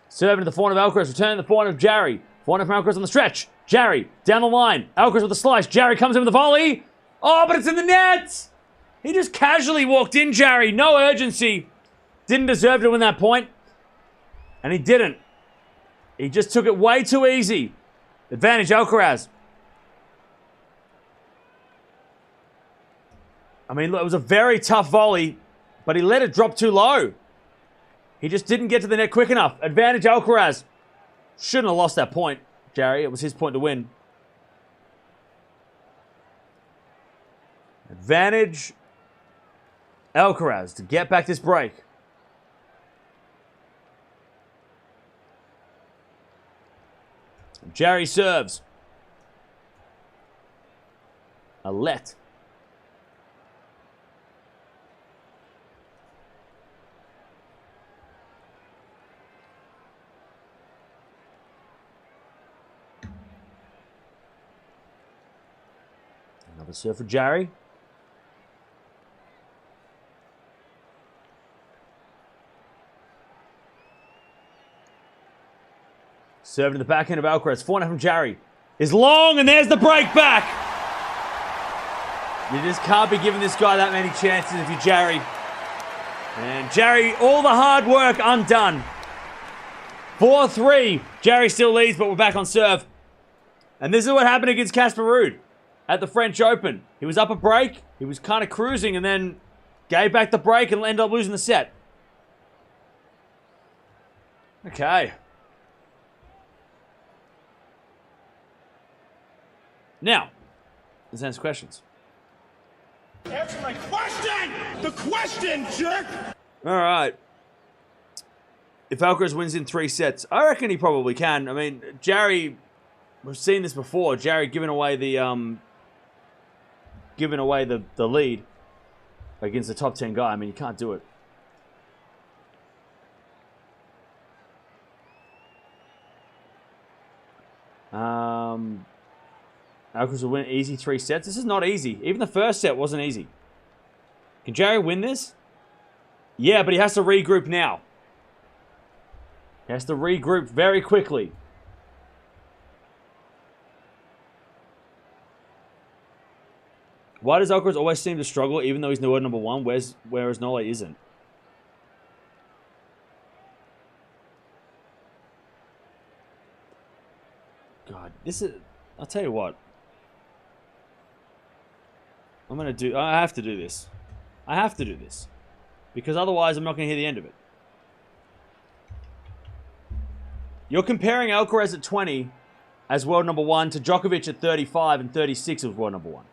Serve into the forehand of Alcaraz. Return to the forehand of Jarry. Forehand from Alcaraz on the stretch. Jarry down the line. Alcaraz with a slice. Jarry comes in with a volley. Oh, but it's in the net. He just casually walked in, Jarry. No urgency. Didn't deserve to win that point. And he didn't. He just took it way too easy. Advantage Alcaraz. I mean, look, it was a very tough volley, but he let it drop too low. He just didn't get to the net quick enough. Advantage Alcaraz. Shouldn't have lost that point, Jarry. It was his point to win. Advantage Alcaraz to get back this break. Jarry serves. A let. Another serve for Jarry. Serving to the backhand of Alcaraz. Forehand from Jarry is long, and there's the break back. You just can't be giving this guy that many chances if you're Jarry. And Jarry, all the hard work undone. 4-3. Jarry still leads, but we're back on serve. And this is what happened against Casper Ruud at the French Open. He was up a break. He was kind of cruising and then gave back the break and ended up losing the set. Okay. Now, let's answer questions. Answer my question! The question, jerk! All right. If Alcaraz wins in 3 sets, I reckon he probably can. I mean, Jarry, we've seen this before. Jarry giving away the lead against the top 10 guy. I mean, you can't do it. Alcaraz will win easy 3 sets. This is not easy. Even the first set wasn't easy. Can Jarry win this? Yeah, but he has to regroup now. He has to regroup very quickly. Why does Alcaraz always seem to struggle even though he's the world number 1, whereas Nole isn't? God, this is... I'll tell you what. I have to do this. I have to do this. Because otherwise I'm not going to hear the end of it. You're comparing Alcaraz at 20 as world number 1 to Djokovic at 35 and 36 as world number 1.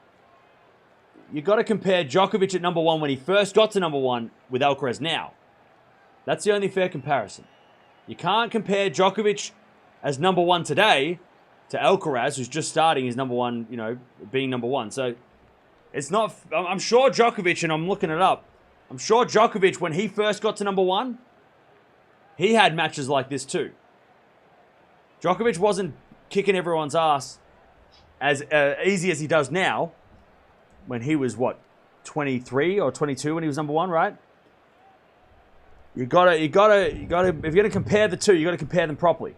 you got to compare Djokovic at number 1 when he first got to number 1 with Alcaraz now. That's the only fair comparison. You can't compare Djokovic as number 1 today to Alcaraz, who's just starting his number 1, you know, being number 1. So it's not, I'm sure Djokovic, and I'm looking it up, I'm sure Djokovic, when he first got to number 1, he had matches like this too. Djokovic wasn't kicking everyone's ass as easy as he does now when he was, what, 23 or 22 when he was number 1, right? You gotta, if you're gonna compare the two, you gotta compare them properly.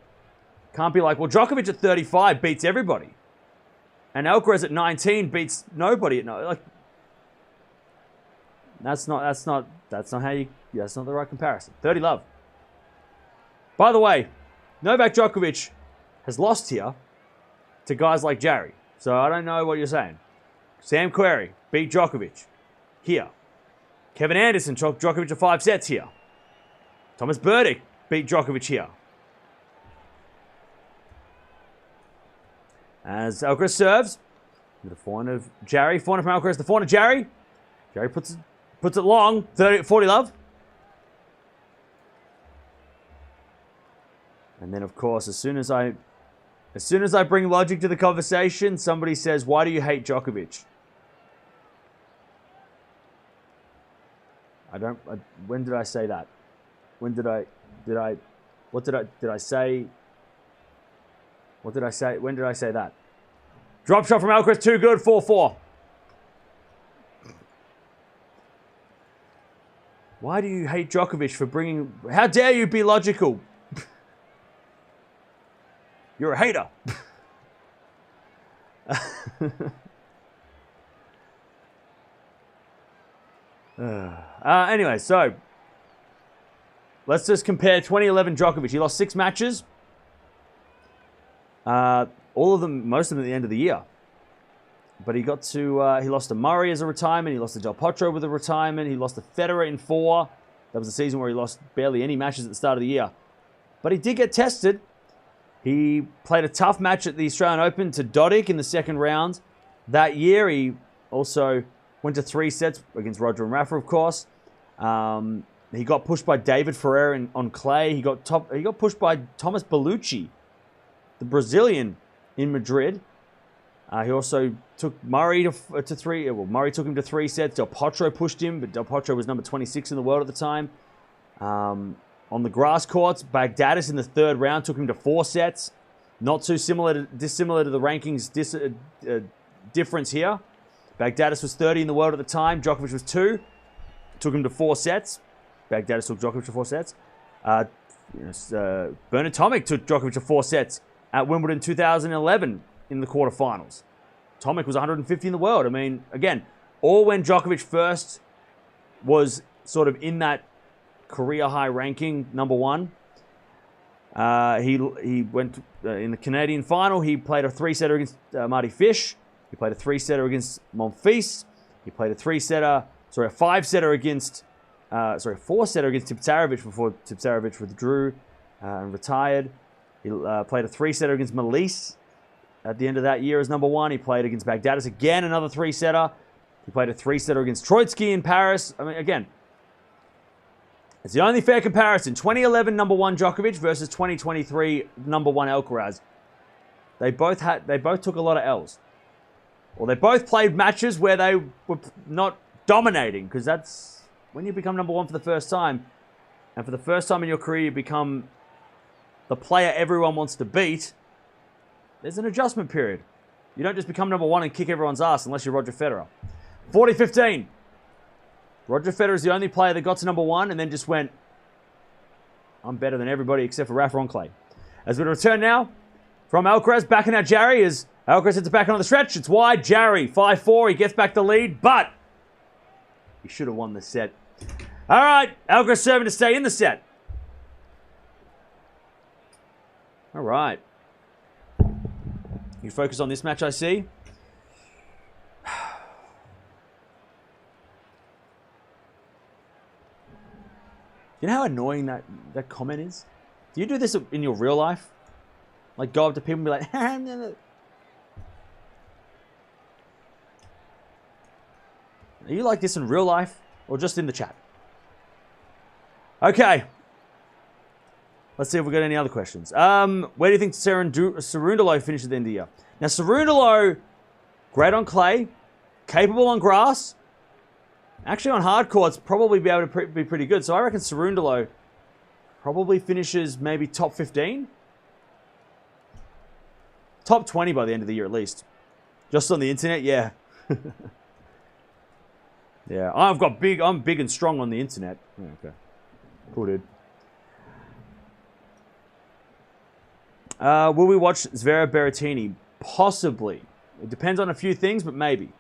Can't be like, well, Djokovic at 35 beats everybody, and Alcaraz at 19 beats nobody. Like, that's not the right comparison. 30 love. By the way, Novak Djokovic has lost here to guys like Jarry, so I don't know what you're saying. Sam Querrey beat Djokovic here. Kevin Anderson took Djokovic to 5 sets here. Thomas Burdick beat Djokovic here. As Alcaraz serves, with the forehand of Jarry, forehand from Alcaraz, the forehand of Jarry. Jarry puts it long, 40 love. And then, of course, as soon as I bring logic to the conversation, somebody says, "Why do you hate Djokovic?" When did I say that? What did I say? What did I say? When did I say that? Drop shot from Alcaraz, too good, 4-4. Why do you hate Djokovic for bringing... How dare you be logical? You're a hater. Anyway, so... Let's just compare 2011 Djokovic. He lost 6 matches. All of them, most of them at the end of the year. But he got to, he lost to Murray as a retirement. He lost to Del Potro with a retirement. He lost to Federer in 4. That was a season where he lost barely any matches at the start of the year. But he did get tested. He played a tough match at the Australian Open to Dodig in the second round. That year, he also went to 3 sets against Roger and Rafa, of course. He got pushed by David Ferrer on clay. He got pushed by Thomas Bellucci, the Brazilian, in Madrid. He also took Murray to 3. Well, Murray took him to 3 sets. Del Potro pushed him, but Del Potro was number 26 in the world at the time. On the grass courts, Baghdadis in the 3rd round took him to 4 sets. Not too dissimilar to the rankings difference here. Baghdadis was 30 in the world at the time. Djokovic was 2. Took him to 4 sets. Baghdadis took Djokovic to 4 sets. Bernard Tomic took Djokovic to 4 sets at Wimbledon 2011 in the quarterfinals. Tomic was 150 in the world. I mean, again, all when Djokovic first was sort of in that career high ranking, number 1. He went in the Canadian final. He played a 3-setter against Marty Fish. He played a 3-setter against Monfils. He played a 5-setter against... a 4-setter against Tipsarevic before Tipsarevic withdrew and retired. He played a 3-setter against Malise at the end of that year as number 1. He played against Baghdadis again, another 3-setter. He played a 3-setter against Troitsky in Paris. I mean, again, it's the only fair comparison. 2011 number 1 Djokovic versus 2023 number 1 Alcaraz. They both took a lot of L's. Or they both played matches where they were not dominating, because that's when you become number 1 for the first time, and for the first time in your career you become the player everyone wants to beat, there's an adjustment period. You don't just become number 1 and kick everyone's ass unless you're Roger Federer. 40-15. Roger Federer is the only player that got to number 1 and then just went, I'm better than everybody except for Rafa on clay. As we return now from Alcaraz, backing out Jarry as Alcaraz hits it back on the stretch. It's wide. Jarry, 5-4. He gets back the lead, but he should have won the set. All right, Alcaraz serving to stay in the set. All right. You focus on this match, I see. You know how annoying that comment is? Do you do this in your real life? Like, go up to people and be like, Are you like this in real life or just in the chat? Okay. Let's see if we got any other questions. Where do you think Cerundolo finishes at the end of the year? Now, Cerundolo, great on clay, capable on grass. Actually, on hard courts, probably be able to be pretty good. So I reckon Cerundolo probably finishes maybe top 15. Top 20 by the end of the year, at least. Just on the internet, yeah. Yeah, I'm big and strong on the internet. Yeah, okay. Cool, dude. Will we watch Zverev Berrettini? Possibly. It depends on a few things, but maybe.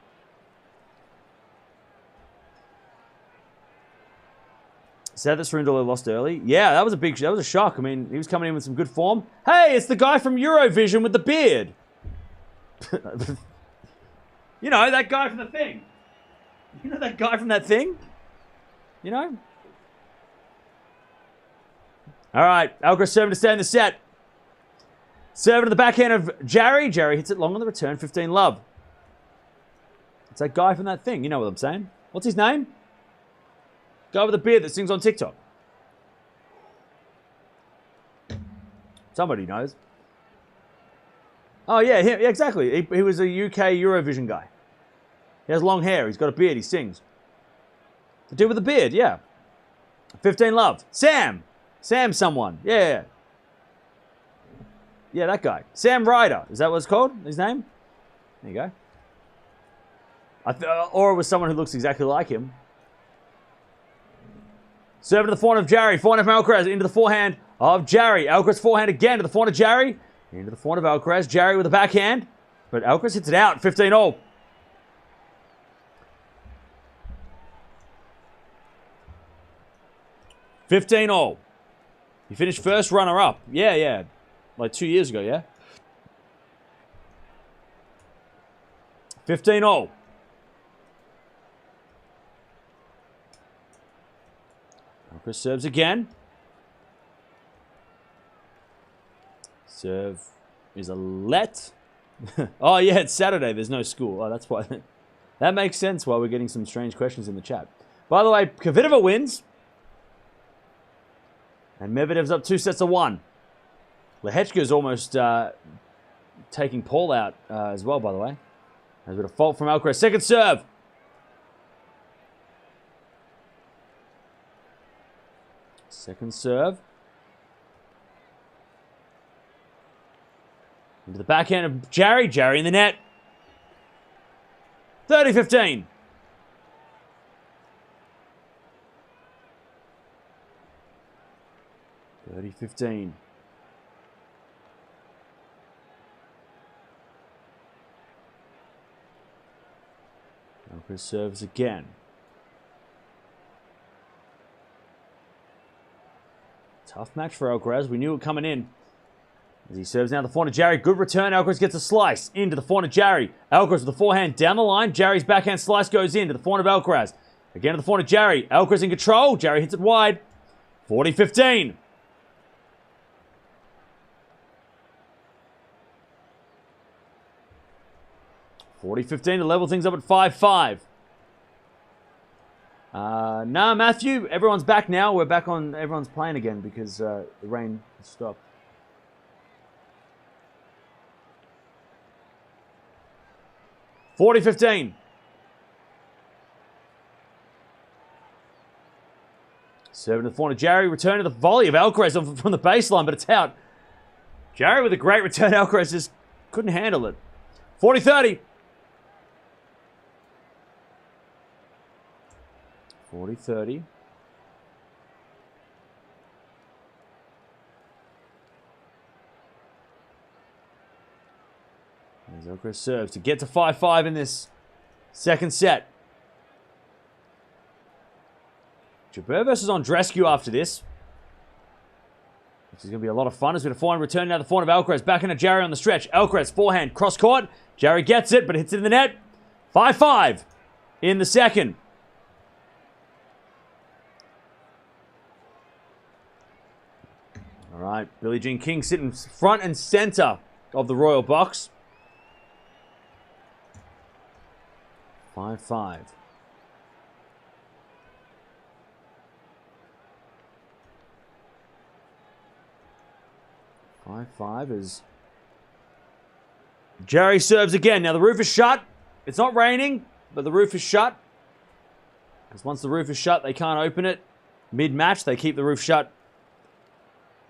Sad that Cerundolo lost early. Yeah, that was a shock. I mean, he was coming in with some good form. Hey, it's the guy from Eurovision with the beard. You know, that guy from the thing. You know that guy from that thing? You know? All right, Alcaraz serving to stay in the set. Serving to the backhand of Jarry. Jarry hits it long on the return. 15 love. It's that guy from that thing. You know what I'm saying? What's his name? Guy with the beard that sings on TikTok. Somebody knows. Oh, yeah, exactly. He was a UK Eurovision guy. He has long hair. He's got a beard. He sings. The dude with the beard, yeah. 15 love. Sam. Sam someone. Yeah. Yeah, that guy. Sam Ryder. Is that what it's called? His name? There you go. Or it was someone who looks exactly like him. Serving to the forehand of Jarry. Forehand of Alcaraz. Into the forehand of Jarry. Alcaraz forehand again to the forehand of Jarry. Into the forehand of Alcaraz. Jarry with a backhand. But Alcaraz hits it out. 15-all. He finished first runner-up. Yeah. Like 2 years ago, yeah? 15-all. Alcaraz serves again. Serve is a let. Oh, yeah, it's Saturday. There's no school. Oh, that's why. That makes sense why we're getting some strange questions in the chat. By the way, Kvitova wins. And Medvedev's up 2-1. Lehechka's almost taking Paul out as well, by the way. There's a bit of fault from Alcaraz. Second serve. Second serve. Into the backhand of Jarry. Jarry in the net. 30-15. Alcaraz serves again. Tough match for Alcaraz. We knew it coming in. As he serves now the forehand of Jarry. Good return. Alcaraz gets a slice into the forehand of Jarry. Alcaraz with the forehand down the line. Jarry's backhand slice goes into the forehand of Alcaraz. Again to the forehand of Jarry. Alcaraz in control. Jarry hits it wide. 40-15. To level things up at 5-5. Nah, Matthew, everyone's back now. We're back on, everyone's playing again because the rain stopped. (40-15). Serving to the forehand of Jarry. Return to the volley of Alcaraz from the baseline, but it's out. Jarry with a great return. Alcaraz just couldn't handle it. 40-30. 40-30. As Alcaraz serves to get to 5-5 in this second set. Jabeur versus Andreescu after this. Which is going to be a lot of fun. As we forehand return now the forehand of Alcaraz. Back into Jarry on the stretch. Alcaraz forehand cross court. Jarry gets it, but hits it in the net. 5-5 in the second. All right, Billie Jean King sitting front and center of the royal box. 5-5. 5-5 as Jarry serves again. Now the roof is shut. It's not raining, but the roof is shut. Because once the roof is shut, they can't open it. Mid-match, they keep the roof shut.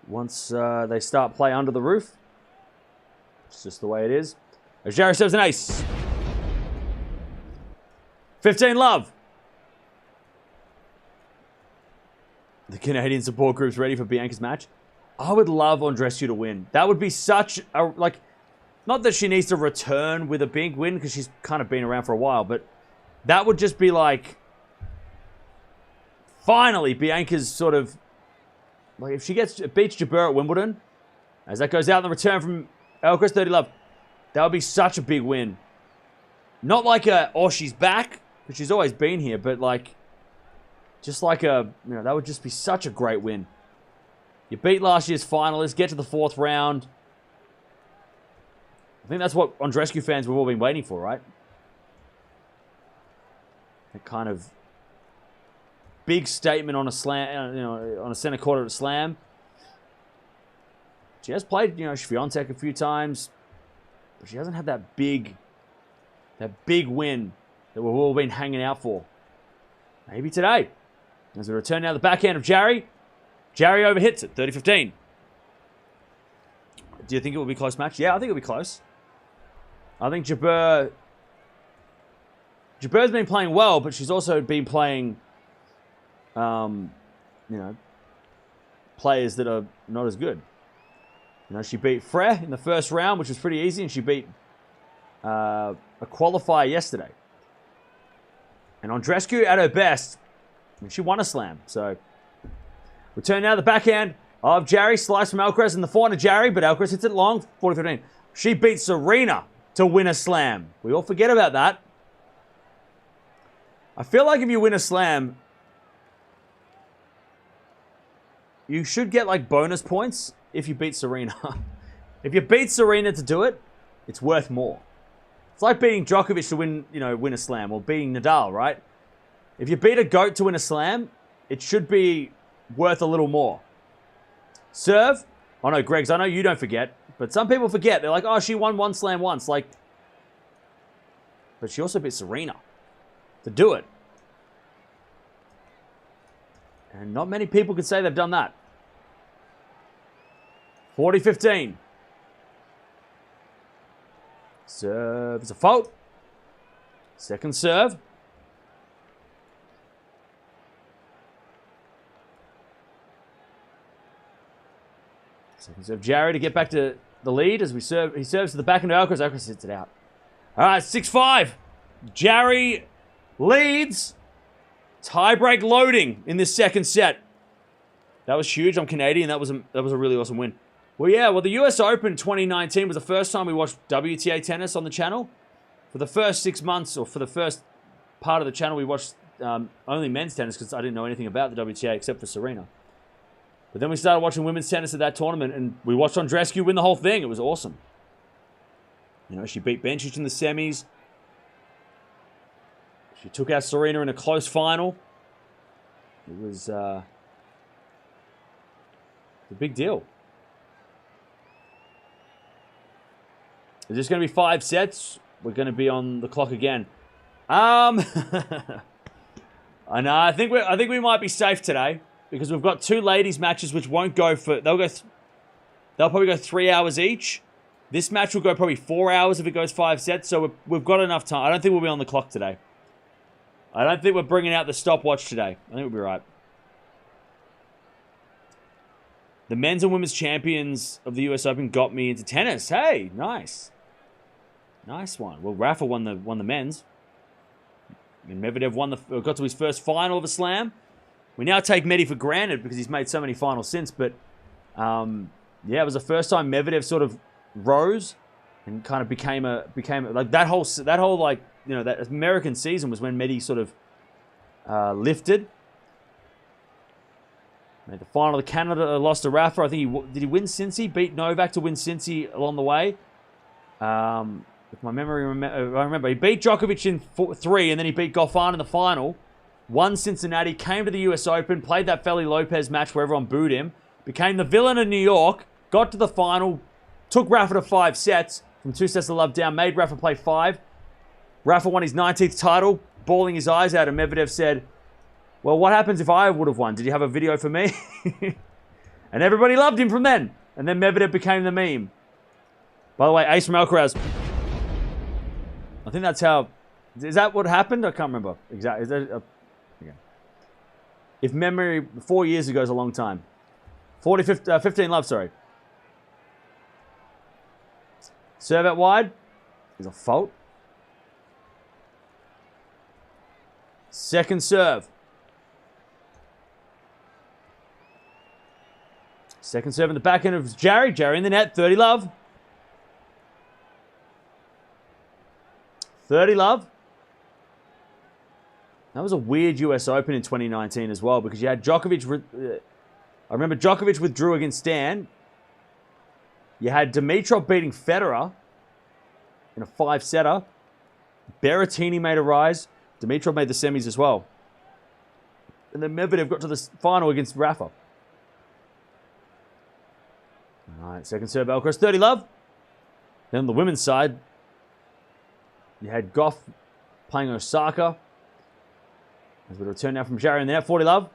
Once they start play under the roof. It's just the way it is. As Jarry serves an ace. 15 love. The Canadian support group's ready for Bianca's match. I would love Andreescu to win. That would be such a, like, not that she needs to return with a big win because she's kind of been around for a while, but that would just be like, finally, Bianca's sort of, like, if she beats Jabeur at Wimbledon, as that goes out in the return from Alcaraz 30 love, that would be such a big win. Not like a, oh, she's back, because she's always been here, but like, just like a, you know, that would just be such a great win. You beat last year's finalists, get to the 4th round. I think that's what Andreescu fans we've all been waiting for, right? That kind of big statement on a slam, you know, on a center court at a slam. She has played, you know, Swiatek a few times, but she hasn't had that big win that we've all been hanging out for. Maybe today. As we return now the backhand of Jarry. Jarry overhits it, 30-15. Do you think it will be a close match? Yeah, I think it'll be close. I think Jabeur's been playing well, but she's also been playing, you know, players that are not as good. You know, she beat Frey in the first round, which was pretty easy, and she beat a qualifier yesterday. And Andreescu, at her best, I mean, she won a slam. So, return now the backhand of Jarry. Slice from Alcaraz in the forehand of Jarry, but Alcaraz hits it long, 40-15. She beats Serena to win a slam. We all forget about that. I feel like if you win a slam, you should get like bonus points if you beat Serena. If you beat Serena to do it, it's worth more. It's like beating Djokovic to win, you know, win a slam, or beating Nadal, right? If you beat a GOAT to win a slam, it should be worth a little more. Serve. Oh no, Greggs, I know you don't forget, but some people forget. They're like, oh, she won one slam once. Like, but she also beat Serena to do it. And not many people could say they've done that. 40-15. Serve is a fault. Second serve. Second serve, Jarry to get back to the lead as we serve. He serves to the back end of Alcaraz. Alcaraz hits it out. All right, 6-5. Jarry leads. Tiebreak loading in this second set. That was huge. I'm Canadian. That was a really awesome win. Well, yeah. Well, the US Open 2019 was the first time we watched WTA tennis on the channel. For the first 6 months, or for the first part of the channel, we watched only men's tennis because I didn't know anything about the WTA except for Serena. But then we started watching women's tennis at that tournament, and we watched Andreescu win the whole thing. It was awesome. You know, she beat Bencic in the semis. She took out Serena in a close final. It was a big deal. Is this going to be 5 sets? We're going to be on the clock again. I know. I think we might be safe today because we've got 2 ladies matches which won't go for. They'll probably go 3 hours each. This match will go probably 4 hours if it goes 5 sets. So we've got enough time. I don't think we'll be on the clock today. I don't think we're bringing out the stopwatch today. I think we'll be right. The men's and women's champions of the US Open got me into tennis. Hey, nice. Nice one. Well, Rafa won the men's. And Medvedev got to his first final of a slam. We now take Medi for granted because he's made so many finals since. But, yeah, it was the first time Medvedev sort of rose and kind of became like that whole like, you know, that American season was when Medi sort of lifted. Made the final of Canada, lost to Rafa. I think did he win Cincy? Beat Novak to win Cincy along the way. If my memory, I remember he beat Djokovic in 3, and then he beat Goffin in the final. Won Cincinnati, came to the US Open, played that Feli Lopez match where everyone booed him, became the villain of New York, got to the final, took Rafa to 5 sets from 2 sets to love down, made Rafa play 5. Rafa won his 19th title, bawling his eyes out, and Medvedev said, well, what happens if I would have won? Did you have a video for me? And everybody loved him from then. And then Medvedev became the meme. By the way, ace from Alcaraz. I think that's how... Is that what happened? I can't remember. Exactly. Is that, okay. If memory... 4 years ago is a long time. 15 love, sorry. Serve out wide. Is a fault. Second serve. Second serve in the back end of Jarry. Jarry in the net. 30 love. 30 love. That was a weird US Open in 2019 as well, because you had Djokovic... I remember Djokovic withdrew against Stan. You had Dimitrov beating Federer in a 5-setter. Berrettini made a rise. Dimitrov made the semis as well. And then Medvedev got to the final against Rafa. All right, second serve, Alcaraz, 30 love. Then on the women's side, you had Goff playing Osaka. As we return now from Jarry in there, 40 love.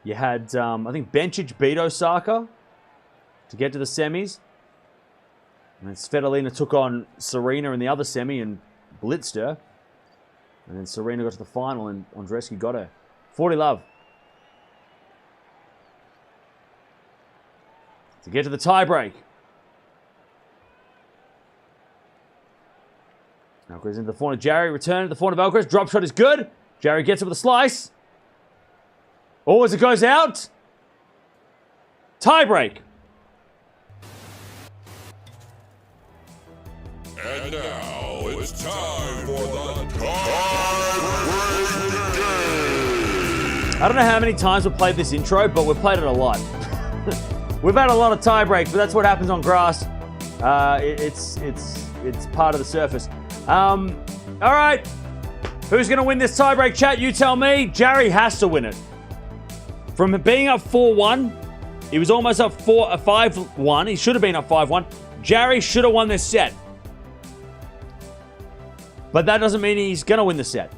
You had, I think, Bencic beat Osaka to get to the semis. And then Svitolina took on Serena in the other semi and blitzed her. And then Serena got to the final and Andreescu got her. 40 love. To get to the tiebreak. Alcaraz into the forehand of Jarry. Return to the forehand of Alcaraz. Drop shot is good. Jarry gets it with a slice. Oh, as it goes out. Tiebreak. And now it's time for the tiebreak game. I don't know how many times we've played this intro, but we've played it a lot. We've had a lot of tie breaks, but that's what happens on grass. It's part of the surface. All right. Who's going to win this tiebreak, chat? You tell me. Jarry has to win it. From being up 4-1, he was almost up 5-1. He should have been up 5-1. Jarry should have won this set. But that doesn't mean he's going to win the set.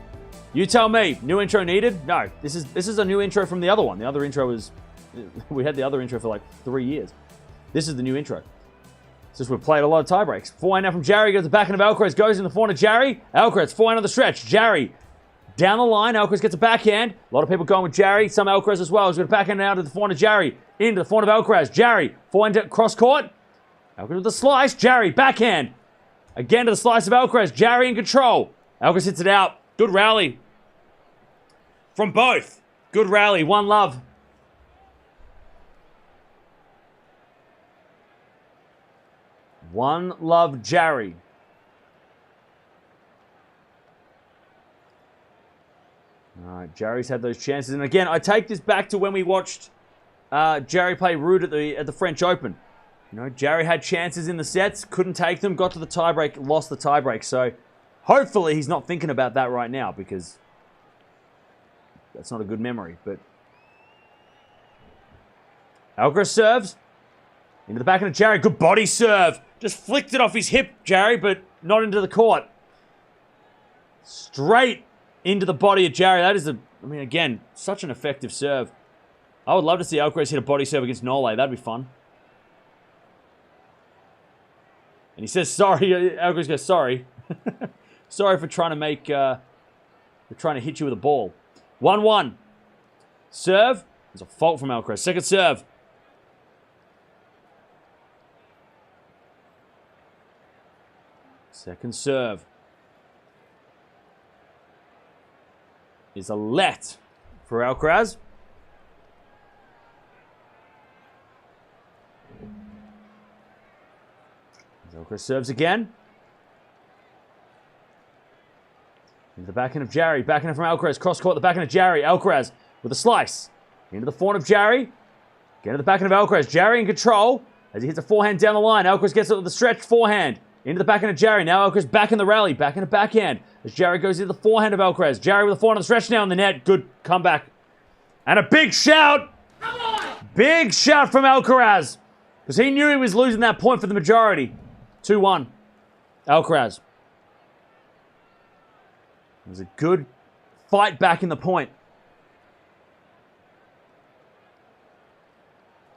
You tell me. New intro needed? No. This is a new intro from the other one. The other intro was... We had the other intro for like 3 years. This is the new intro. It's just we've played a lot of tie breaks. Forehand now from Jarry. Goes to the backhand of Alcaraz. Goes in the forehand of Jarry. Alcaraz, forehand on the stretch. Jarry down the line. Alcaraz gets a backhand. A lot of people going with Jarry. Some Alcaraz as well. He's got a backhand now to the forehand of Jarry. Into the forehand of Alcaraz. Jarry. Forehand cross court. Alcaraz with the slice. Jarry. Backhand. Again to the slice of Alcaraz. Jarry in control. Alcaraz hits it out. Good rally. From both. Good rally. One love. One love, Jarry. All right, Jarry's had those chances. And again, I take this back to when we watched Jarry play Ruud at the French Open. You know, Jarry had chances in the sets, couldn't take them, got to the tiebreak, lost the tiebreak. So hopefully he's not thinking about that right now, because that's not a good memory. But Alcaraz serves. Into the backhand of Jarry. Good body serve. Just flicked it off his hip, Jarry, but not into the court. Straight into the body of Jarry. That is again, such an effective serve. I would love to see Alcaraz hit a body serve against Nole. That'd be fun. And he says sorry. Alcaraz goes, sorry. Sorry for trying to trying to hit you with a ball. 1-1. Serve. There's a fault from Alcaraz. Second serve. Second serve is a let for Alcaraz. Alcaraz serves again. Into the backhand of Jarry. Backhand from Alcaraz. Cross court, the backhand of Jarry. Alcaraz with a slice. Into the forehand of Jarry. Get to the backhand of Alcaraz. Jarry in control as he hits a forehand down the line. Alcaraz gets it with the stretched forehand. Into the backhand of Jarry. Now Alcaraz back in the rally. Back in a backhand. As Jarry goes into the forehand of Alcaraz. Jarry with the forehand on the stretch now in the net. Good comeback. And a big shout. Big shout from Alcaraz. Because he knew he was losing that point for the majority. 2-1. Alcaraz. It was a good fight back in the point.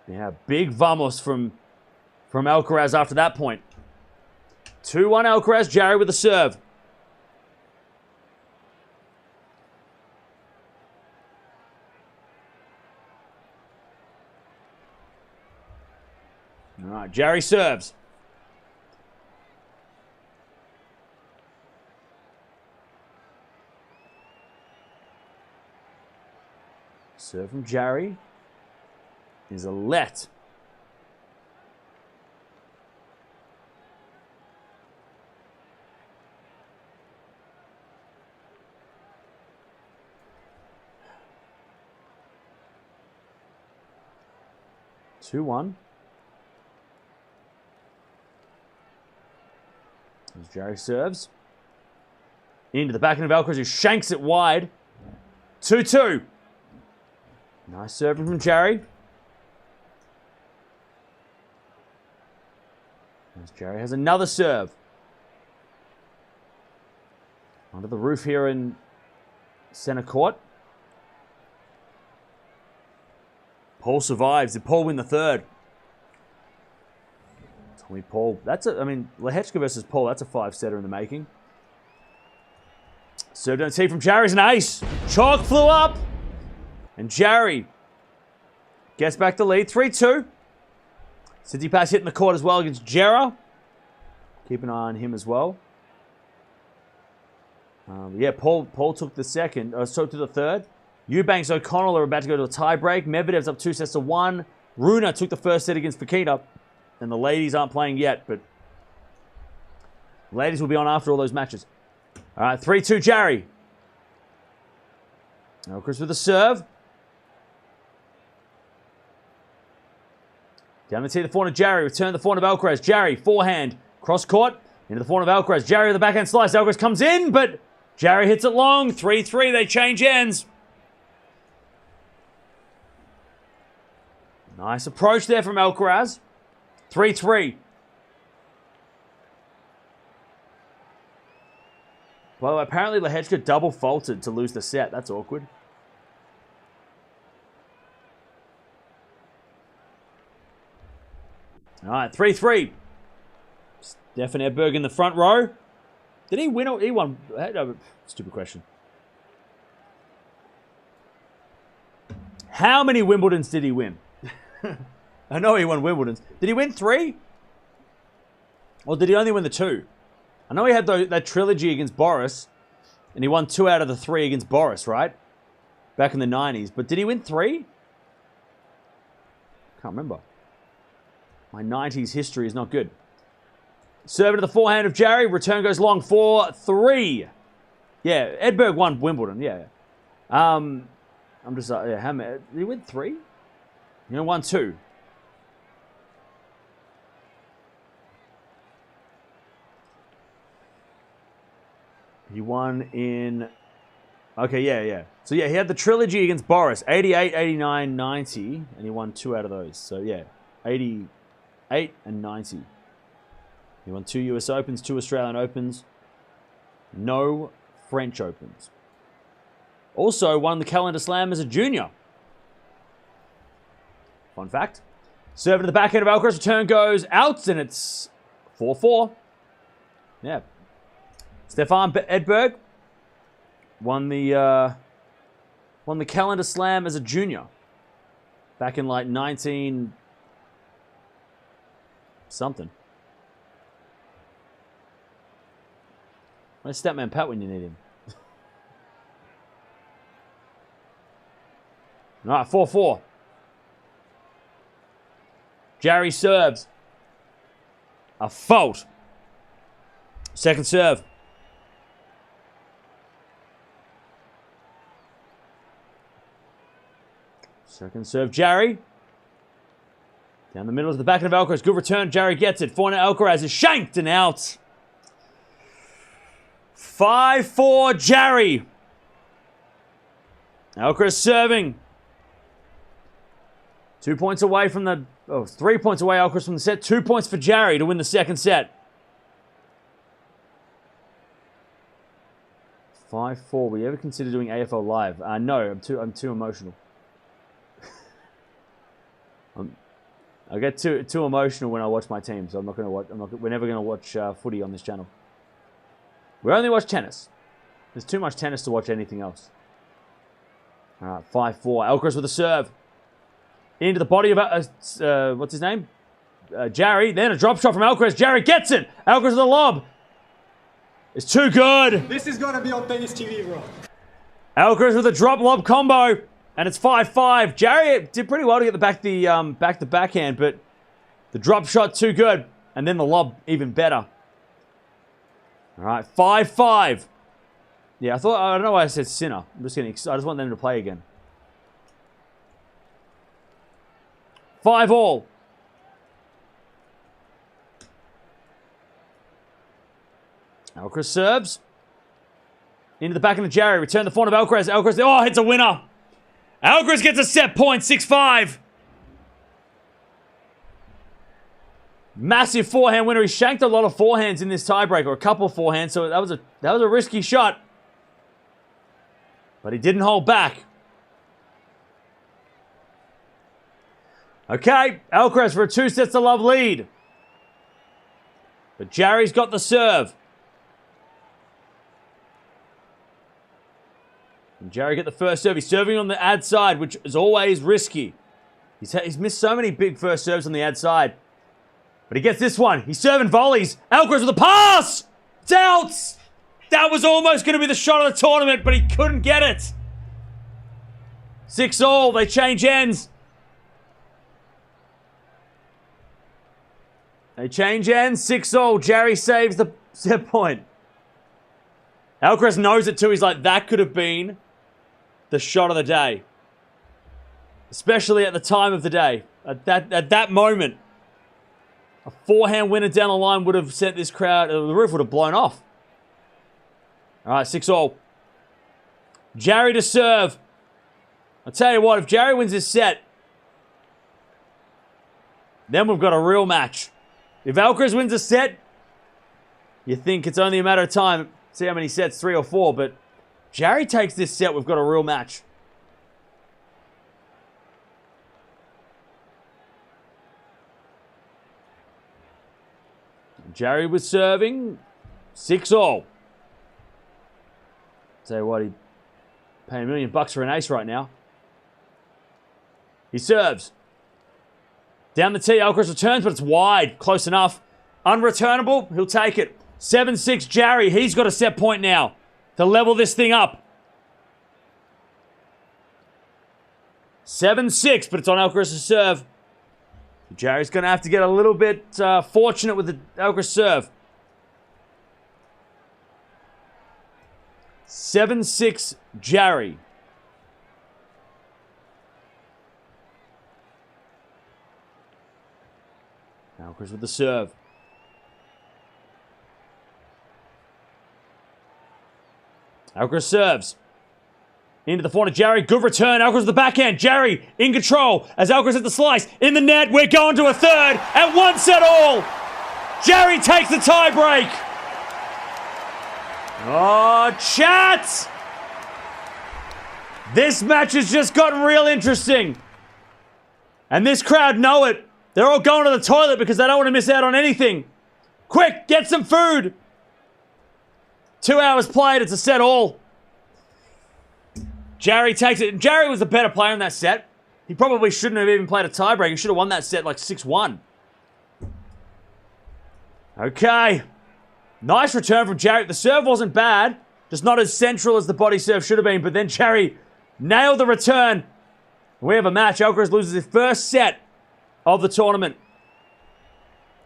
Yeah, big vamos from Alcaraz after that point. 2-1 Alcaraz. Jarry with the serve. All right, Jarry serves. Serve from Jarry is a let. Two one. As Jarry serves. Into the backhand of Alcaraz, who shanks it wide. 2-2. Nice serving from Jarry. As Jarry has another serve. Under the roof here in center court. Paul survives. Did Paul win the third? Tommy Paul. Lehechka versus Paul. That's a 5-setter in the making. Serve don't see from Jarry's an ace. Chalk flew up. And Jarry gets back to lead. 3-2. Tsitsipas hitting the court as well against Jera. Keep an eye on him as well. Paul took the second. Took to the third. Eubanks O'Connell are about to go to a tie-break. Medvedev's up 2-1. Runa took the first set against Fokina. And the ladies aren't playing yet, but the ladies will be on after all those matches. All right, 3-2 Jarry. Alcaraz with the serve. Down the tee, the forehand of Jarry. Return the forehand of Alcaraz. Jarry, forehand. Cross court. Into the forehand of Alcaraz. Jarry with the backhand slice. Alcaraz comes in, but Jarry hits it long. 3-3. They change ends. Nice approach there from Alcaraz. 3-3. Well, apparently Lehechka double faulted to lose the set. That's awkward. All right, 3-3. Stefan Edberg in the front row. Did he win or he won? Stupid question. How many Wimbledons did he win? I know he won Wimbledons. Did he win 3? Or did he only win the 2? I know he had that trilogy against Boris, and he won 2 out of the 3 against Boris, right? Back in the 90s. But did he win 3? Can't remember. My 90s history is not good. Serve to the forehand of Jarry. Return goes long. 4-3. Yeah, Edberg won Wimbledon. Yeah. I'm just how many? Did he win 3? You know, 1, 2. He won in... Okay, yeah. So, yeah, he had the trilogy against Boris. 88, 89, 90. And he won 2 out of those. So, yeah. 88 and 90. He won 2 US Opens, 2 Australian Opens. No French Opens. Also won the Calendar Slam as a junior. Fun fact. Serve to the backhand of Alcaraz. Return goes out, and it's 4-4. Yeah. Stefan Edberg won the Calendar Slam as a junior back in like 19 something. Where's Statman Pat when you need him? All right, 4-4. Jarry serves. A fault. Second serve. Second serve, Jarry. Down the middle to the back of Alcaraz. Good return. Jarry gets it. Forehand Alcaraz is shanked and out. 5-4, Jarry. Alcaraz serving. 2 points away from the... Oh, 3 points away, Alcaraz from the set. 2 points for Jarry to win the second set. 5-4. Will you ever consider doing AFL live? No, I'm too emotional. I get too emotional when I watch my team, so I'm not going to watch. We're never going to watch footy on this channel. We only watch tennis. There's too much tennis to watch anything else. All right, 5-4. Alcaraz with a serve into the body of what's his name? Jarry. Then a drop shot from Alcaraz. Jarry gets it. Alcaraz with a lob. It's too good. This is gonna be on tennis TV, bro. Alcaraz with a drop lob combo. And it's 5-5. Jarry did pretty well to get the backhand, but the drop shot too good. And then the lob even better. All right, 5-5. Yeah, I don't know why I said Sinner. I'm just getting excited. I just want them to play again. 5-all. Alcaraz serves. Into the back of the Jarry. Return the forehand of Alcaraz. Alcaraz, oh, hits a winner. Alcaraz gets a set point, 6-5. Massive forehand winner. He shanked a lot of forehands in this tiebreak, or a couple of forehands, so that was a risky shot. But he didn't hold back. Okay, Alcaraz for a 2-sets-to-love lead. But Jarry's got the serve. And Jarry get the first serve. He's serving on the ad side, which is always risky. He's missed so many big first serves on the ad side. But he gets this one. He's serving volleys. Alcaraz with a pass! It's out! That was almost going to be the shot of the tournament, but he couldn't get it. 6-all. They change ends. They change ends. 6-all. Jarry saves the set point. Alcaraz knows it too. He's like, that could have been the shot of the day. Especially at the time of the day. At that moment. A forehand winner down the line would have sent this crowd, the roof would have blown off. All right, 6-all. Jarry to serve. I'll tell you what, if Jarry wins this set, then we've got a real match. If Alcaraz wins a set, you think it's only a matter of time. See how many sets, 3 or 4, but Jarry takes this set, we've got a real match. Jarry was serving. 6-all. Tell you what, he'd pay $1 million for an ace right now. He serves. Down the tee, Alcaraz returns, but it's wide. Close enough. Unreturnable, he'll take it. 7-6 Jarry. He's got a set point now to level this thing up. 7-6, but it's on Alcaraz's serve. Jarry's going to have to get a little bit fortunate with the Alcaraz serve. 7-6 Jarry. Alcaraz with the serve. Alcaraz serves. Into the forehand of Jarry. Good return. Alcaraz with the backhand. Jarry in control as Alcaraz at the slice. In the net. We're going to a third at 1-set-all. Jarry takes the tie break. Oh, chat! This match has just gotten real interesting. And this crowd know it. They're all going to the toilet because they don't want to miss out on anything. Quick, get some food. 2 hours played, it's a set all. Jarry takes it. Jarry was the better player in that set. He probably shouldn't have even played a tiebreak. He should have won that set like 6-1. Okay. Nice return from Jarry. The serve wasn't bad. Just not as central as the body serve should have been. But then Jarry nailed the return. We have a match. Alcaraz loses his first set of the tournament.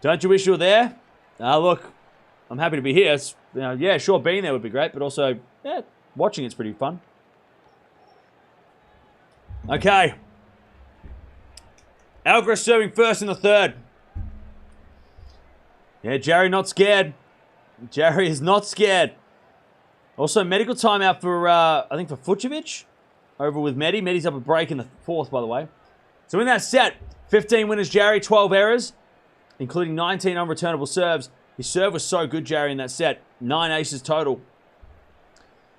Don't you wish you were there? Look, I'm happy to be here. Yeah, sure, being there would be great. But also, yeah, watching it's pretty fun. Okay. Alcaraz serving first in the third. Yeah, Jarry not scared. Jarry is not scared. Also, medical timeout for, I think for Fucsovic. Over with Medi. Medi's up a break in the fourth, by the way. So in that set, 15 winners, Jarry, 12 errors, including 19 unreturnable serves. His serve was so good, Jarry, in that set. 9 aces total.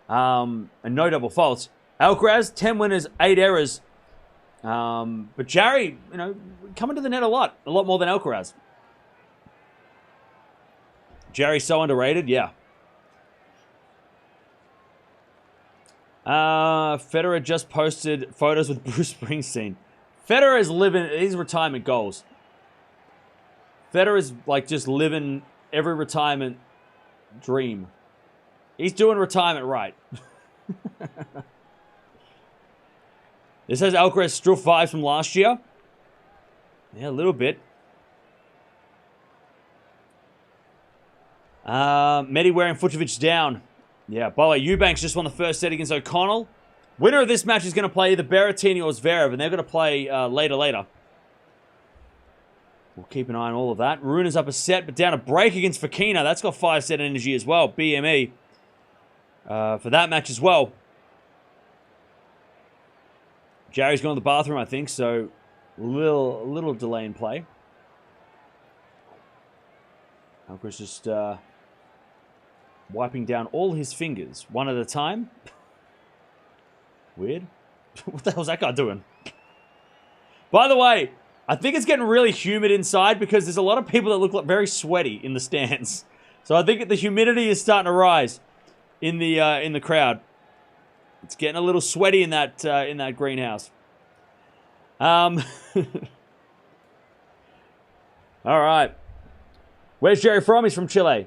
And no double faults. Alcaraz, 10 winners, 8 errors. But Jarry, you know, coming to the net a lot more than Alcaraz. Jarry's so underrated, yeah. Federer just posted photos with Bruce Springsteen. Federer is living his retirement goals. Federer is like just living every retirement dream. He's doing retirement right. This has Alcaraz still 5 from last year. Yeah, a little bit. Medi wearing Fucsovic down. Yeah, by the way, Eubanks just won the first set against O'Connell. Winner of this match is going to play either Berrettini or Zverev, and they're going to play later. We'll keep an eye on all of that. Rune is up a set, but down a break against Fokina. That's got 5-set energy as well. BME for that match as well. Jarry's going to the bathroom, I think, so a little delay in play. Alcaraz just wiping down all his fingers, one at a time. Weird. What the hell's that guy doing? By the way, I think it's getting really humid inside because there's a lot of people that look like very sweaty in the stands. So I think the humidity is starting to rise in the crowd. It's getting a little sweaty in that greenhouse. All right. Where's Jarry from? He's from Chile.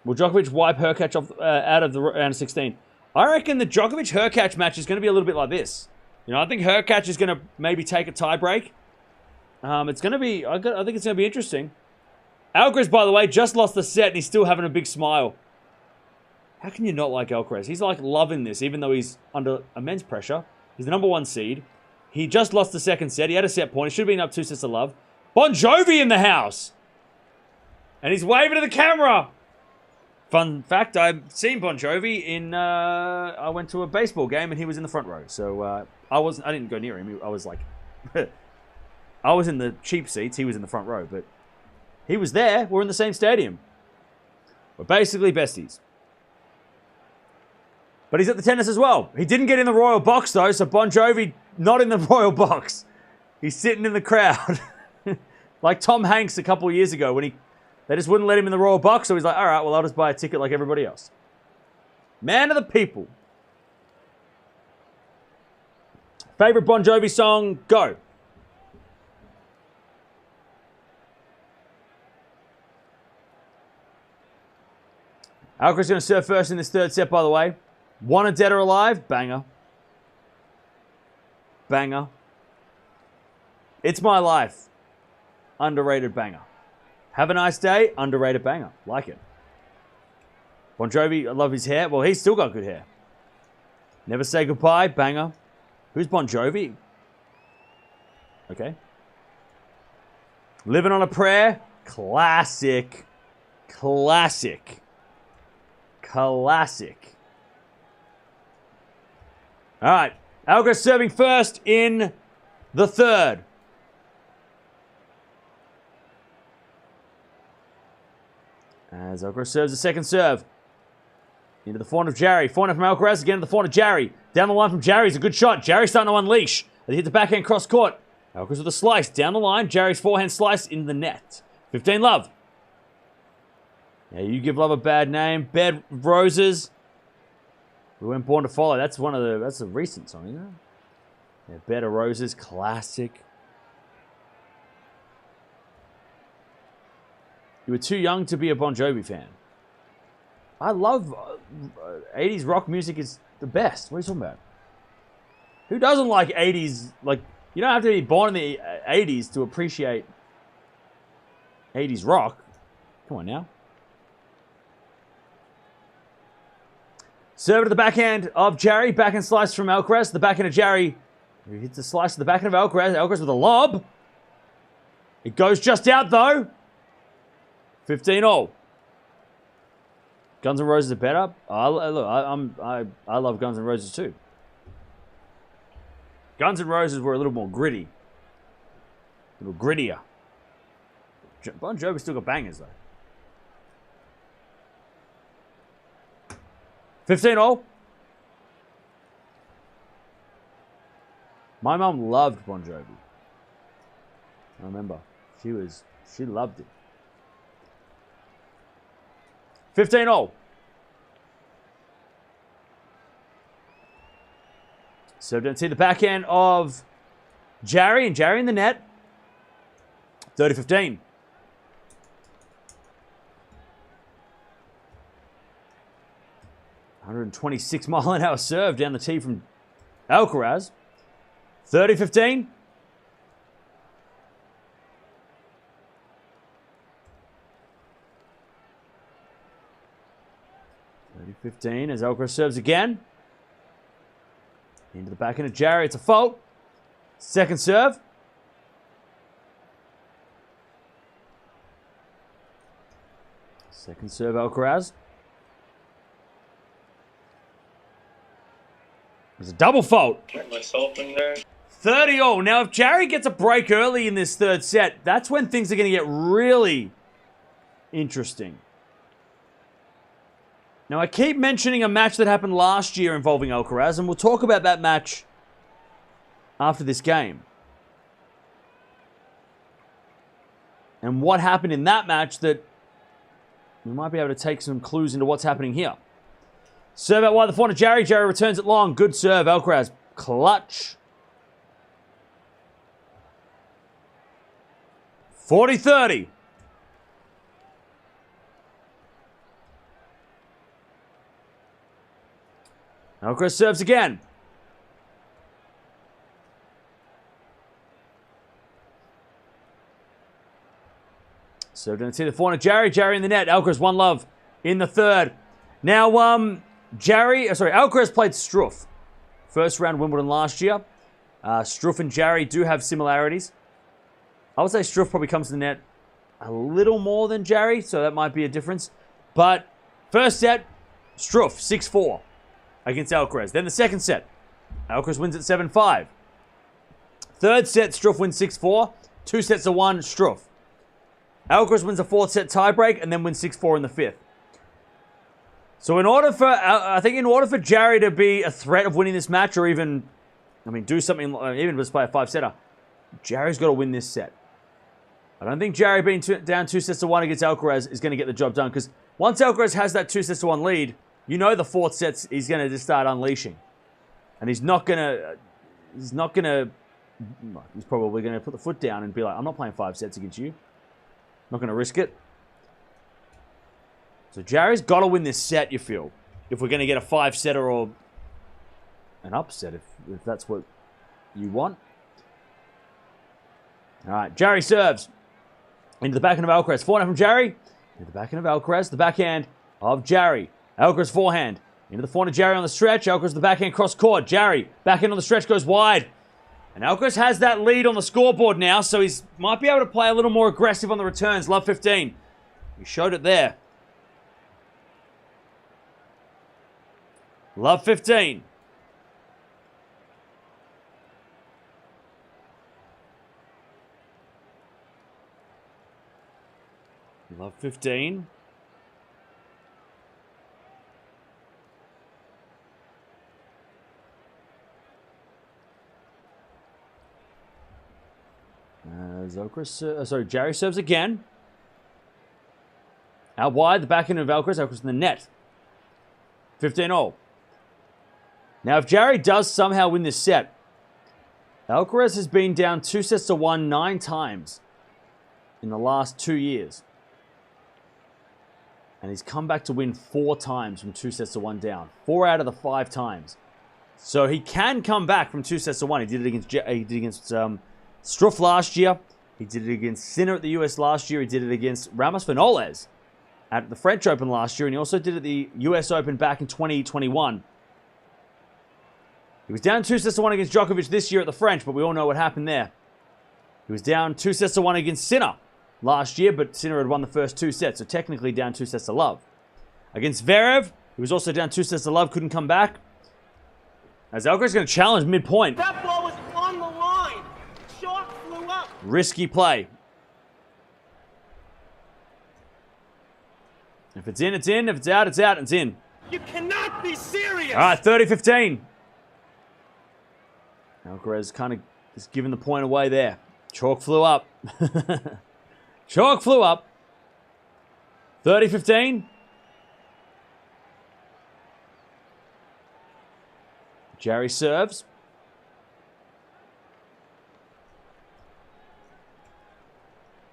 Will Djokovic wipe Hurkacz off out of the round of 16? I reckon the Djokovic-Hurkacz match is going to be a little bit like this. You know, I think Hurkacz is going to maybe take a tie break. It's going to be, I think it's going to be interesting. Alcaraz, by the way, just lost the set and he's still having a big smile. How can you not like Alcaraz? He's like loving this, even though he's under immense pressure. He's the #1 seed. He just lost the second set. He had a set point. He should have been up 2 sets to love. Bon Jovi in the house. And he's waving to the camera. Fun fact, I've seen Bon Jovi in, I went to a baseball game and he was in the front row. So, I didn't go near him. I was like, I was in the cheap seats. He was in the front row, but he was there. We're in the same stadium. We're basically besties. But he's at the tennis as well. He didn't get in the royal box though, so Bon Jovi not in the royal box. He's sitting in the crowd. Like Tom Hanks a couple of years ago when they just wouldn't let him in the royal box, so he's like, all right, well, I'll just buy a ticket like everybody else. Man of the people. Favorite Bon Jovi song? Go. Alcaraz going to serve first in this third set, by the way. Wanted Dead or Alive? Banger. Banger. It's My Life. Underrated banger. Have a Nice Day? Underrated banger. Like it. Bon Jovi, I love his hair. Well, he's still got good hair. Never Say Goodbye? Banger. Who's Bon Jovi? Okay. Living on a Prayer? Classic. Classic. Classic. All right. Alcaraz serving first in the third. As Alcaraz serves the second serve. Into the forehand of Jarry. Forehand from Alcaraz. Again to the forehand of Jarry. Down the line from Jarry is a good shot. Jarry's starting to unleash. They hit the backhand cross court. Alcaraz with a slice. Down the line. Jarry's forehand slice in the net. 15 love. Yeah, you give love a bad name. Bed of Roses. We weren't born to follow. That's a recent song, isn't it? Yeah, Bed of Roses. Classic. You were too young to be a Bon Jovi fan. I love 80s rock music is the best. What are you talking about? Who doesn't like 80s? Like, you don't have to be born in the 80s to appreciate 80s rock. Come on now. Serve to the backhand of Jarry. Backhand slice from Alcaraz. The backhand of Jarry. He hits a slice to the backhand of Alcaraz. Alcaraz with a lob. It goes just out though. 15-all. Guns N' Roses are better. I love Guns N' Roses too. Guns N' Roses were a little more gritty. A little grittier. Bon Jovi still got bangers, though. 15-all. My mum loved Bon Jovi. I remember. She loved it. 15-all. So don't see the backhand of Jarry, and Jarry in the net. 30-15. .126-mile-an-hour serve down the tee from Alcaraz. 30-15. As Alcaraz serves again. Into the backhand of Jarry. It's a fault. Second serve. Second serve, Alcaraz. There's a double fault. Get myself in there. 30-all. Now, if Jarry gets a break early in this third set, that's when things are going to get really interesting. Now, I keep mentioning a match that happened last year involving Alcaraz, and we'll talk about that match after this game. And what happened in that match that we might be able to take some clues into what's happening here. Serve out wide the front of Jarry. Jarry returns it long. Good serve. Alcaraz. Clutch. 40-30. Alcaraz serves again. Served down to the corner. Jarry. Jarry in the net. Alcaraz 1-love in the third. Now, Alcaraz played Struff. First round Wimbledon last year. Struff and Jarry do have similarities. I would say Struff probably comes to the net a little more than Jarry, so that might be a difference. But first set, Struff 6-4 against Alcaraz. Then the second set, Alcaraz wins at 7-5. Third set, Struff wins 6-4. 2 sets to 1, Struff. Alcaraz wins a fourth set tiebreak and then wins 6-4 in the fifth. So in order for Jarry to be a threat of winning this match, or even, do something, even just play a 5-setter, Jarry's got to win this set. I don't think Jarry being down 2 sets to 1 against Alcaraz is going to get the job done, because once Alcaraz has that 2 sets to 1 lead, you know the fourth set he's going to just start unleashing. And he's probably going to put the foot down and be like, I'm not playing 5 sets against you. I'm not going to risk it. So Jarry's got to win this set, you feel, if we're going to get a 5-setter or an upset, if that's what you want. All right, Jarry serves into the backhand of Alcaraz. Forehand from Jarry. Into the backhand of Alcaraz. The backhand of Jarry. Alcaraz forehand. Into the forehand of Jarry on the stretch. Alcaraz the backhand cross court. Jarry backhand on the stretch goes wide. And Alcaraz has that lead on the scoreboard now, so he might be able to play a little more aggressive on the returns. Love 15. He showed it there. Love 15. Love 15. Jarry serves again. Out wide, the backhand of Alcaraz. Alcaraz in the net. 15-all. Now, if Jarry does somehow win this set, Alcaraz has been down 2 sets to 1 9 times in the last 2 years. And he's come back to win 4 times from 2 sets to 1 down. 4 out of the 5 times. So he can come back from 2 sets to 1. He did it against Struff last year. He did it against Sinner at the US last year. He did it against Ramos Fenoles at the French Open last year. And he also did it at the US Open back in 2021. He was down 2 sets to 1 against Djokovic this year at the French, but we all know what happened there. He was down 2 sets to 1 against Sinner last year, but Sinner had won the first 2 sets, so technically down 2 sets to love. Against Zverev, he was also down 2 sets to love, couldn't come back. As Alcaraz is going to challenge midpoint. That ball was on the line. Chalk flew up. Risky play. If it's in, it's in. If it's out, it's out. And it's in. You cannot be serious! All right, 30-15. Alcaraz kind of just giving the point away there. Chalk flew up. Chalk flew up. 30-15. Jarry serves.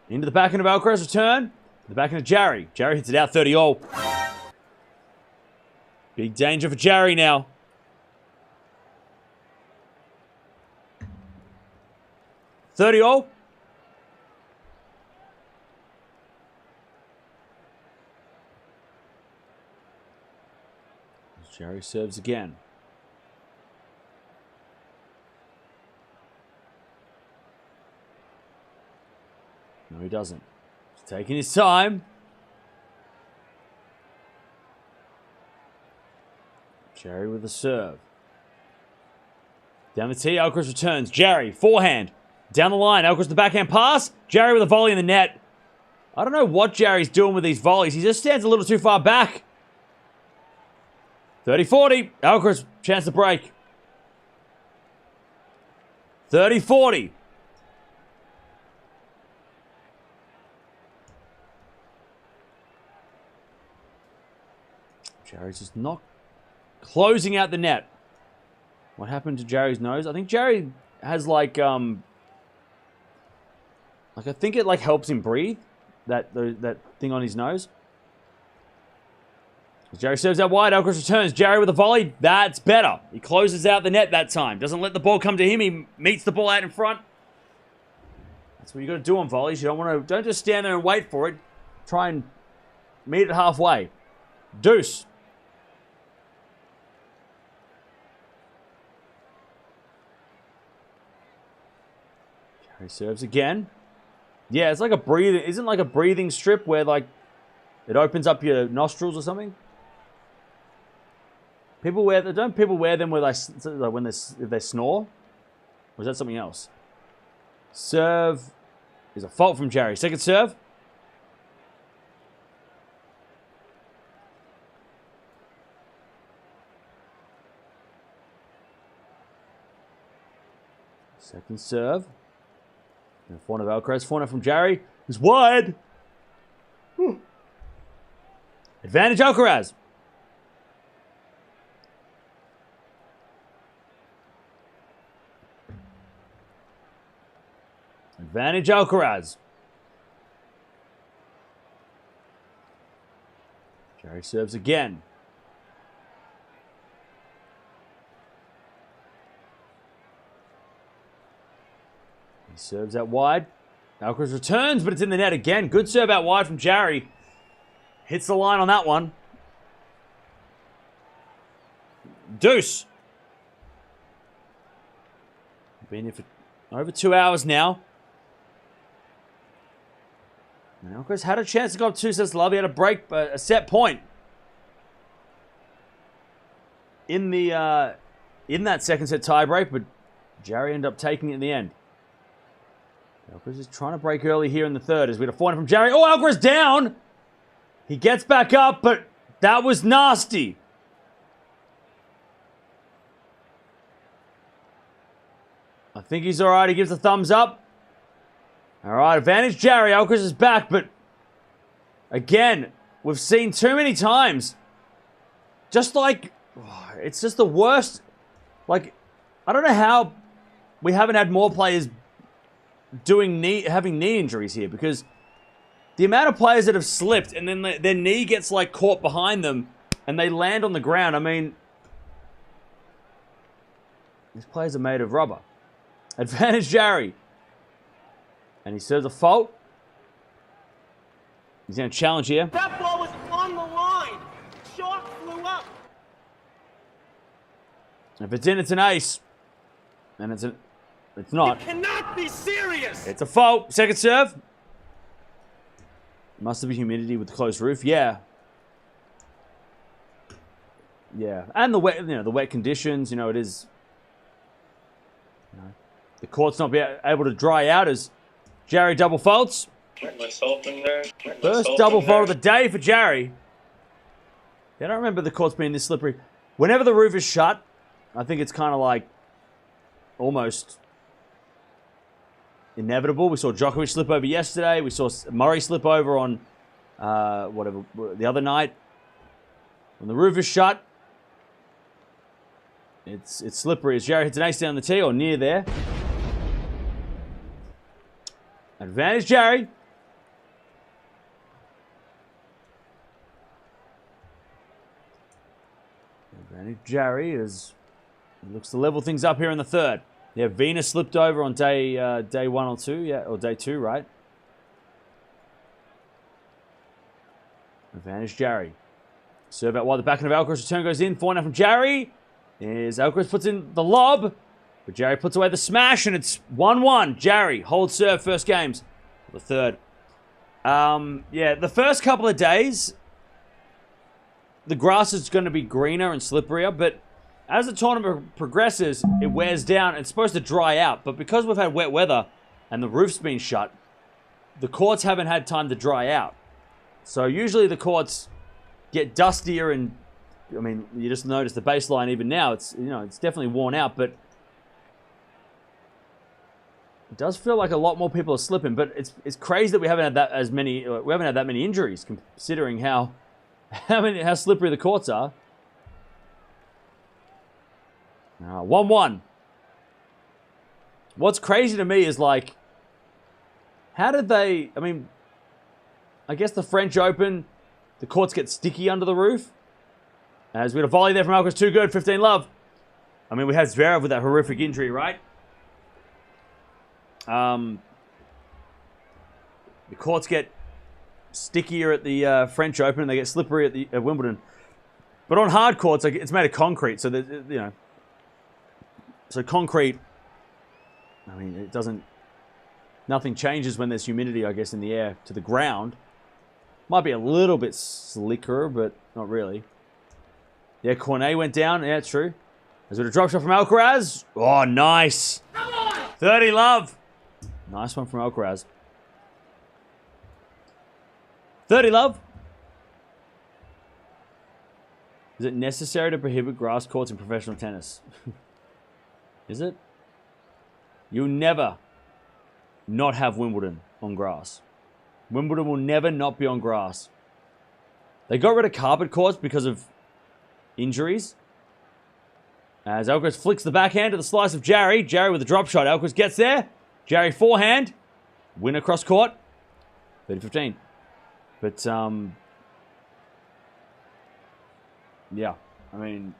Into the backhand of Alcaraz, return. The backhand of Jarry. Jarry hits it out 30-all. Big danger for Jarry now. $30-all. Jarry serves again. No, he doesn't. He's taking his time. Jarry with the serve. Down the tee, Alcaraz returns. Jarry, forehand. Down the line, Alcaraz the backhand pass. Jarry with a volley in the net. I don't know what Jarry's doing with these volleys. He just stands a little too far back. 30-40. Alcaraz, chance to break. 30-40. Jarry's just not closing out the net. What happened to Jarry's nose? I think Jarry has like I think it like helps him breathe. That thing on his nose. Jarry serves out wide. Alcaraz returns. Jarry with a volley. That's better. He closes out the net that time. Doesn't let the ball come to him. He meets the ball out in front. That's what you got to do on volleys. You don't just stand there and wait for it. Try and meet it halfway. Deuce. Jarry serves again. Yeah, it's like a breathing. Isn't like a breathing strip where like it opens up your nostrils or something? Don't people wear them where if they snore? Or is that something else? Serve is a fault from Jarry. Second serve. Second serve. And forehand of Alcaraz. Forehand from Jarry. It's wide. Whew. Advantage Alcaraz. Advantage Alcaraz. Jarry serves again. He serves out wide. Alcaraz returns, but it's in the net again. Good serve out wide from Jarry. Hits the line on that one. Deuce. Been here for over 2 hours now. And Alcaraz had a chance to go up 2 sets to love. He had a break, a set point in that second set tie break, but Jarry ended up taking it in the end. Alcaraz is trying to break early here in the third as we get a forehand from Jarry. Oh, Alcaraz down! He gets back up, but that was nasty. I think he's all right. He gives a thumbs up. All right, advantage Jarry. Alcaraz is back, but again, we've seen too many times. Just like, it's just the worst. Like, I don't know how we haven't had more players having knee injuries here, because the amount of players that have slipped and then their knee gets like caught behind them and they land on the ground. I mean, these players are made of rubber. Advantage Jarry. And he serves a fault. He's going to challenge here. That ball was on the line. Chalk flew up. If it's in, it's an ace. And it's not. You cannot be serious. It's a fault. Second serve. Must have been humidity with the closed roof. Yeah. Yeah. And the wet, the wet conditions, it is. The court's not able to dry out as Jarry double faults. Myself in there. First double fault of the day for Jarry. Yeah, I don't remember the courts being this slippery. Whenever the roof is shut, I think it's kind of like almost inevitable. We saw Djokovic slip over yesterday. We saw Murray slip over on the other night. When the roof is shut, it's slippery as Jarry hits an ace down the tee or near there. Advantage Jarry. Advantage Jarry as he looks to level things up here in the third. Yeah, Venus slipped over on day 1 or 2, yeah, or day 2, right? Advantage Jarry. Serve out wide the back of Alcaraz. Return goes in. 4-0 from Jarry. As Alcaraz puts in the lob. But Jarry puts away the smash, and it's 1-1. Jarry holds serve first games. The third. Yeah, the first couple of days, the grass is going to be greener and slipperier, but as the tournament progresses, it wears down. It's supposed to dry out, but because we've had wet weather and the roof's been shut, the courts haven't had time to dry out. So usually the courts get dustier, and I mean, you just notice the baseline even now. It's, you know, it's definitely worn out, but it does feel like a lot more people are slipping. But it's crazy that we haven't had that many injuries, considering how slippery the courts are. 1-1. What's crazy to me is, like, how did they... I mean, I guess the French Open, the courts get sticky under the roof. As we had a volley there from Alcaraz, too good, 15-love. I mean, we had Zverev with that horrific injury, right? The courts get stickier at the French Open, and they get slippery at Wimbledon. But on hard courts, like, it's made of concrete, so that, you know... So concrete, I mean, it doesn't... Nothing changes when there's humidity, I guess, in the air to the ground. Might be a little bit slicker, but not really. Yeah, Cornet went down. Yeah, it's true. There's a drop shot from Alcaraz. Oh, nice. 30-love. Nice one from Alcaraz. 30-love. Is it necessary to prohibit grass courts in professional tennis? Is it? You'll never not have Wimbledon on grass. Wimbledon will never not be on grass. They got rid of carpet courts because of injuries. As Alcaraz flicks the backhand to the slice of Jarry. Jarry with a drop shot. Alcaraz gets there. Jarry forehand. Win across court. 30-15. But, yeah. I mean...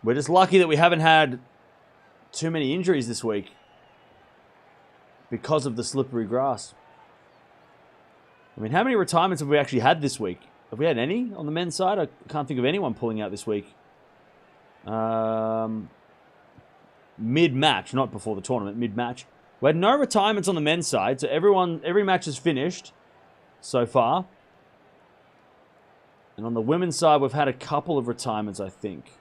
We're just lucky that we haven't had too many injuries this week because of the slippery grass. I mean, how many retirements have we actually had this week? Have we had any on the men's side? I can't think of anyone pulling out this week. Mid-match, not before the tournament, mid-match. We had no retirements on the men's side, so every match is finished so far. And on the women's side, we've had a couple of retirements, I think.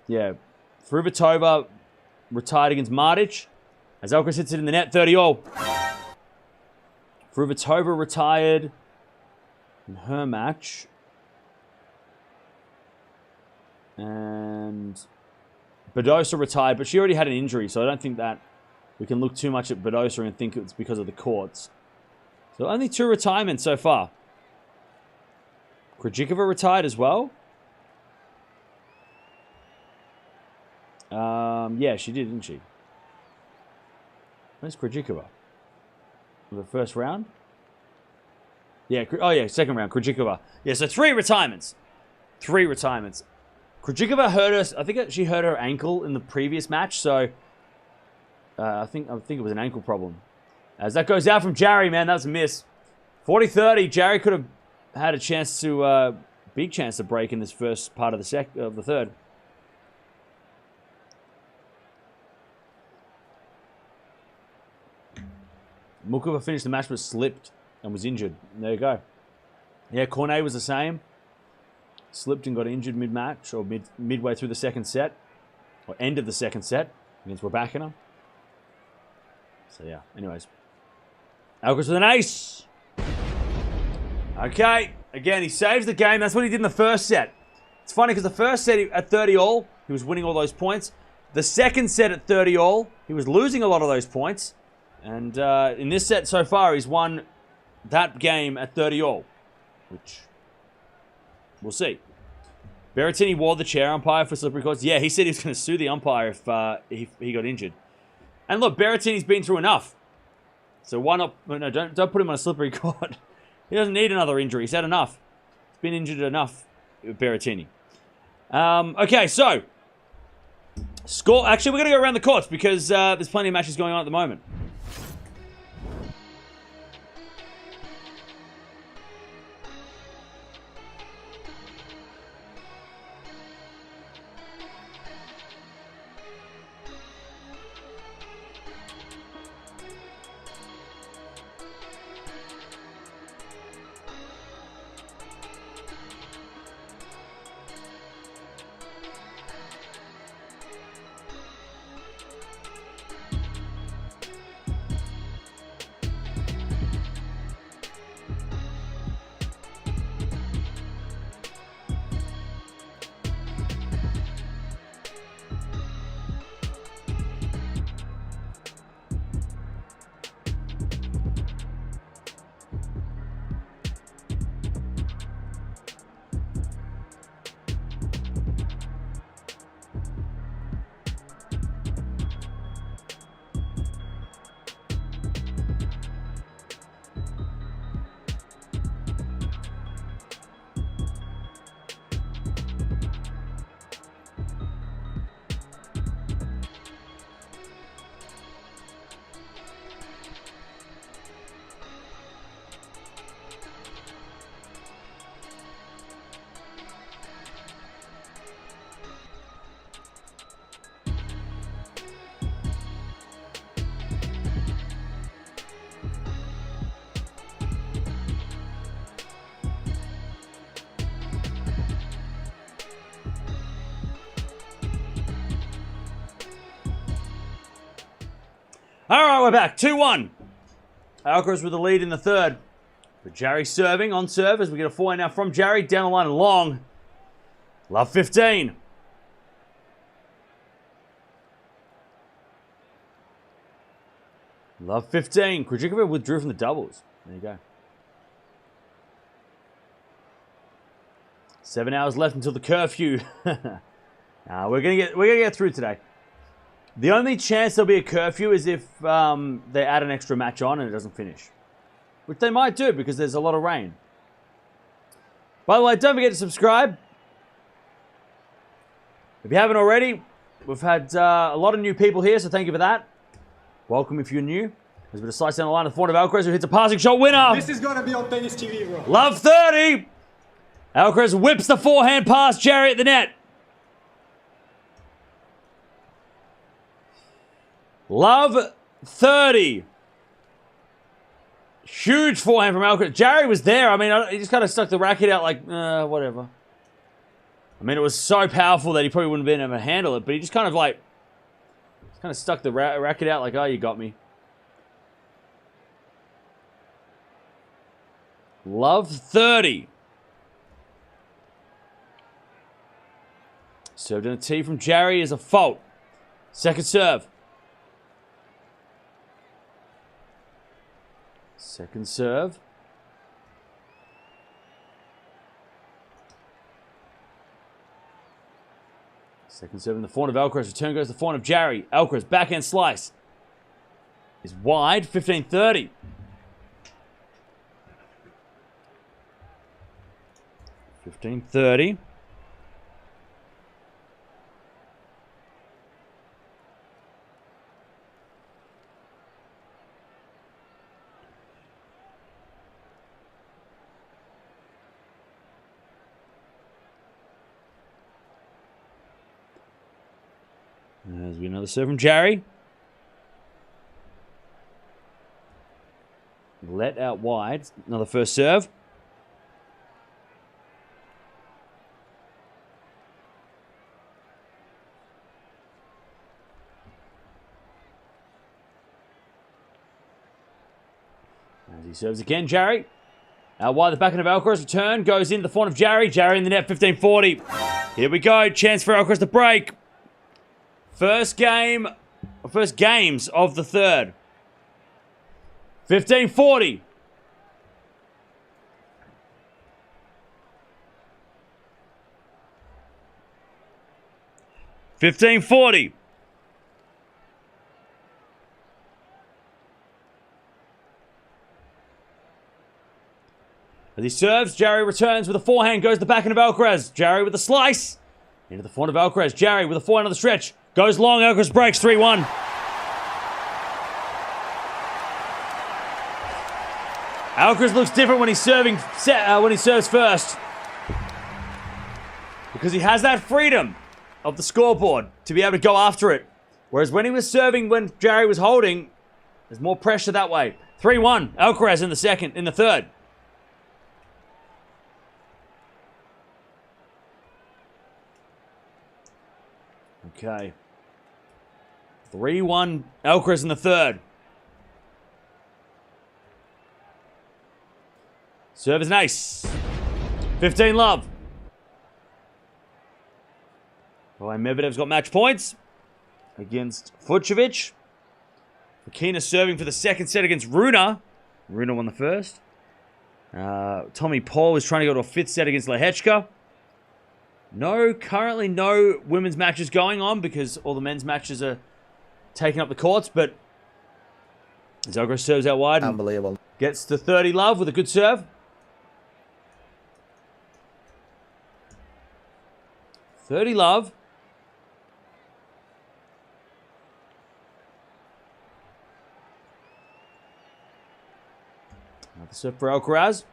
Yeah, Fruhvirtova retired against Martic. As Alcaraz hits it in the net, 30-all. Fruhvirtova retired in her match. And Badosa retired, but she already had an injury, so I don't think that we can look too much at Badosa and think it's because of the courts. So only 2 retirements so far. Krejcikova retired as well. Yeah, she did, didn't she? Where's Krejcikova? The first round? Yeah, oh yeah, second round, Krejcikova. Yeah, so 3 retirements. 3 retirements. Krejcikova hurt her, I think she hurt her ankle in the previous match, so I think it was an ankle problem. As that goes out from Jarry, man, that was a miss. 40-30, Jarry could have had a chance to, big chance to break in this first part of the third. Mukova finished the match but slipped and was injured. There you go. Yeah, Cornet was the same. Slipped and got injured mid-match or midway through the second set. Or end of the second set. against Wabakina. So, yeah. Anyways. Alcaraz with an ace. Okay. Again, he saves the game. That's what he did in the first set. It's funny because the first set at 30-all, he was winning all those points. The second set at 30-all, he was losing a lot of those points. And in this set so far, he's won that game at 30-all. Which, we'll see. Berrettini wore the chair umpire for slippery calls. Yeah, he said he was going to sue the umpire if he got injured. And look, Berrettini's been through enough. So why not? No, don't put him on a slippery cord. He doesn't need another injury. He's had enough. He's been injured enough, Berrettini. Okay, so score. Actually, we're going to go around the courts because there's plenty of matches going on at the moment. All right, we're back. 2-1. Alcaraz with the lead in the third. But Jarry serving on serve as we get a forehand now from Jarry. Down the line long. Love 15. Love 15. Krejcikova withdrew from the doubles. There you go. 7 hours left until the curfew. We're gonna get through today. The only chance there'll be a curfew is if they add an extra match on and it doesn't finish. Which they might do because there's a lot of rain. By the way, don't forget to subscribe. If you haven't already, we've had a lot of new people here, so thank you for that. Welcome if you're new. There's a bit of slice down the line of the forehand of Alcaraz who hits a passing shot winner. This is gonna be on tennis TV, bro. Love 30. Alcaraz whips the forehand past Jarry at the net. Love 30. Huge forehand from Alcaraz. Jarry was there. I mean, he just kind of stuck the racket out like, whatever. I mean, it was so powerful that he probably wouldn't have been able to handle it, but he just kind of like, stuck the racket out like, oh, you got me. Love 30. Served in a tee from Jarry is a fault. Second serve. Second serve. Second serve in the forehand of Alcaraz. Return goes to the forehand of Jarry. Alcaraz backhand slice is wide. 15-30. There's another serve from Jarry. Let out wide. Another first serve. As he serves again, Jarry. Out wide, the backhand of Alcaraz. Return goes into the front of Jarry. Jarry in the net, 15-40. Here we go. Chance for Alcaraz to break. First games of the third. 15-40. As he serves, Jarry returns with a forehand, goes to the backhand of Alcaraz. Jarry with a slice. Into the front of Alcaraz. Jarry with a forehand on the stretch. Goes long, Alcaraz breaks, 3-1. Alcaraz looks different when he's when he serves first. Because he has that freedom of the scoreboard to be able to go after it. Whereas when he was serving, when Jarry was holding, there's more pressure that way. 3-1, Alcaraz in the third. Okay. 3-1, Alcaraz in the third. Serve is nice. 15-love. Well, Medvedev's got match points against Fucsovics. Fokina serving for the second set against Rune. Rune won the first. Tommy Paul is trying to go to a fifth set against Lehechka. Currently no women's matches going on because all the men's matches are taking up the courts, but Alcaraz serves out wide. Unbelievable. Gets to 30-love with a good serve. 30-love. Another serve for Alcaraz.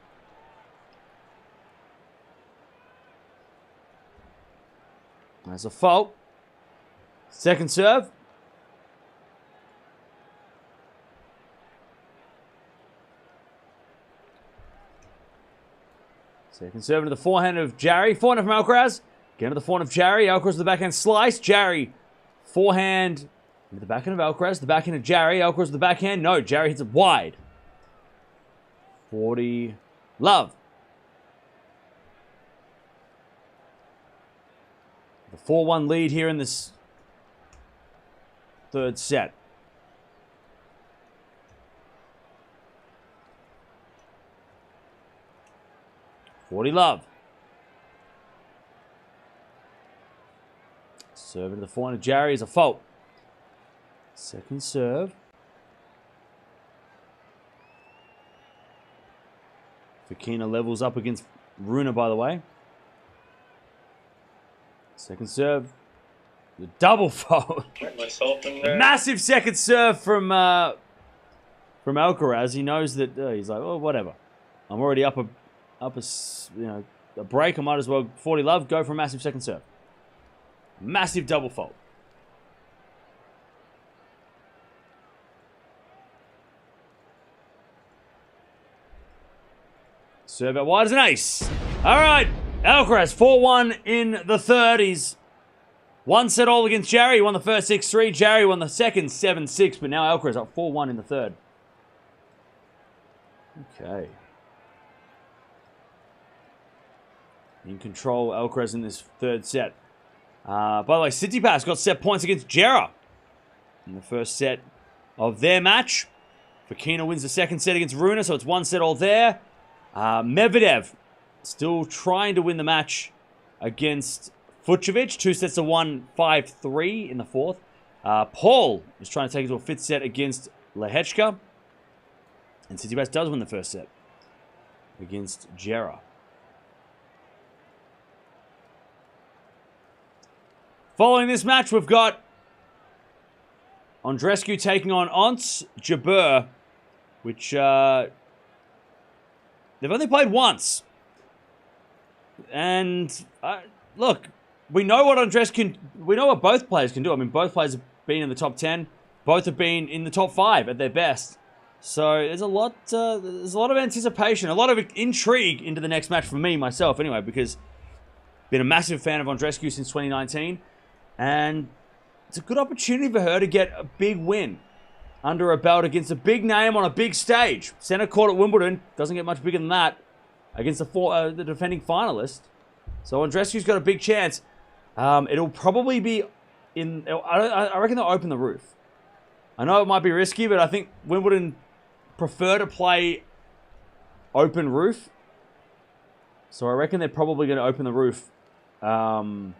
That's a fault. Second serve. Second serve into the forehand of Jarry. Forehand from Alcaraz. Again to the forehand of Jarry. Alcaraz with the backhand slice. Jarry. Forehand into the backhand of Alcaraz. The backhand of Jarry. Alcaraz with the backhand. No, Jarry hits it wide. 40-love. The 4-1 lead here in this third set. Love. Serve into the forehand of Jarry is a fault. Second serve. Fokina levels up against Rune, by the way. Second serve. The double fault. Massive second serve from Alcaraz. He knows that he's like, oh, whatever. I'm already up a break. I might as well 40-love. Go for a massive second serve. Massive double fault. Serve out wide is an ace. All right. Alcaraz, 4-1 in the third. He's one set all against Jarry. He won the first 6-3. Jarry won the second 7-6. But now Alcaraz up 4-1 in the third. Okay. In control, Alcaraz in this third set. By the way, Tsitsipas got set points against Jarry in the first set of their match. Fokina wins the second set against Rune, so it's one set all there. Medvedev still trying to win the match against Fucsovics. 2 sets to 1, 5-3 in the fourth. Paul is trying to take it to a fifth set against Lehechka. And Tsitsipas does win the first set against Jarry. Following this match, we've got Andreescu taking on Ons Jabeur, which they've only played once. And look, we know what we know what both players can do. I mean, both players have been in the top 10. Both have been in the top 5 at their best. So there's a lot of anticipation, a lot of intrigue into the next match for me, myself, anyway, because I've been a massive fan of Andreescu since 2019. And it's a good opportunity for her to get a big win. under a belt against a big name on a big stage. Center court at Wimbledon. Doesn't get much bigger than that. Against the defending finalist. So Andreescu's got a big chance. It'll probably be in... I reckon they'll open the roof. I know it might be risky, but I think Wimbledon prefer to play open roof. So I reckon they're probably going to open the roof for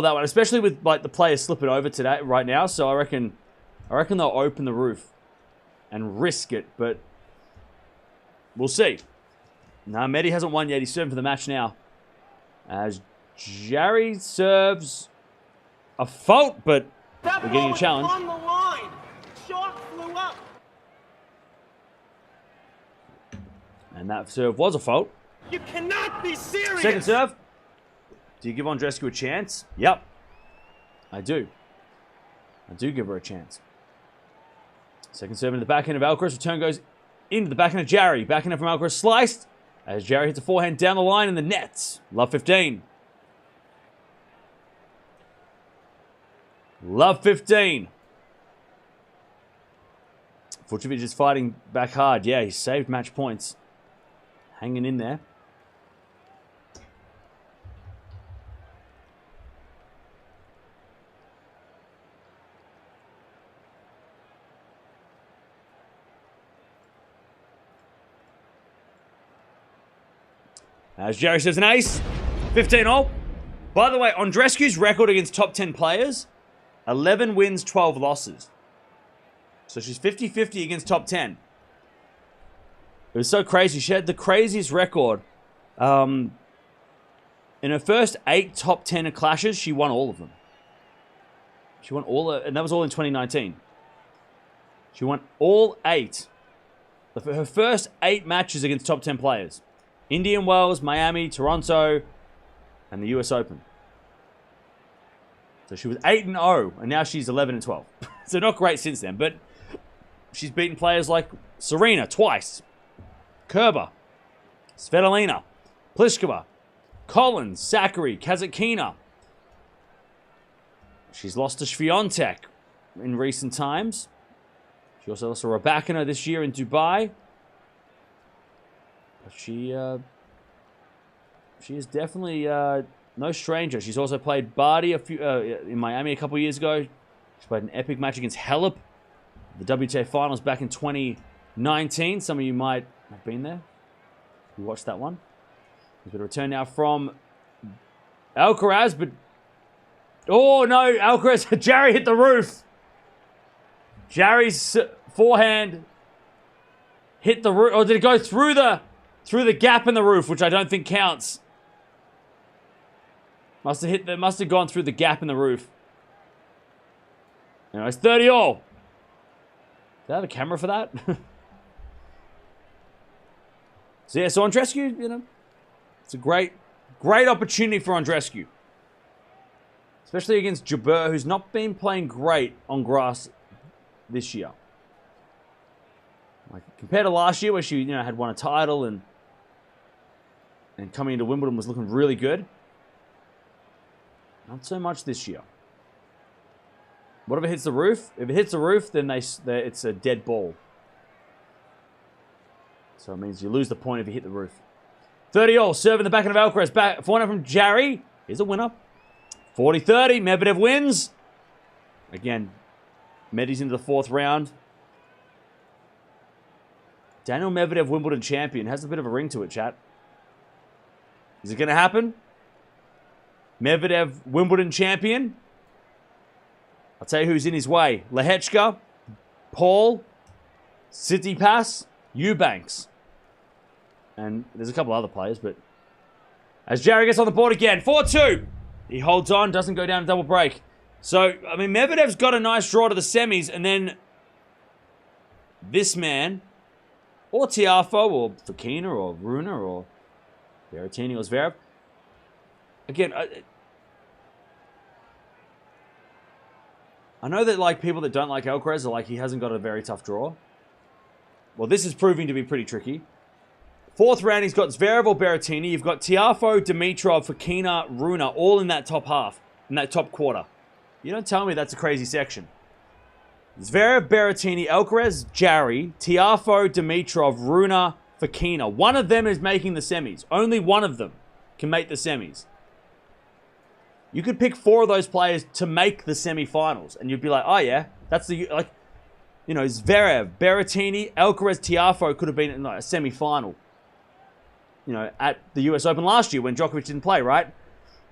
that one, especially with like the players slipping over today right now. So I reckon they'll open the roof and risk it, but we'll see. No, Mehdi hasn't won yet. He's serving for the match now. As Jarry serves a fault, but we're getting a challenge. On the line. Chalk flew up. And that serve was a fault. You cannot be serious. Second serve. Do you give Andreescu a chance? Yep. I do. I do give her a chance. Second serve into the backhand of Alcaraz. Return goes into the backhand of Jarry. Backhand from Alcaraz sliced. As Jarry hits a forehand down the line in the nets. Love 15. Love 15. Vucevic is fighting back hard. Yeah, he saved match points. Hanging in there. As Jarry says an ace. 15-all. By the way, Andreescu's record against top 10 players, 11 wins, 12 losses. So she's 50-50 against top 10. It was so crazy. She had the craziest record. In her first 8 top 10 clashes, she won all of them. She won all, and that was all in 2019. She won all 8. Her first 8 matches against top 10 players. Indian Wells, Miami, Toronto, and the US Open. So she was 8-0, and now she's 11-12. So not great since then, but she's beaten players like Serena twice, Kerber, Svitolina, Pliskova, Collins, Zachary, Kazatkina. She's lost to Swiatek in recent times. She also lost to Rybakina this year in Dubai. But she is definitely no stranger. She's also played Barty in Miami a couple years ago. She played an epic match against Halep, the WTA Finals back in 2019. Some of you might have been there. You watched that one. There's been a return now from Alcaraz, but oh no, Alcaraz! Jarry hit the roof. Jarry's forehand hit the roof, or did it go through the gap in the roof, which I don't think counts. Must have gone through the gap in the roof. Anyway, it's 30-all. Do I have a camera for that? So yeah, so Andreescu, you know, it's a great opportunity for Andreescu. Especially against Jabeur, who's not been playing great on grass this year. Like compared to last year, where she, you know, had won a title and coming into Wimbledon was looking really good. Not so much this year. What if it hits the roof? If it hits the roof, then it's a dead ball. So it means you lose the point if you hit the roof. 30-all, serve in the back of Alcaraz. Back, forehand from Jarry. Here's a winner. 40-30, Medvedev wins. Again, Medi's into the 4th round. Daniel Medvedev, Wimbledon champion. Has a bit of a ring to it, chat. Is it going to happen? Medvedev, Wimbledon champion. I'll tell you who's in his way. Lehechka, Paul, Tsitsipas, Eubanks. And there's a couple other players, but as Jarry gets on the board again, 4-2. He holds on, doesn't go down a double break. So, I mean, Medvedev's got a nice draw to the semis, and then this man, or Tiafoe, or Fokina, or Rune, or Berrettini, or Zverev. Again, I know that like people that don't like Alcaraz are like, he hasn't got a very tough draw. Well, this is proving to be pretty tricky. 4th round, he's got Zverev or Berrettini. You've got Tiafoe, Dimitrov, Fokina, Rune, all in that top half, in that top quarter. You don't tell me that's a crazy section. Zverev, Berrettini, Alcaraz, Jarry, Tiafoe, Dimitrov, Rune, Fokina. One of them is making the semis. Only one of them can make the semis. You could pick 4 of those players to make the semifinals, and you'd be like, oh yeah, that's the, like, you know, Zverev, Berrettini, Alcaraz, Tiafoe could have been in like, a semifinal. You know, at the US Open last year when Djokovic didn't play, right?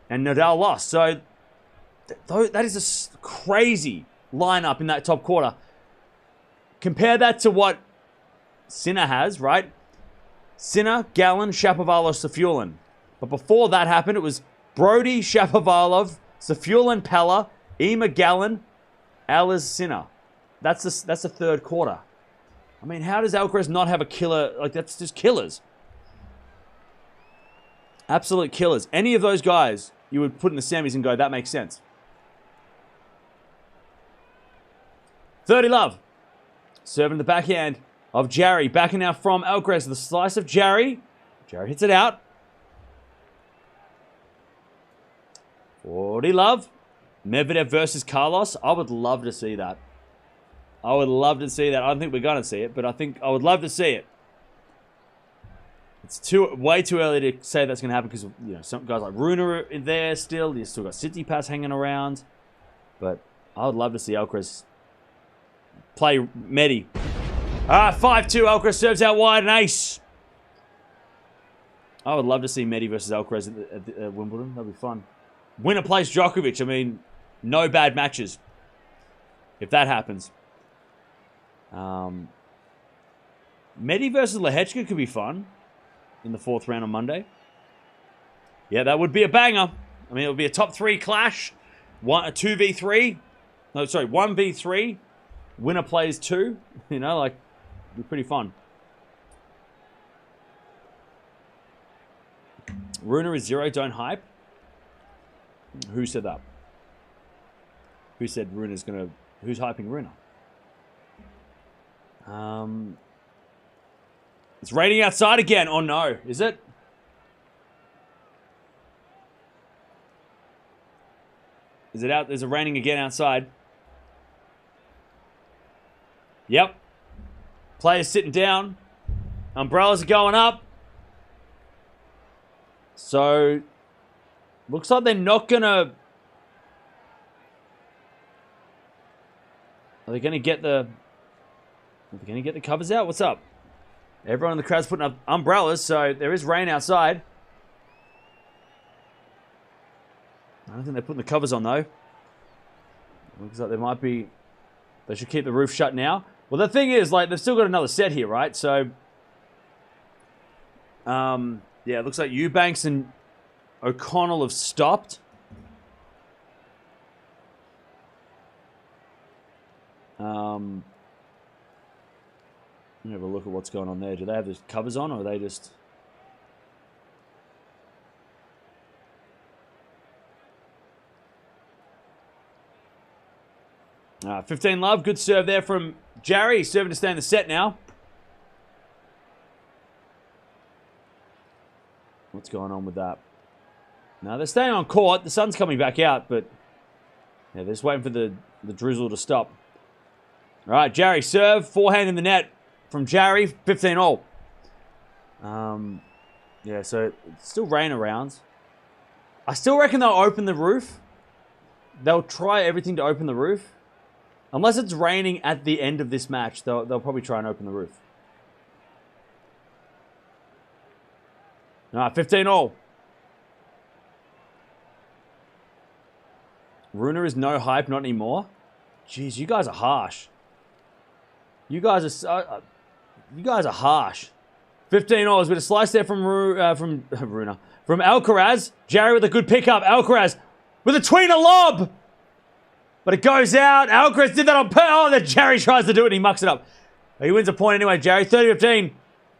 And Nadal lost. So that is a crazy lineup in that top quarter. Compare that to what Sinner has, right? Sinner, Gallen, Shapovalov, Safiullin. But before that happened, it was Brody, Shapovalov, Safiullin, Pella, Ema, Gallen, Alcaraz, Sinner. That's the third quarter. I mean, how does Alcaraz not have a killer? Like, that's just killers. Absolute killers. Any of those guys you would put in the semis and go, that makes sense. 30 love. Serving the backhand of Jarry. Backing now from Alcaraz. The slice of Jarry. Jarry hits it out. 40 love. Medvedev versus Carlos. I would love to see that. I would love to see that. I don't think we're going to see it, but I would love to see it. It's way too early to say that's going to happen because, you know, some guys like Rune are in there still. You still got Tsitsipas hanging around. But I would love to see Alcaraz play Medi. 5-2. Alcaraz serves out wide. An ace. I would love to see Medi versus Alcaraz at Wimbledon. That'd be fun. Winner plays Djokovic. I mean, no bad matches if that happens. Medi versus Lehechka could be fun in the 4th round on Monday. Yeah, that would be a banger. I mean, it would be a top 3 clash. 2v3. No, sorry, 1v3. Winner plays 2. You know, like, it'd be pretty fun. Rune is 0, don't hype. Who said that? Who said Rune is gonna... Who's hyping Rune? It's raining outside again. Oh no, is it? Is it out? Is it raining again outside? Yep. Players sitting down. Umbrellas are going up. So, looks like they're not gonna... Are they gonna get the... Are they gonna get the covers out? What's up? Everyone in the crowd's putting up umbrellas, so there is rain outside. I don't think they're putting the covers on, though. Looks like they might be... They should keep the roof shut now. Well, the thing is, like, they've still got another set here, right? So, yeah, it looks like Eubanks and O'Connell have stopped. Let me have a look at what's going on there. Do they have the covers on, or are they just... 15 love. Good serve there from Jarry. He's serving to stay in the set now. What's going on with that? No, they're staying on court. The sun's coming back out, but yeah, they're just waiting for the drizzle to stop. All right, Jarry serve. Forehand in the net from Jarry. 15-all. Yeah, so it's still rain around. I still reckon they'll open the roof. They'll try everything to open the roof. Unless it's raining at the end of this match, they'll probably try and open the roof. All right, 15-all. Rune is no hype, not anymore. Jeez, you guys are harsh. You guys are so, you guys are harsh. 15-all with a slice there from Rune. From Alcaraz. Jarry with a good pickup. Alcaraz with a tweener lob. But it goes out. Alcaraz did that on purpose. Oh, then Jarry tries to do it and he mucks it up. He wins a point anyway, Jarry. 30-15.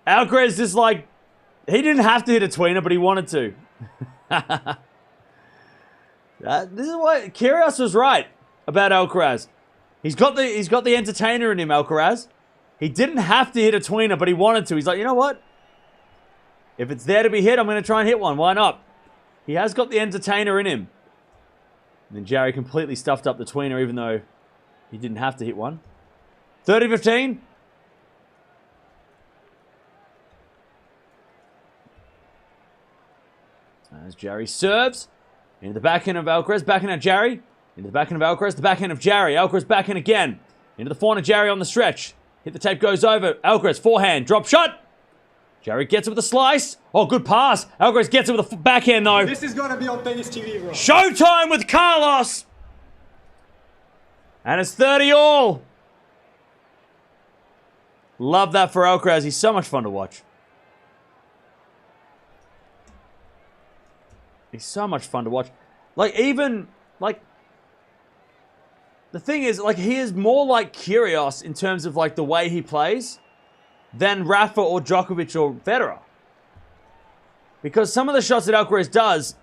Alcaraz just like... He didn't have to hit a tweener, but he wanted to. This is what... Kyrgios was right about Alcaraz. He's got the entertainer in him, Alcaraz. He didn't have to hit a tweener, but he wanted to. He's like, you know what? If it's there to be hit, I'm going to try and hit one. Why not? He has got the entertainer in him. And then Jarry completely stuffed up the tweener, even though He didn't have to hit one. 30-15. As Jarry serves. Into the backhand of Alcaraz. Backhand of Jarry. Into the backhand of Alcaraz. The backhand of Jarry. Alcaraz backhand again. Into the forehand of Jarry on the stretch. Hit the tape, goes over. Alcaraz, forehand. Drop shot. Jarry gets it with a slice. Oh, good pass. Alcaraz gets it with a backhand, though. This is gonna be on tennis TV, bro. Showtime with Carlos. And it's 30 all. Love that for Alcaraz. He's so much fun to watch. He's so much fun to watch. Like, even, like, the thing is, like, he is more, like, curious in terms of, like, the way he plays than Rafa or Djokovic or Federer. Because some of the shots that Alcaraz does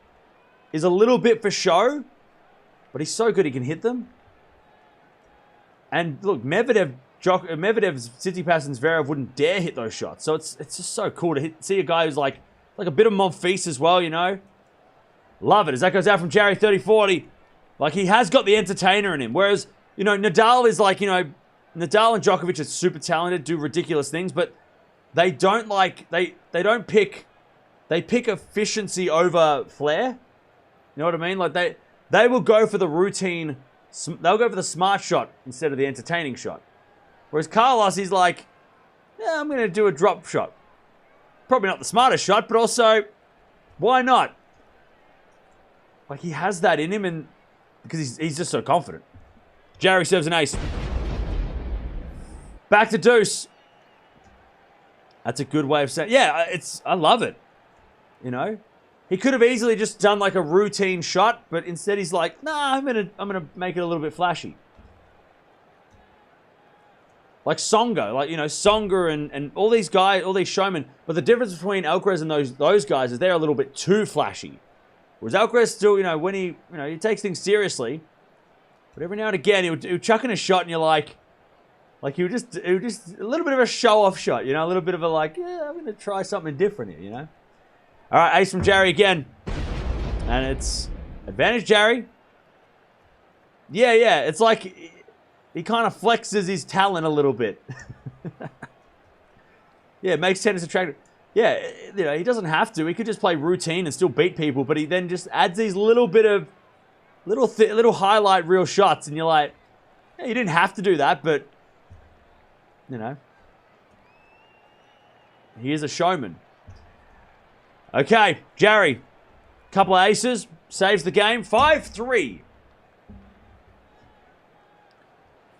is a little bit for show, but he's so good he can hit them. And look, Medvedev, Tsitsipas, and Zverev wouldn't dare hit those shots. So it's just so cool to see a guy who's like a bit of Monfils as well, you know. Love it. As that goes out from Jarry, 30-40. Like, he has got the entertainer in him. Whereas, you know, Nadal is like, you know, Nadal and Djokovic are super talented, do ridiculous things, but they don't like, they don't pick, they pick efficiency over flair. You know what I mean? Like, they will go for the routine, they'll go for the smart shot instead of the entertaining shot. Whereas Carlos, he's like, yeah, I'm going to do a drop shot. Probably not the smartest shot, but also, why not? Like, he has that in him, and because he's just so confident. Jarry serves an ace. Back to deuce. That's a good way of saying, yeah, I love it. You know, he could have easily just done like a routine shot, but instead he's like, nah, I'm gonna make it a little bit flashy. Like Tsonga, like, you know, Tsonga and all these guys, all these showmen. But the difference between Alcaraz and those guys is they're a little bit too flashy. Whereas Alcaraz still, you know, when he takes things seriously, but every now and again he'll chuck in a shot and you're like he would just a little bit of a show-off shot, you know, a little bit of a like, yeah, I'm going to try something different here, you know. All right, ace from Jarry again. And it's advantage Jarry. Yeah, it's like he kind of flexes his talent a little bit. Yeah, it makes tennis attractive. Yeah, you know, he doesn't have to. He could just play routine and still beat people, but he then just adds these little bit of little highlight reel shots, and you're like, yeah, you didn't have to do that, but you know, he is a showman. Okay, Jarry, couple of aces, saves the game, 5-3.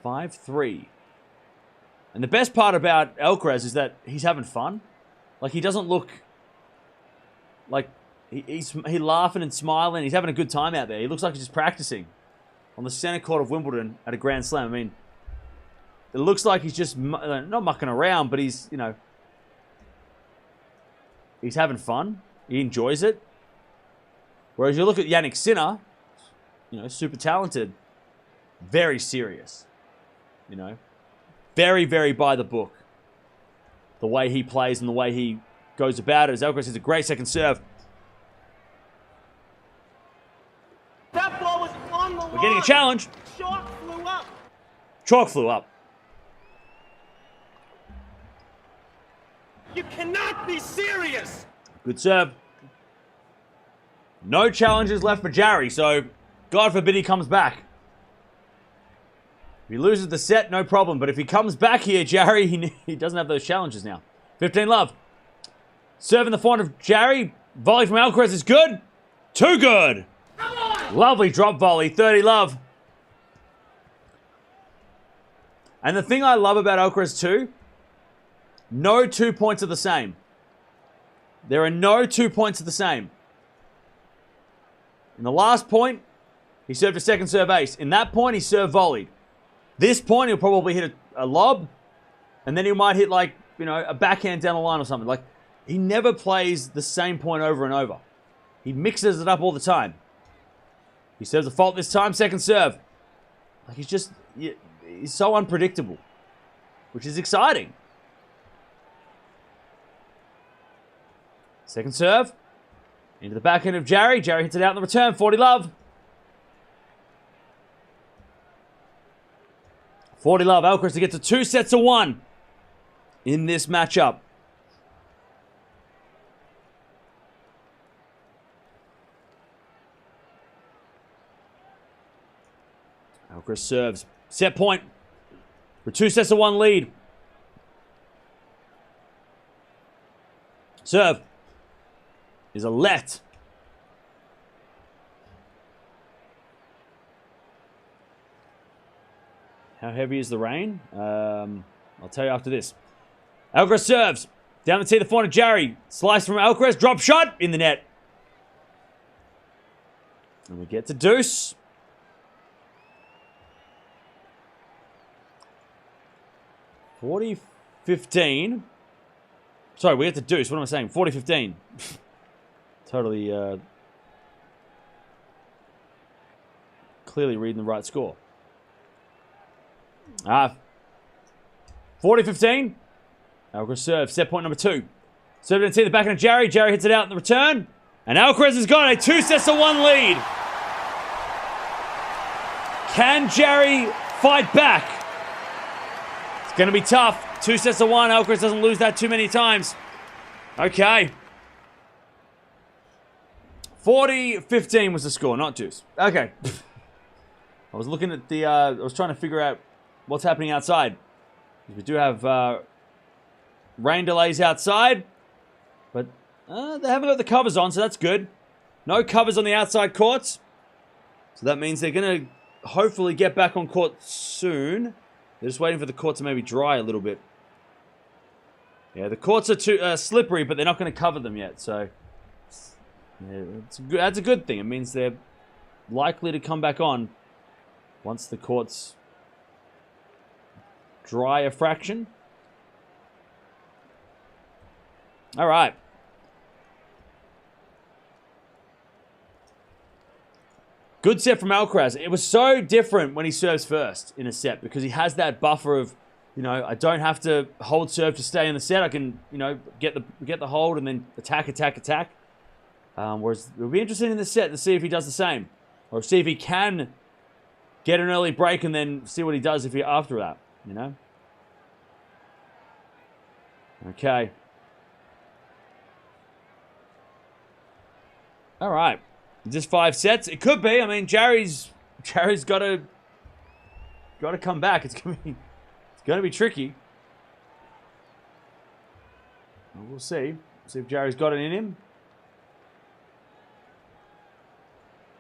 5-3. And the best part about Alcaraz is that he's having fun. Like, he doesn't look like he's laughing and smiling. He's having a good time out there. He looks like he's just practicing on the center court of Wimbledon at a Grand Slam. I mean, it looks like he's just not mucking around, but he's, you know, he's having fun. He enjoys it. Whereas you look at Jannik Sinner, you know, super talented, very serious, you know, very, very by the book. The way he plays and the way he goes about it. As Alcaraz has a great second serve. That ball was on the line. We're getting a challenge. Chalk flew up. Chalk flew up. You cannot be serious. Good serve. No challenges left for Jarry, so God forbid he comes back. If he loses the set, no problem. But if he comes back here, Jarry, he doesn't have those challenges now. 15-love. Serving the forehand of Jarry. Volley from Alcaraz is good. Too good. Come on. Lovely drop volley. 30-love. And the thing I love about Alcaraz too, no 2 points are the same. There are no 2 points are the same. In the last point, he served a second serve ace. In that point, he served volleyed. This point, he'll probably hit a lob, and then he might hit, like, you know, a backhand down the line or something. Like, he never plays the same point over and over. He mixes it up all the time. He serves a fault this time, second serve. Like, he's so unpredictable, which is exciting. Second serve. Into the backhand of Jarry. Jarry hits it out in the return, 40-love. 40 love. Alcaraz to get to 2 sets of 1 in this matchup. Alcaraz serves. Set point. For 2 sets of 1 lead. Serve. Is a let. How heavy is the rain? I'll tell you after this. Alcaraz serves. Down the tee, the forehand of Jarry. Slice from Alcaraz. Drop shot in the net. And we get to deuce. (40-15). Sorry, we get to deuce. What am I saying? 40-15. Totally, clearly reading the right score. 40-15. Alcaraz serve. Set point number 2. Serve to the back end of Jarry. Jarry hits it out in the return. And Alcaraz has got a 2 sets to 1 lead. Can Jarry fight back? It's going to be tough. 2 sets to 1. Alcaraz doesn't lose that too many times. Okay. 40-15 was the score, not deuce. Okay. I was looking at the, I was trying to figure out what's happening outside. We do have rain delays outside, but they haven't got the covers on, so that's good. No covers on the outside courts. So that means they're going to hopefully get back on court soon. They're just waiting for the court to maybe dry a little bit. Yeah, the courts are too slippery, but they're not going to cover them yet, so yeah, that's a good thing. It means they're likely to come back on once the courts dry a fraction. All right. Good set from Alcaraz. It was so different when he serves first in a set because he has that buffer of, you know, I don't have to hold serve to stay in the set. I can, you know, get the hold and then attack. Whereas it'll be interesting in this set to see if he does the same, or see if he can get an early break and then see what he does if he after that. You know. Okay. All right. Just 5 sets. It could be. I mean, Jarry's got to come back. It's gonna be tricky. We'll see. See if Jarry's got it in him.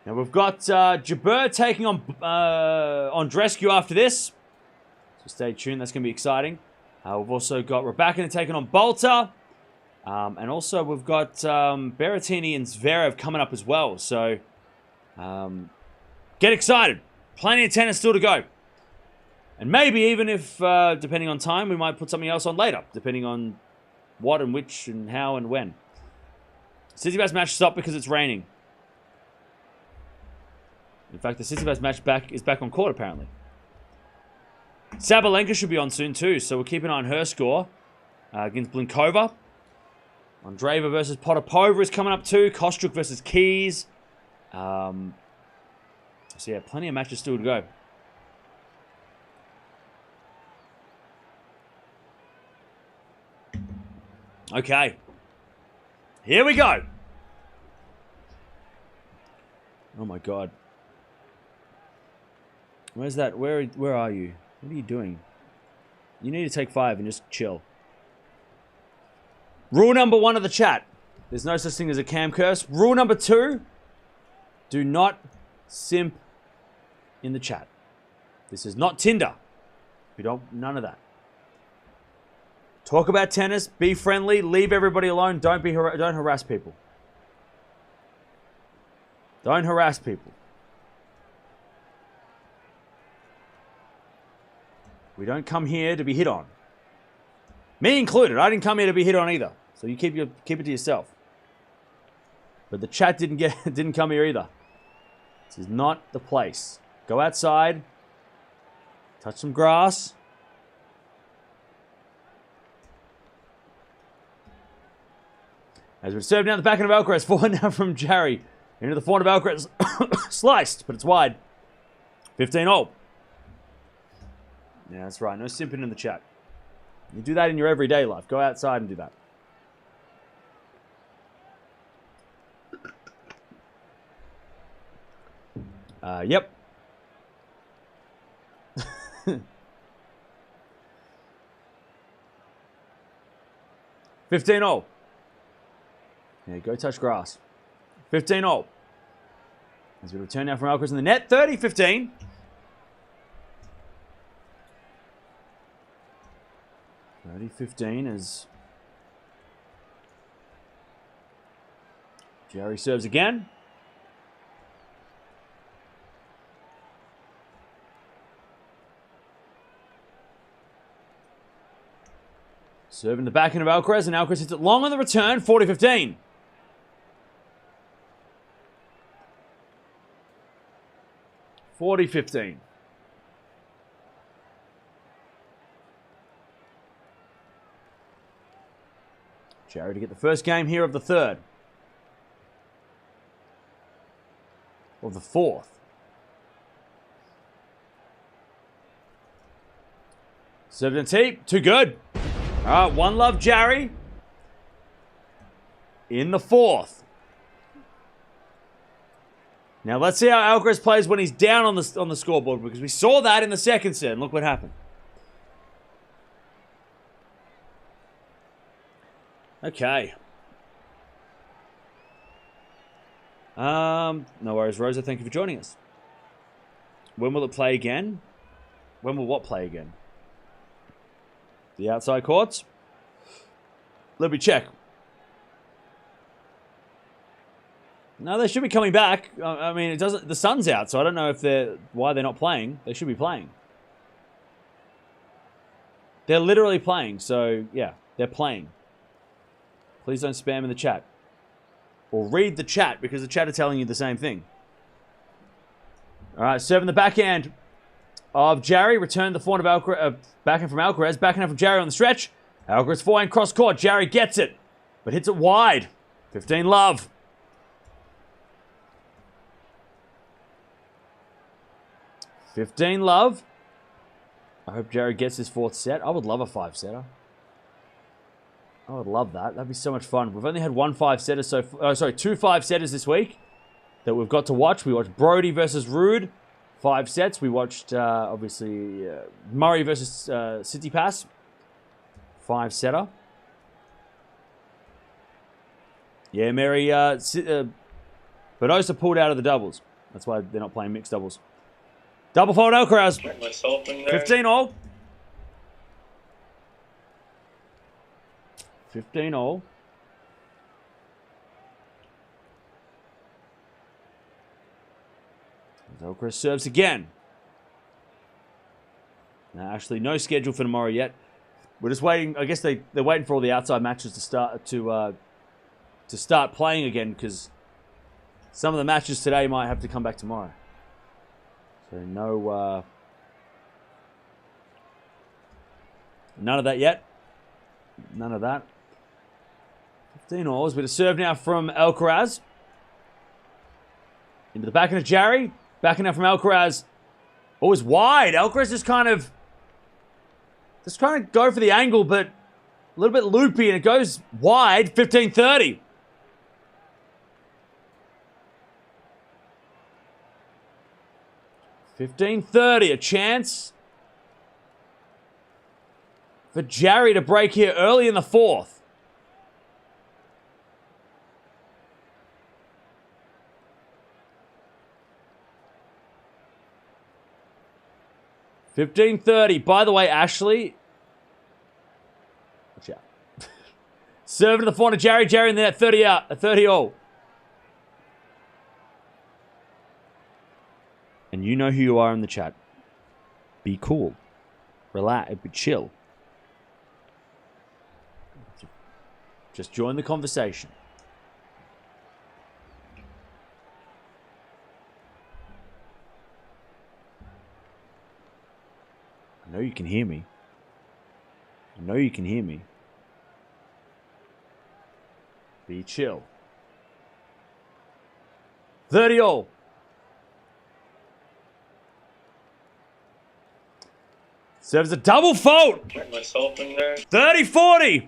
Now we've got Jabeur taking on Andreescu after this. So stay tuned. That's going to be exciting. We've also got Rybakina taking on Bolter. And also we've got Berrettini and Zverev coming up as well. So get excited. Plenty of tennis still to go. And maybe even if, depending on time, we might put something else on later. Depending on what and which and how and when. Tsitsipas match stopped because it's raining. In fact, the Tsitsipas match is back on court apparently. Sabalenka should be on soon too. So we'll keep an eye on her score against Blinkova. Andreeva versus Potapova is coming up too. Kostruk versus Keys. So yeah, plenty of matches still to go. Okay. Here we go. Oh my god. Where's that? Where are you? What are you doing? You need to take 5 and just chill. Rule number 1 of the chat. There's no such thing as a cam curse. Rule number 2. Do not simp in the chat. This is not Tinder. We don't, none of that. Talk about tennis, be friendly, leave everybody alone, don't harass people. Don't harass people. We don't come here to be hit on. Me included. I didn't come here to be hit on either. So you keep it to yourself. But the chat didn't come here either. This is not the place. Go outside. Touch some grass. As we serve down the back end of Alcaraz, forehand now from Jarry. Into the forehand of Alcaraz. Sliced, but it's wide. 15-all. Yeah, that's right. No simping in the chat. You do that in your everyday life. Go outside and do that. Yep. $15-all. Yeah, go touch grass. 15-all. As we return now from Alcaraz in the net. 30-15. As Jarry serves again. Serving the backhand of Alcaraz, and Alcaraz hits it long on the return, 40-15. Jarry to get the first game here of the third. Or the fourth. Serving and tee, too good. All right, one love Jarry. In the fourth. Now let's see how Alcaraz plays when he's down on the scoreboard, because we saw that in the second set, and look what happened. Okay. No worries, Rosa. Thank you for joining us. When will it play again? When will what play again? The outside courts? Let me check. No, they should be coming back. I mean, it doesn't. The sun's out, so I don't know if why they're not playing. They should be playing. They're literally playing, so yeah, they're playing. Please don't spam in the chat. Or read the chat, because the chat are telling you the same thing. All right, serving the backhand of Jarry. Return the forehand of Alcaraz, backhand from Alcaraz. Backhand from Jarry on the stretch. Alcaraz forehand cross court. Jarry gets it, but hits it wide. 15 love. I hope Jarry gets his fourth set. I would love a 5-setter. I would love that. That'd be so much fun. We've only had one 5-setter two 5-setters this week that we've got to watch. We watched Brody versus Rude, 5 sets. We watched, obviously, Murray versus Tsitsipas, 5-setter. Yeah, Mary, Badosa pulled out of the doubles. That's why they're not playing mixed doubles. Double fault Alcaraz. 15-all. 15-all. Alcaraz serves again. Now, actually, no schedule for tomorrow yet. We're just waiting. I guess they're waiting for all the outside matches to start playing again, because some of the matches today might have to come back tomorrow. So no, none of that yet. None of that. 15-alls. With a serve now from Alcaraz. Into the backhand of Jarry. Backhand now from Alcaraz. Oh, it's wide. Alcaraz just kind of go for the angle, but a little bit loopy, and it goes wide. 15-30. A chance for Jarry to break here early in the fourth. $15-30. By the way, Ashley. Watch out. Serving to the forehand of Jarry. Jarry in there at 30-all. And you know who you are in the chat. Be cool. Relax. Chill. Just join the conversation. I know you can hear me. I know you can hear me. Be chill. 30-all. Serves a double fault. Get myself in there. 30-40.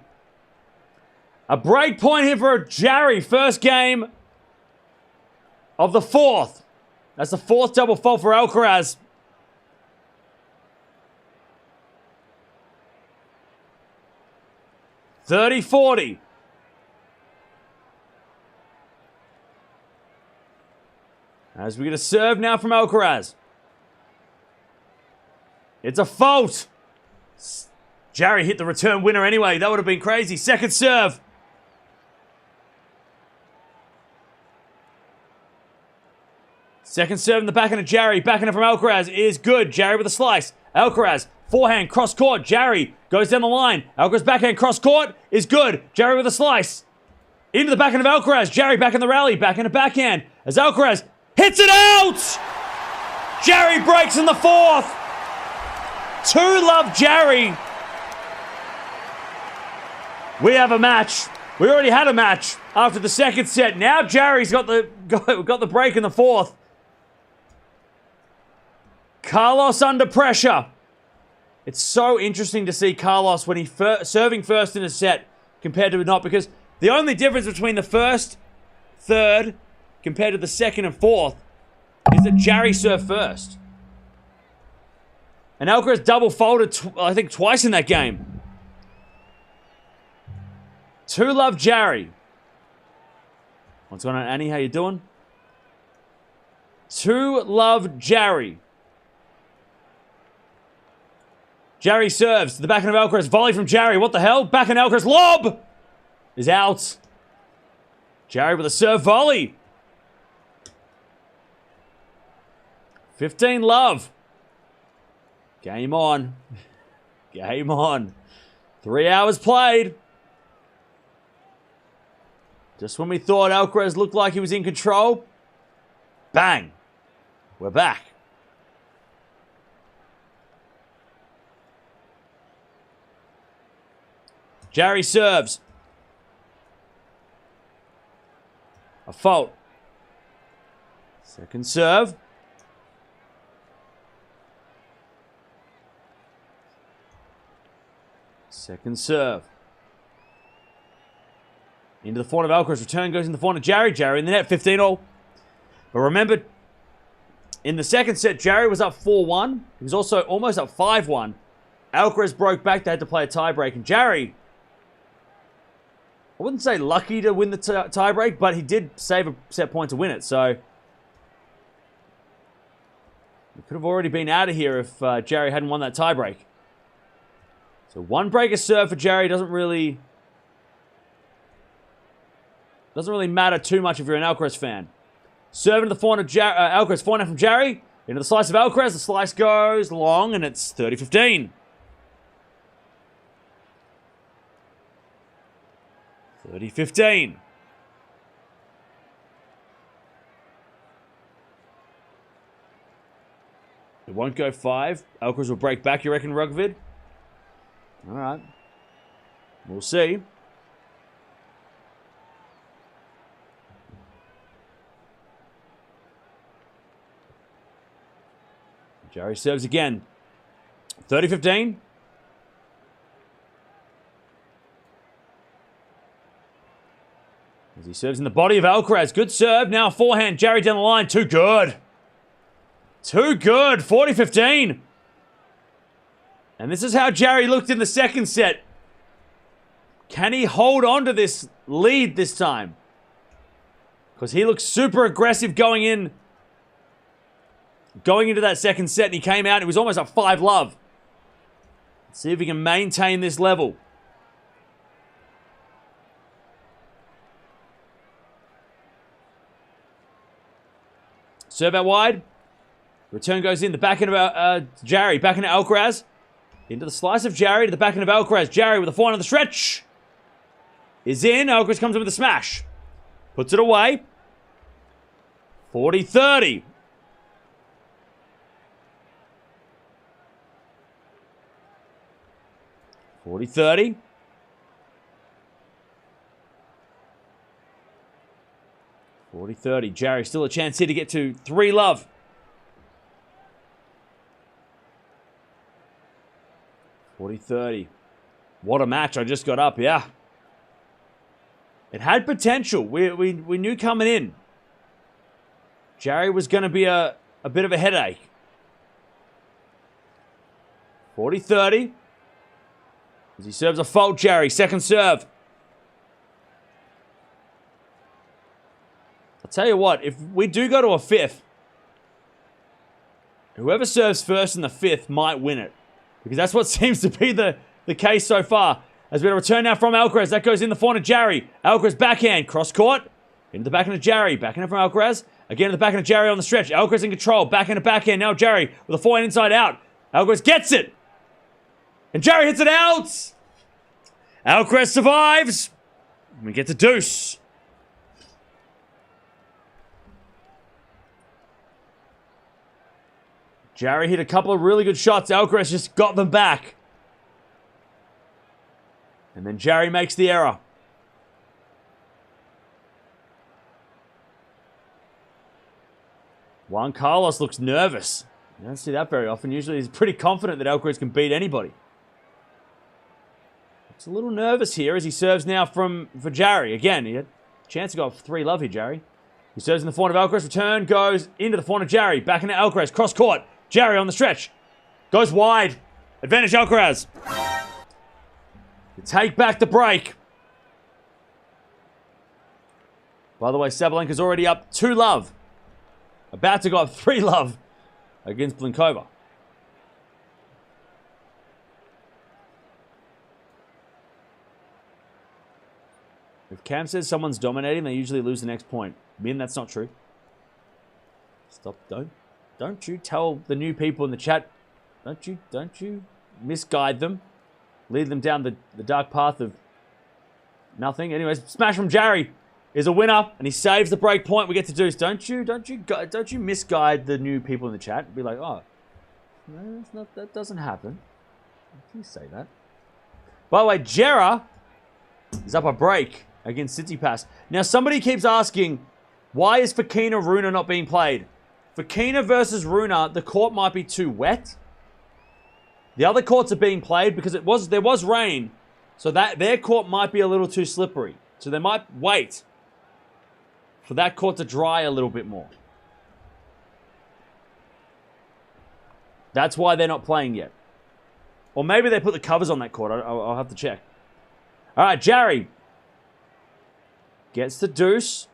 A break point here for Jarry. First game of the fourth. That's the fourth double fault for Alcaraz. $30-40. As we get a serve now from Alcaraz. It's a fault. Jarry hit the return winner anyway. That would have been crazy. Second serve. Second serve in the backhand of Jarry. Backhand from Alcaraz is good. Jarry with a slice. Alcaraz, forehand, cross court. Jarry goes down the line. Alcaraz backhand, cross court is good. Jarry with a slice. Into the backhand of Alcaraz. Jarry back in the rally. Backhand to backhand. As Alcaraz hits it out! Jarry breaks in the fourth. 2-love Jarry. We have a match. We already had a match after the second set. Now Jarry's got the break in the fourth. Carlos under pressure. It's so interesting to see Carlos when he's serving first in a set compared to not, because the only difference between the first, third, compared to the second and fourth is that Jarry served first. And Alcaraz double folded, I think, twice in that game. 2-love Jarry. What's going on, Annie? How you doing? 2-love Jarry. Jarry serves to the backhand of Alcaraz. Volley from Jarry. What the hell? Backhand Alcaraz. Lob! Is out. Jarry with a serve volley. 15-love. Game on. Game on. 3 hours played. Just when we thought Alcaraz looked like he was in control. Bang. We're back. Jarry serves. A fault. Second serve. Second serve. Into the forehand of Alcaraz. Return goes in the forehand of Jarry. Jarry in the net. 15-all. But remember, in the second set, Jarry was up 4-1. He was also almost up 5-1. Alcaraz broke back. They had to play a tiebreak. And Jarry, I wouldn't say lucky to win the tiebreak, but he did save a set point to win it. So we could have already been out of here if Jarry hadn't won that tiebreak. So one breaker serve for Jarry doesn't really matter too much if you're an Alcaraz fan. Serve into the forehand of Alcaraz, forehand from Jarry. Into the slice of Alcaraz. The slice goes long, and it's 30-15. 30-15. It won't go 5. Alcaraz will break back, you reckon, Rugvid? All right. We'll see. Jarry serves again. 30-15. As he serves in the body of Alcaraz. Good serve. Now forehand. Jarry down the line. Too good. Too good. 40-15. And this is how Jarry looked in the second set. Can he hold on to this lead this time? Because he looked super aggressive going into that second set, and he came out and he was almost at 5-love. Let's see if he can maintain this level. Serve out wide. Return goes in. The backhand of Jarry. Backhand of Alcaraz. Into the slice of Jarry to the backhand of Alcaraz. Jarry with a forehand on the stretch. Is in. Alcaraz comes in with a smash. Puts it away. 40-30. 40-30. Jarry still a chance here to get to 3-love. 40-30. What a match I just got up, yeah. It had potential. We knew coming in. Jarry was going to be a bit of a headache. 40-30. As he serves a fault, Jarry. Second serve. I'll tell you what, if we do go to a fifth, whoever serves first in the fifth might win it. Because that's what seems to be the case so far. As we have a return now from Alcaraz. That goes in the forehand of Jarry. Alcaraz backhand. Cross court. Into the backhand of Jarry. Backhand from Alcaraz. Again in the backhand of Jarry on the stretch. Alcaraz in control. Backhand to backhand. Now Jarry with a forehand inside out. Alcaraz gets it. And Jarry hits it out. Alcaraz survives. We get to deuce. Jarry hit a couple of really good shots. Alcaraz just got them back. And then Jarry makes the error. Juan Carlos looks nervous. You don't see that very often. Usually he's pretty confident that Alcaraz can beat anybody. Looks a little nervous here as he serves now for Jarry. Again, he had a chance to go up 3-love here, Jarry. He serves in the forehand of Alcaraz. Return goes into the forehand of Jarry. Back into Alcaraz. Cross court. Jarry on the stretch. Goes wide. Advantage Alcaraz. To take back the break. By the way, Sabalenka's already up 2-love. About to go up 3-love against Blinkova. If Cam says someone's dominating, they usually lose the next point. Min, that's not true. Stop, don't you tell the new people in the chat, don't you misguide them. Lead them down the dark path of nothing. Anyways, smash from Jarry is a winner, and he saves the break point. We get to deuce. Don't you misguide the new people in the chat. Be like, oh, no, that's not, that doesn't happen. Please say that. By the way, Jera is up a break against Tsitsipas. Now, somebody keeps asking, why is Fokina Runa not being played? Fokina versus Runa, the court might be too wet. The other courts are being played because there was rain, so that their court might be a little too slippery. So they might wait for that court to dry a little bit more. That's why they're not playing yet. Or maybe they put the covers on that court. I'll have to check. All right, Jarry gets the deuce.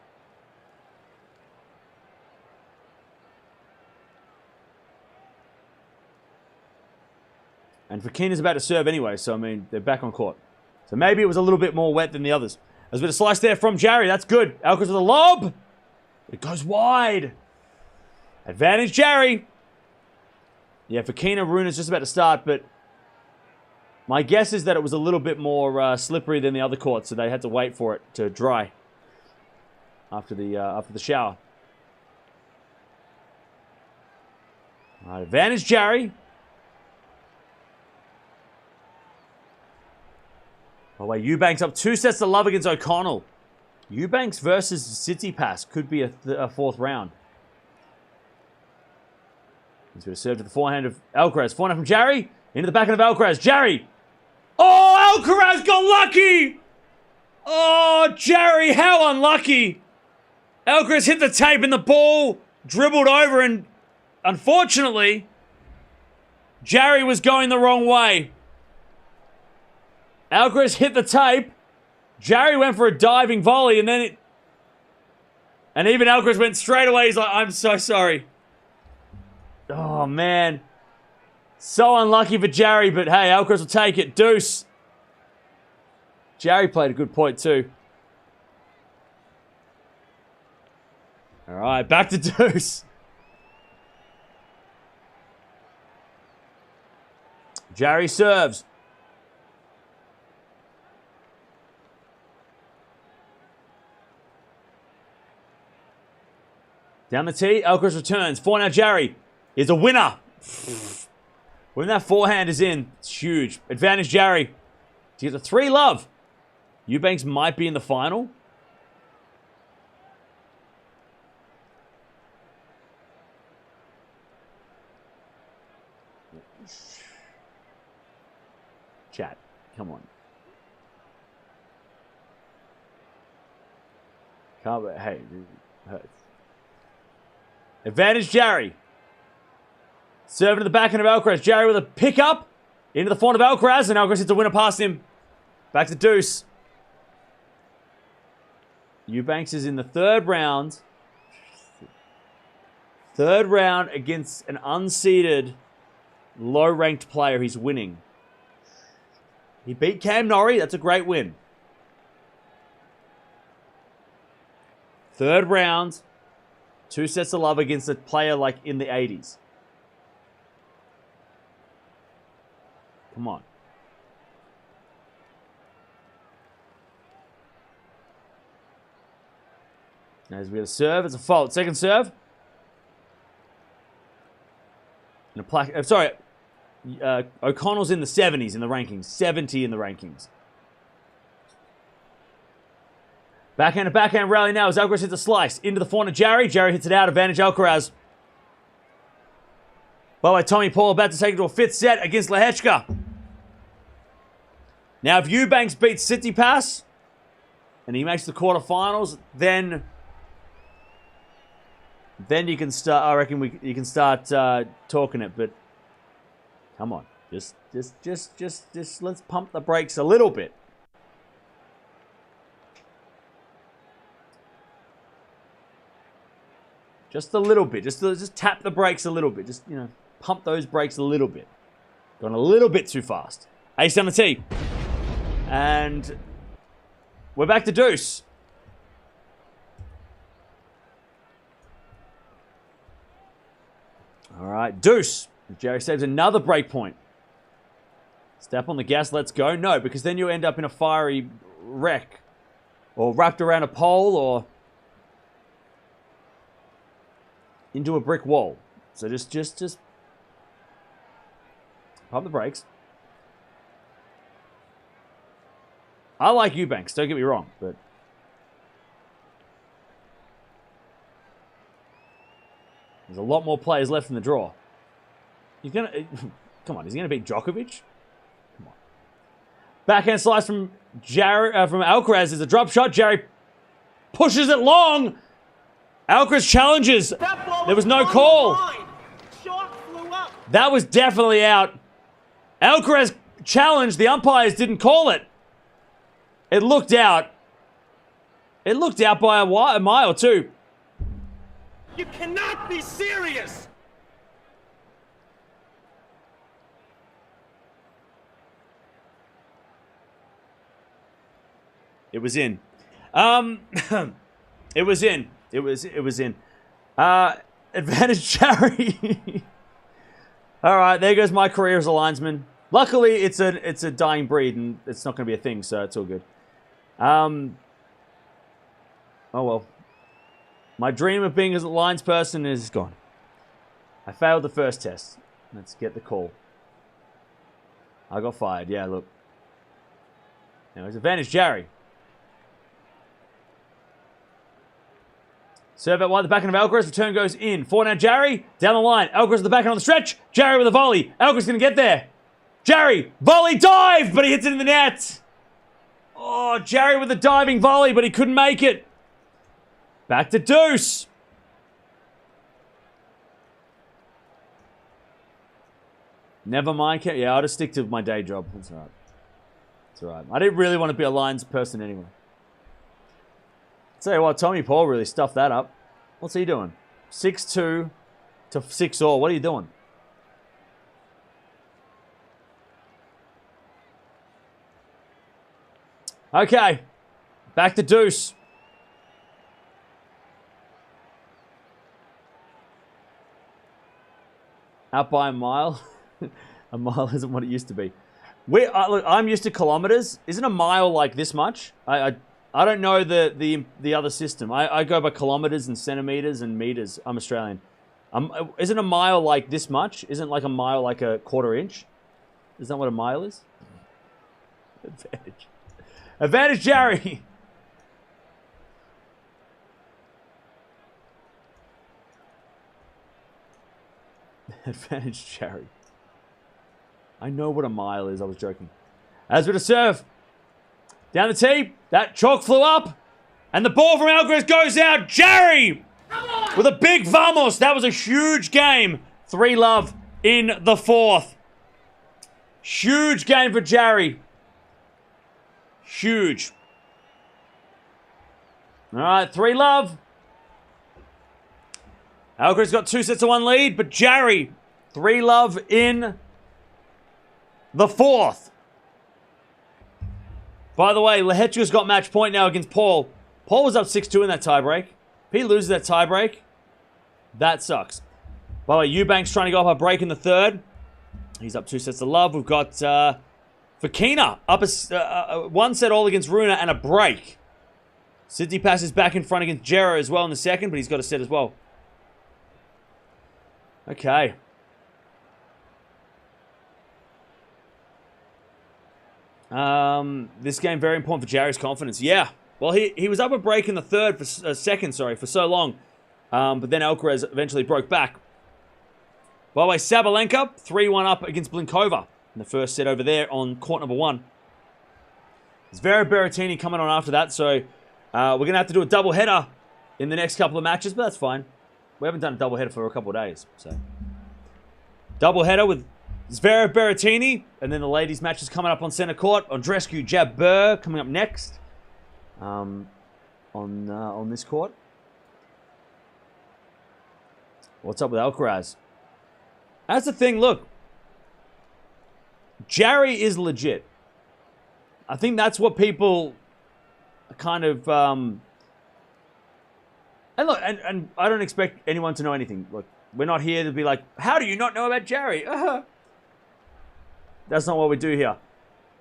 And Fokina's about to serve anyway, so, I mean, they're back on court. So maybe it was a little bit more wet than the others. There's a bit of slice there from Jarry. That's good. Alcaraz with a lob. It goes wide. Advantage Jarry. Yeah, Fokina Runa's just about to start, but my guess is that it was a little bit more slippery than the other courts, so they had to wait for it to dry after the shower. All right, advantage Jarry. By the way, Eubanks up 2 sets to love against O'Connell. Eubanks versus Tsitsipas could be a fourth round. He's going to serve to the forehand of Alcaraz. Forehand from Jarry. Into the backhand of Alcaraz. Jarry. Oh, Alcaraz got lucky. Oh, Jarry, how unlucky. Alcaraz hit the tape and the ball dribbled over, and unfortunately, Jarry was going the wrong way. Alcaraz hit the tape. Jarry went for a diving volley, and then and even Alcaraz went straight away. He's like, I'm so sorry. Oh, man. So unlucky for Jarry, but hey, Alcaraz will take it. Deuce. Jarry played a good point too. All right, back to deuce. Jarry serves. Down the tee, Alcaraz returns. Forehand Jarry is a winner. When that forehand is in, it's huge. Advantage Jarry to get the 3-love. Eubanks might be in the final. Chat. Come on. Hey, it hurts. Advantage Jarry. Serving to the backhand of Alcaraz. Jarry with a pickup into the front of Alcaraz, and Alcaraz hits a winner past him. Back to deuce. Eubanks is in the third round. Third round against an unseeded, low-ranked player. He's winning. He beat Cam Norrie. That's a great win. Third round. 2 sets of love against a player like in the 80s. Come on. As we have a serve, it's a fault. Second serve. And O'Connell's in the 70s in the rankings. 70 in the rankings. Backhand to backhand rally now as Alcaraz hits a slice. Into the forehand of Jarry. Jarry hits it out. Advantage Alcaraz. By the way, Tommy Paul about to take it to a 5th set against Lehechka. Now, if Eubanks beats Tsitsipas and he makes the quarterfinals, then you can start. I reckon you can start talking it. But come on, just let's pump the brakes a little bit. Just a little bit. Just tap the brakes a little bit. Just, you know, pump those brakes a little bit. Going a little bit too fast. Ace on the tee. And we're back to deuce. All right, deuce. Jarry saves another break point. Step on the gas, let's go. No, because then you end up in a fiery wreck. Or wrapped around a pole, or into a brick wall. So just pump the brakes. I like Eubanks, don't get me wrong, but there's a lot more players left in the draw. He's gonna come on, is he gonna beat Djokovic? Come on. Backhand slice from Alcaraz is a drop shot. Jarry pushes it long. Alcaraz challenges. There was no call. That was definitely out. Alcaraz challenged. The umpires didn't call it. It looked out. It looked out by a mile too. You cannot be serious. It was in. It was in. It was in. Advantage Jarry. All right, there goes my career as a linesman. Luckily, it's a dying breed, and it's not going to be a thing, so it's all good. Oh well. My dream of being a lines person is gone. I failed the first test. Let's get the call. I got fired. Yeah, look. Now it's advantage Jarry. Serve out wide the backhand of Alcaraz. Return goes in. Forehand Jarry. Down the line. Alcaraz at the backhand on the stretch. Jarry with a volley. Alcaraz going to get there. Jarry. Volley dive. But he hits it in the net. Oh, Jarry with a diving volley. But he couldn't make it. Back to deuce. Never mind. Yeah, I'll just stick to my day job. That's all right. That's all right. I didn't really want to be a lines person anyway. Tell you what, Tommy Paul really stuffed that up. What's he doing? 6-2 to 6-all. What are you doing? Okay. Back to deuce. Out by a mile. A mile isn't what it used to be. Look, I'm used to kilometers. Isn't a mile like this much? I don't know the other system. I go by kilometers and centimeters and meters. I'm Australian. Isn't a mile like this much? Isn't like a mile like a quarter inch? Is that what a mile is? Advantage. Advantage Jarry. Advantage Jarry. I know what a mile is. I was joking. As with a serve. Down the tee. That chalk flew up. And the ball from Alcaraz goes out. Jarry with a big vamos. That was a huge game. 3-love in the 4th. Huge game for Jarry. Huge. All right, 3-love. Alcaraz got 2 sets to 1 lead, but Jarry, 3-love in the 4th. By the way, Lehechka's got match point now against Paul. Paul was up 6-2 in that tiebreak. If he loses that tiebreak, that sucks. By the way, Eubanks trying to go up a break in the 3rd. He's up 2 sets to love. We've got Fokina up a 1 set all against Runa and a break. Sidney passes back in front against Jera as well in the 2nd, but he's got a set as well. Okay. This game very important for Jarry's confidence. Yeah. Well, he was up a break in the 3rd, for 2nd, for so long. But then Alcaraz eventually broke back. By the way, Sabalenka, 3-1 up against Blinkova in the first set over there on court number 1. Zverev Berrettini coming on after that, so we're going to have to do a double-header in the next couple of matches, but that's fine. We haven't done a double-header for a couple of days, so. Double-header with Zverev Berrettini, and then the ladies' matches coming up on center court. Andreescu Jabber coming up next on this court. What's up with Alcaraz? That's the thing, look. Jarry is legit. I think that's what people kind of... and look, and I don't expect anyone to know anything. Look, we're not here to be like, how do you not know about Jarry? That's not what we do here.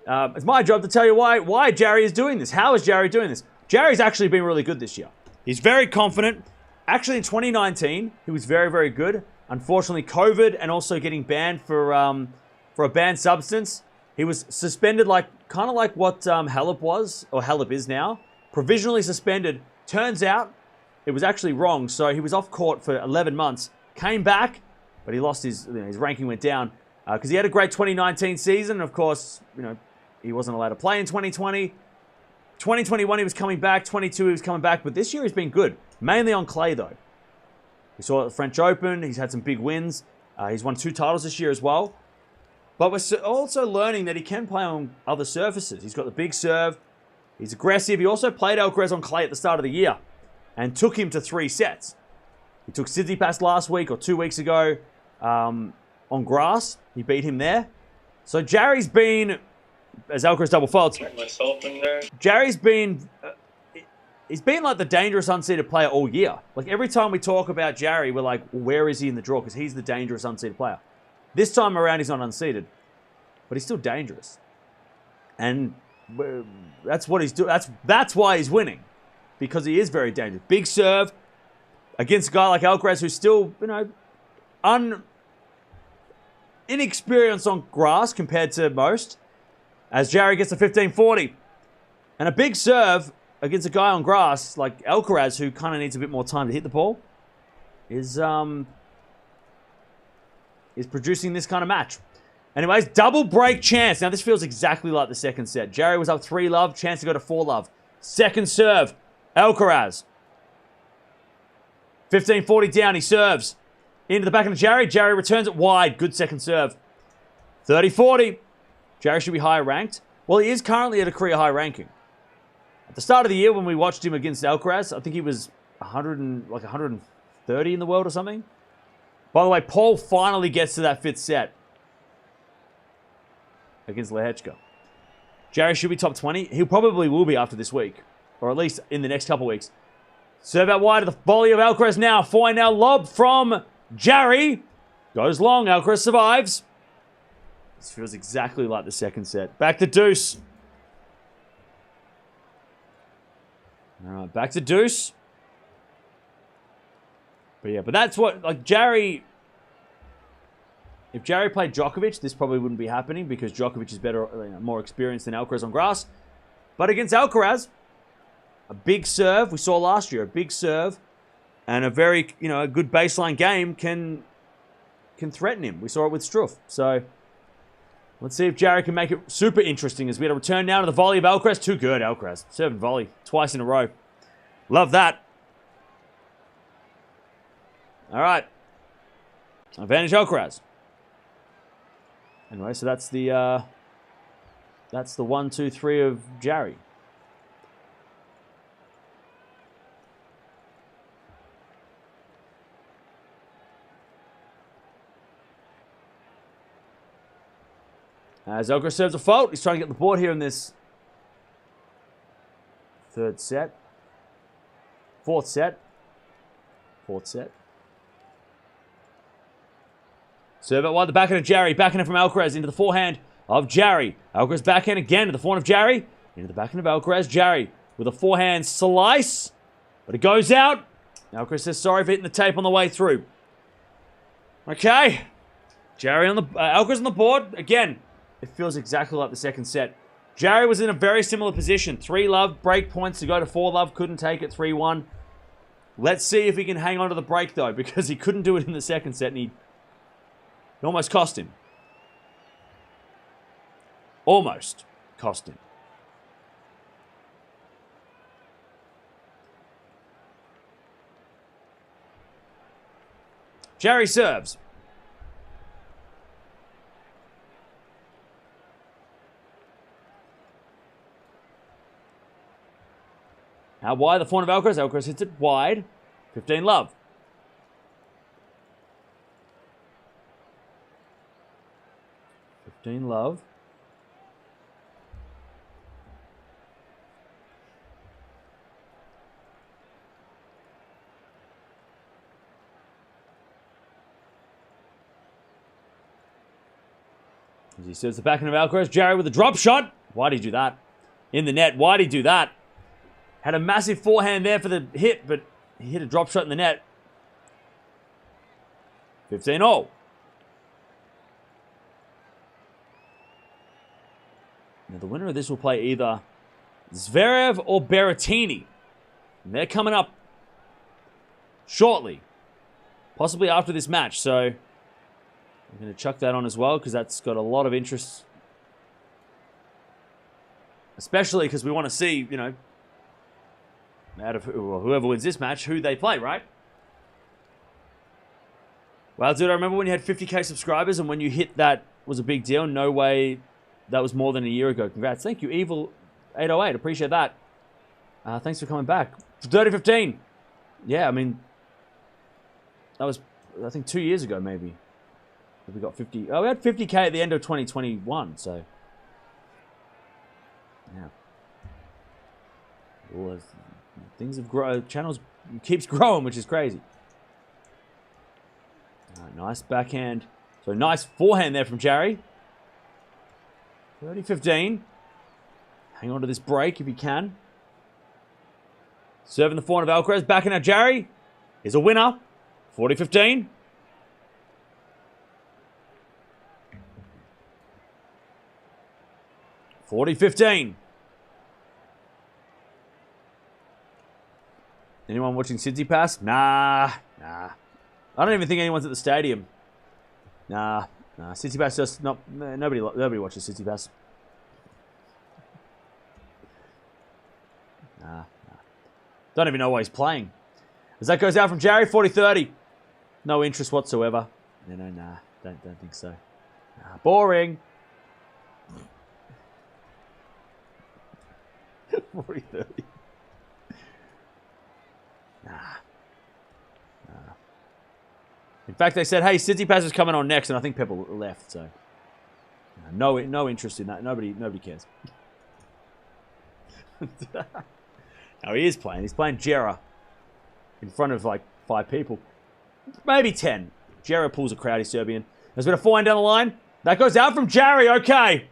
It's my job to tell you why Jarry is doing this. How is Jarry doing this? Jarry's actually been really good this year. He's very confident. Actually, in 2019, he was very, very good. Unfortunately, COVID and also getting banned for a banned substance. He was suspended kind of like what Halep was, or Halep is now. Provisionally suspended. Turns out it was actually wrong. So he was off court for 11 months. Came back, but he lost his ranking went down. Because he had a great 2019 season. Of course, he wasn't allowed to play in 2020. 2021, he was coming back. 22, he was coming back. But this year, he's been good. Mainly on clay, though. We saw at the French Open. He's had some big wins. He's won 2 titles this year as well. But we're also learning that he can play on other surfaces. He's got the big serve. He's aggressive. He also played Alcaraz on clay at the start of the year and took him to 3 sets. He took Tsitsipas last week or 2 weeks ago on grass. He beat him there. So Jarry's been, as Alcaraz double faults, Jarry's been, he's been like the dangerous unseeded player all year. Like every time we talk about Jarry, we're like, where is he in the draw? Because he's the dangerous unseeded player. This time around, he's not unseeded, but he's still dangerous. And that's what he's doing. That's why he's winning, because he is very dangerous. Big serve against a guy like Alcaraz, who's still, inexperienced on grass compared to most. As Jarry gets a 15-40, and a big serve against a guy on grass like Alcaraz, who kind of needs a bit more time to hit the ball, is producing this kind of match. Anyways, double break chance. Now, this feels exactly like the second set. Jarry was up 3-love, chance to go to 4-love. Second serve, Alcaraz. 15-40 down, he serves. Into the back of Jarry. Jarry returns it wide. Good second serve. 30-40. Jarry should be higher ranked. Well, he is currently at a career high ranking. At the start of the year, when we watched him against Alcaraz, I think he was 130 in the world or something. By the way, Paul finally gets to that 5th set against Lehechka. Jarry should be top 20. He probably will be after this week, or at least in the next couple of weeks. Serve out wide of the volley of Alcaraz now. Foy now lob from Jarry. Goes long. Alcaraz survives. This feels exactly like the second set. Back to deuce. All right, back to deuce. But that's what, like, Jarry... If Jarry played Djokovic, this probably wouldn't be happening because Djokovic is better, more experienced than Alcaraz on grass. But against Alcaraz, a big serve, we saw last year, a big serve and a very, a good baseline game can threaten him. We saw it with Struff. So, Let's see if Jarry can make it super interesting as we had a return now to the volley of Alcaraz. Too good, Alcaraz. Serving volley twice in a row. Love that. All right. Advantage Alcaraz. Anyway, so that's the 1, 2, 3 of Jarry. As Alcaraz serves a fault, he's trying to get the board here in this third set. Fourth set. Serve it wide, the backhand of Jarry. Backhand from Alcaraz into the forehand of Jarry. Alcaraz backhand again to the forehand of Jarry. Into the backhand of Alcaraz. Jarry with a forehand slice. But it goes out. Alcaraz says sorry for hitting the tape on the way through. Okay. Jarry on the... Alcaraz on the board. Again, it feels exactly like the second set. Jarry was in a very similar position. 3-love, break points to go to 4-love. Couldn't take it, 3-1. Let's see if he can hang on to the break, though, because he couldn't do it in the second set, and it almost cost him. Almost cost him. Jarry serves. Out wide, the forehand of Alcaraz. Alcaraz hits it wide. 15-love. Love. As he serves the backhand of Alcaraz. Jarry with a drop shot. Why'd he do that? In the net. Why'd he do that? Had a massive forehand there for the hit, but he hit a drop shot in the net. 15-all. Now, the winner of this will play either Zverev or Berrettini. And they're coming up shortly. Possibly after this match. So, I'm going to chuck that on as well because that's got a lot of interest. Especially because we want to see, you know, out of whoever wins this match, who they play, right? Well, dude, I remember when you had 50k subscribers and when you hit that was a big deal. No way that was more than a year ago. Congrats. Thank you, Evil808. Appreciate that. Thanks for coming back. 30-15. Yeah, I mean, that was, I think, 2 years ago, maybe. We got 50. Oh, we had 50k at the end of 2021, so. Yeah. Well, things have grown. Channels keeps growing, which is crazy. Nice backhand. So nice forehand there from Jarry. 30-15. Hang on to this break if you can. Serving the forehand of Alcaraz. Backhand of Jarry. Is a winner. 40-15. Anyone watching Cincy Pass? Nah. I don't even think anyone's at the stadium. Nah. Cincy Pass just not. Nobody watches Cincy Pass. Nah. Don't even know why he's playing. As that goes out from Jarry, 40-30. No interest whatsoever. Nah. Don't think so. Nah, boring. 40-30. Nah. In fact, they said, hey, Cincy Pass is coming on next, and I think Pepper left, so. No interest in that. Nobody cares. No, he is playing. He's playing Jera in front of, like, 5 people. Maybe 10. Jera pulls a crowd. He's Serbian. There's been a forehand down the line. That goes out from Jarry. Okay.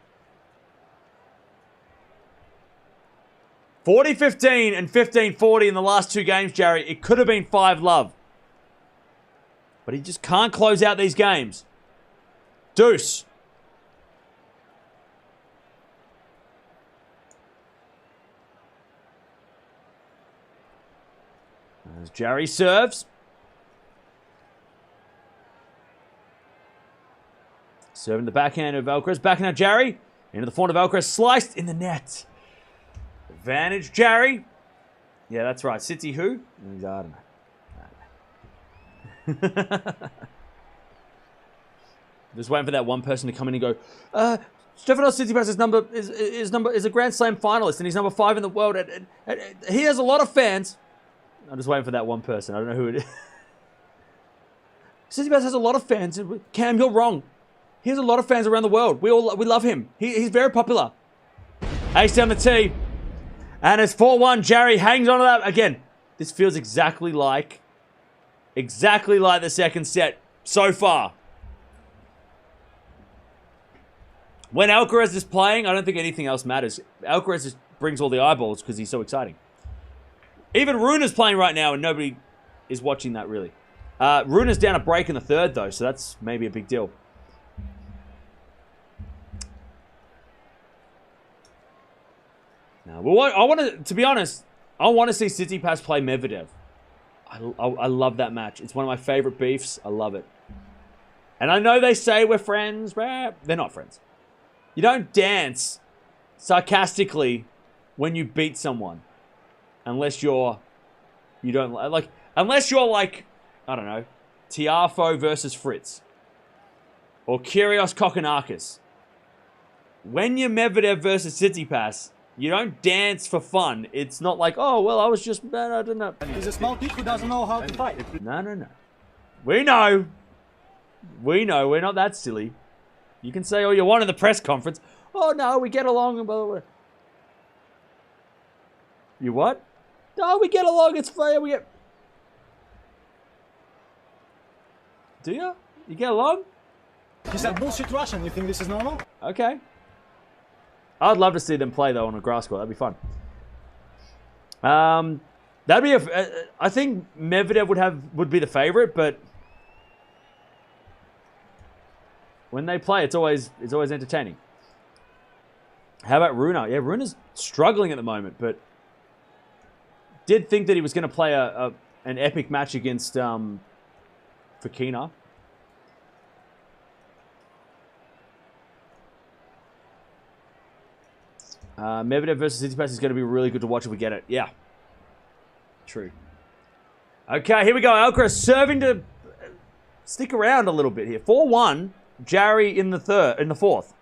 40-15 and 15-40 in the last 2 games, Jarry. It could have been 5-love. But he just can't close out these games. Deuce. As Jarry serves. Serving the backhand of Alcaraz. Backhand of Jarry. Into the forehand of Alcaraz. Sliced in the net. Advantage Jarry. Yeah, that's right. City who? I don't know. Just waiting for that one person to come in and go, Stefanos Tsitsipas is a Grand Slam finalist and he's number 5 in the world. And he has a lot of fans. I'm just waiting for that one person. I don't know who it is. Tsitsipas has a lot of fans. Cam, you're wrong. He has a lot of fans around the world. We love him. He's very popular. Ace down the tee. And it's 4-1. Jarry hangs on to that. Again, this feels exactly like the second set so far. When Alcaraz is playing, I don't think anything else matters. Alcaraz just brings all the eyeballs because he's so exciting. Even Rune's playing right now and nobody is watching that really. Rune's down a break in the third though, so that's maybe a big deal. Now, to be honest, I want to see Tsitsipas play Medvedev. I love that match. It's one of my favorite beefs. I love it. And I know they say we're friends. They're not friends. You don't dance sarcastically when you beat someone. Unless you're like, I don't know, Tiafo versus Fritz. Or Kyrgios Kokkinakis. When you're Medvedev versus Tsitsipas, you don't dance for fun. It's not like, oh, well, I was just, I don't know. He's a small kid who doesn't know how to fight. No. We know. We're not that silly. You can say all you want in the press conference. Oh, no, we get along. And blah, blah, blah. You what? No, we get along. It's fair. Do you? You get along? He said bullshit Russian. You think this is normal? Okay. I'd love to see them play, though, on a grass court. That'd be fun. That'd be I think Medvedev would be the favorite, but when they play, it's always entertaining. How about Rune? Yeah, Rune's struggling at the moment, but did think that he was going to play an epic match against Fokina. Medvedev versus Tsitsipas is going to be really good to watch if we get it. Yeah. True. Okay, here we go. Alcaraz serving to stick around a little bit here. 4-1. Jarry in the fourth.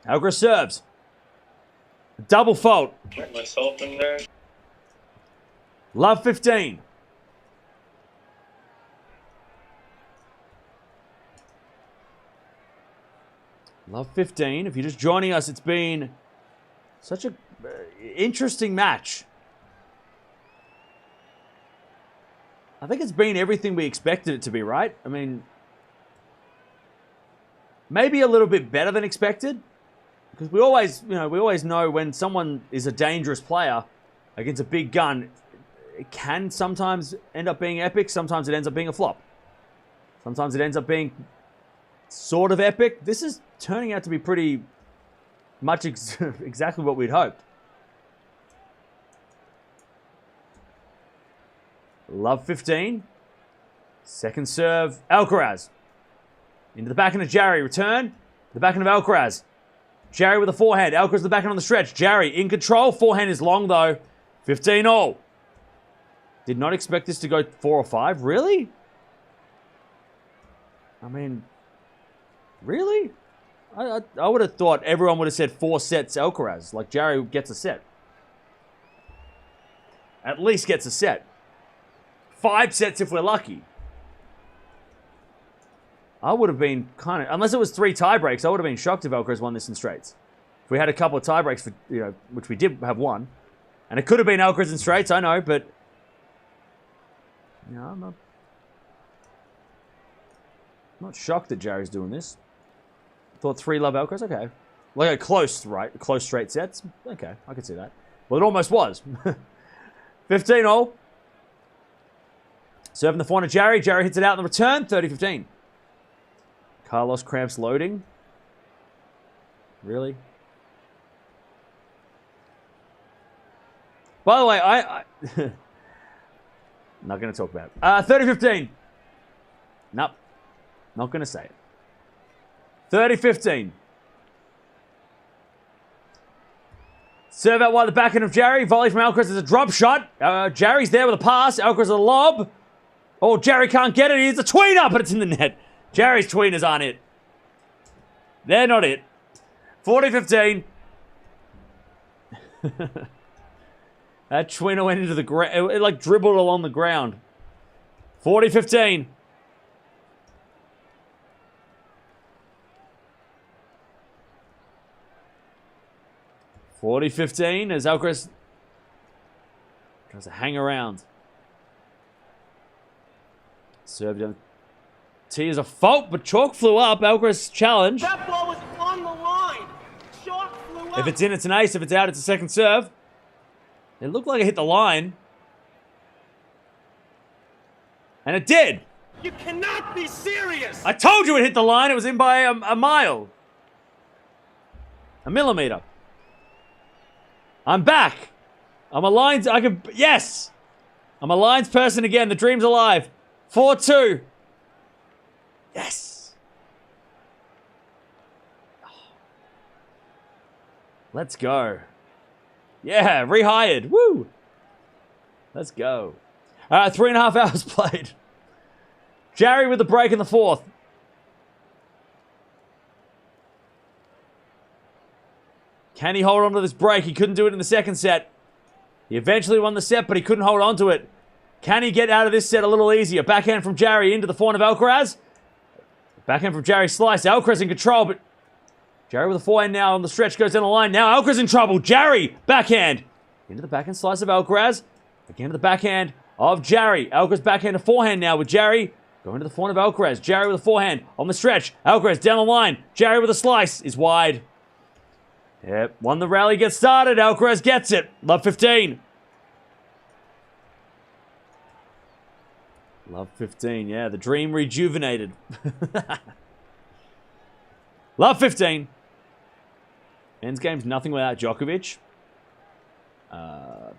Alcaraz serves. Double fault. Get myself in there. Love 15. Love 15. If you're just joining us, it's been such a interesting match. I think it's been everything we expected it to be, right? I mean, maybe a little bit better than expected. Because we always know when someone is a dangerous player against a big gun, it can sometimes end up being epic. Sometimes it ends up being a flop. Sometimes it ends up being sort of epic. This is turning out to be pretty much exactly what we'd hoped. Love 15. Second serve, Alcaraz. Into the backhand of Jarry. Return. The backhand of Alcaraz. Jarry with a forehand. Alcaraz the backhand on the stretch. Jarry in control. Forehand is long though. 15-all. Did not expect this to go 4 or 5. Really? I mean, really? I would have thought everyone would have said 4 sets Alcaraz. Like Jarry gets a set. At least gets a set. 5 sets if we're lucky. I would have been kind of, unless it was 3 tie breaks, I would have been shocked if Alcaraz won this in straights. If we had a couple of tie breaks, for, which we did have one, and it could have been Alcaraz in straights, I know, but I'm not shocked that Jarry's doing this. Thought 3 love Alcaraz, okay. Like a close, right? Close straight sets, okay, I could see that. Well, it almost was. 15-all. Serving the forehand of Jarry. Jarry hits it out in the return. 30-15. Carlos cramps loading. Really? By the way, I not going to talk about it. 30-15. Nope. Not going to say it. 30-15. Serve out wide the backhand of Jarry. Volley from Alcaraz is a drop shot. Jarry's there with a pass. Alcaraz a lob. Oh, Jarry can't get it. He's a tweener, but it's in the net. Jarry's tweeners aren't it. They're not it. 40-15. That tweener went into the ground. It like dribbled along the ground. 40-15. As Alcaraz tries to hang around. Served down. T is a fault, but chalk flew up. Alcaraz challenge. That ball was on the line. Chalk flew up. If it's in, it's an ace. If it's out, it's a second serve. It looked like it hit the line. And it did. You cannot be serious. I told you it hit the line. It was in by a mile. A millimeter. I'm back. I'm a lines. Yes. I'm a lines person again. The dream's alive. 4-2. Yes. Let's go. Yeah, rehired. Woo. Let's go. All right, 3.5 hours played. Jarry with the break in the fourth. Can he hold on to this break? He couldn't do it in the second set. He eventually won the set, but he couldn't hold on to it. Can he get out of this set a little easier? Backhand from Jarry into the forehand of Alcaraz. Backhand from Jarry slice. Alcaraz in control, but Jarry with a forehand now on the stretch goes down the line. Now Alcaraz in trouble. Jarry, backhand. Into the backhand slice of Alcaraz. Again to the backhand of Jarry. Alcaraz backhand to forehand now with Jarry. Going to the forehand of Alcaraz. Jarry with a forehand on the stretch. Alcaraz down the line. Jarry with a slice is wide. Yep, won the rally, gets started. Alcaraz gets it. Love 15. Love 15, yeah. The dream rejuvenated. Love 15. Men's game's nothing without Djokovic.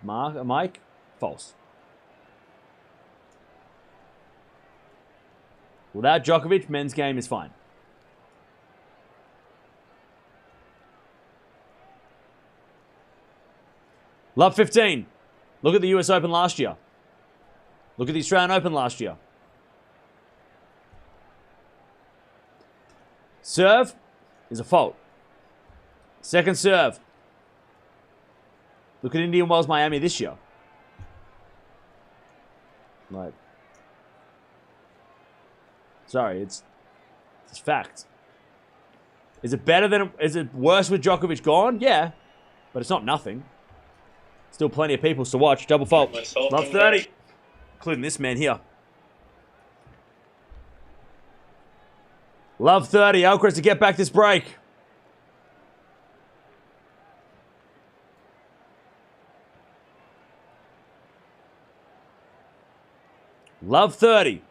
Mike? False. Without Djokovic, men's game is fine. Love 15. Look at the US Open last year. Look at the Australian Open last year. Serve is a fault. Second serve. Look at Indian Wells, Miami this year. Like, sorry, it's fact. Is it better than? Is it worse with Djokovic gone? Yeah, but it's not nothing. Still plenty of peoples to watch. Double fault. Love 30. Including this man here. Love 30. Alcaraz to get back this break. Love 30.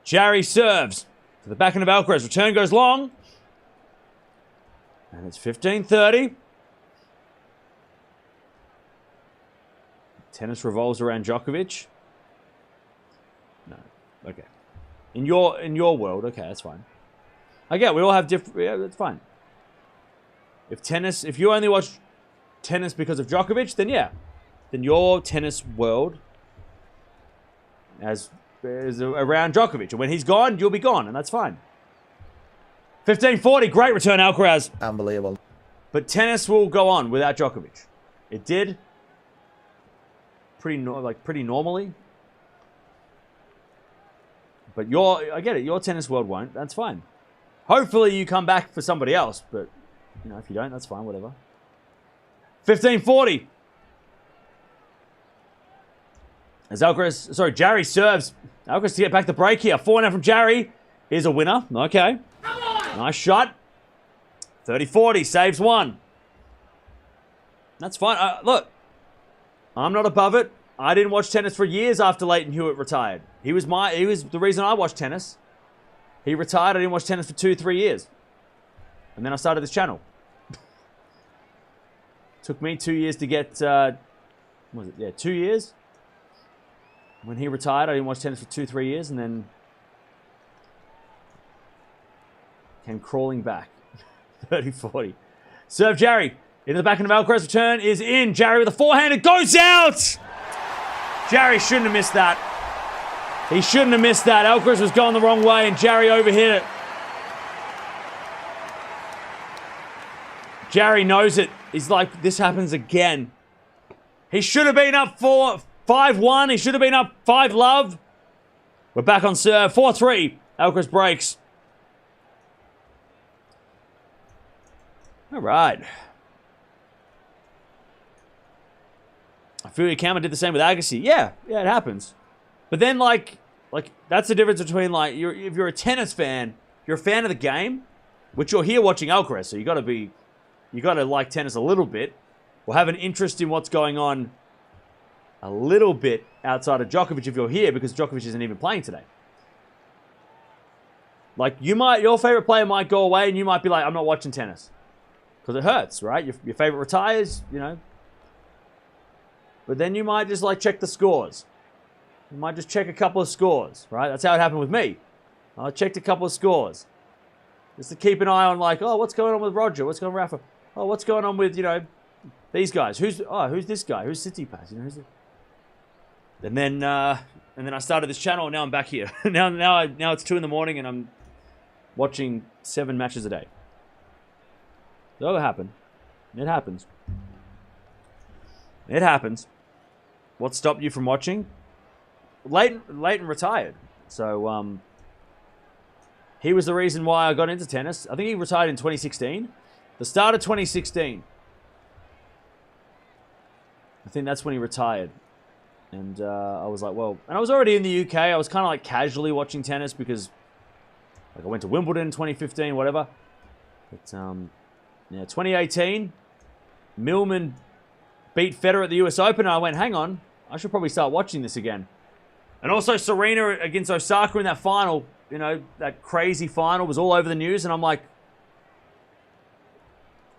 Jarry serves. To the backhand of Alcaraz. Return goes long. And it's 15-30. Tennis revolves around Djokovic. No. Okay. In your world, okay, that's fine. I get it, we all have different, yeah, that's fine. If you only watch tennis because of Djokovic, then yeah. Then your tennis world is around Djokovic. And when he's gone, you'll be gone, and that's fine. 15-40, great return, Alcaraz. Unbelievable. But tennis will go on without Djokovic. It did. Pretty normally. But I get it, your tennis world won't. That's fine. Hopefully you come back for somebody else, but you know, if you don't, that's fine, whatever. 15-40. As Jarry serves. Alcaraz to get back the break here. 4-0 from Jarry is a winner. Okay. Nice shot. 30-40, saves one. That's fine. Look, I'm not above it. I didn't watch tennis for years after Leighton Hewitt retired. He was the reason I watched tennis. He retired. I didn't watch tennis for 2-3 years. And then I started this channel. Took me 2 years to get, 2 years When he retired, I didn't watch tennis for 2-3 years, and then came crawling back. 30-40. Serve Jarry. Into the back end of Alcaraz. Return is in. Jarry with a forehand. It goes out! Jarry shouldn't have missed that. He shouldn't have missed that. Alcaraz was going the wrong way, and Jarry overhit it. Jarry knows it. He's like, this happens again. He should have been up 5-1. He should have been up 5-love. We're back on serve. 4-3. Alcaraz breaks. All right. I feel your camera did the same with Agassi. Yeah, it happens. But then, like that's the difference between, like, if you're a tennis fan, you're a fan of the game, which you're here watching Alcaraz, so you got to like tennis a little bit, or have an interest in what's going on a little bit outside of Djokovic if you're here, because Djokovic isn't even playing today. Like, your favorite player might go away, and you might be like, I'm not watching tennis. Because it hurts, right? Your favorite retires, you know. But then you might just, like, check the scores. You might just check a couple of scores, right? That's how it happened with me. I checked a couple of scores. Just to keep an eye on, like, oh, what's going on with Roger? What's going on with Rafa? Oh, what's going on with, you know, these guys? Who's this guy? Who's Tsitsipas? You know, who's it? And then I started this channel, and now I'm back here. now it's 2 in the morning, and I'm watching 7 matches a day. So it happened. It happens. It happens. What stopped you from watching? Leighton retired. So, he was the reason why I got into tennis. I think he retired in 2016. The start of 2016. I think that's when he retired. And I was like, well... And I was already in the UK. I was kind of like casually watching tennis because... Like, I went to Wimbledon in 2015, whatever. But, yeah, 2018, Millman beat Federer at the US Open, and I went, hang on, I should probably start watching this again. And also Serena against Osaka in that final, you know, that crazy final was all over the news, and I'm like,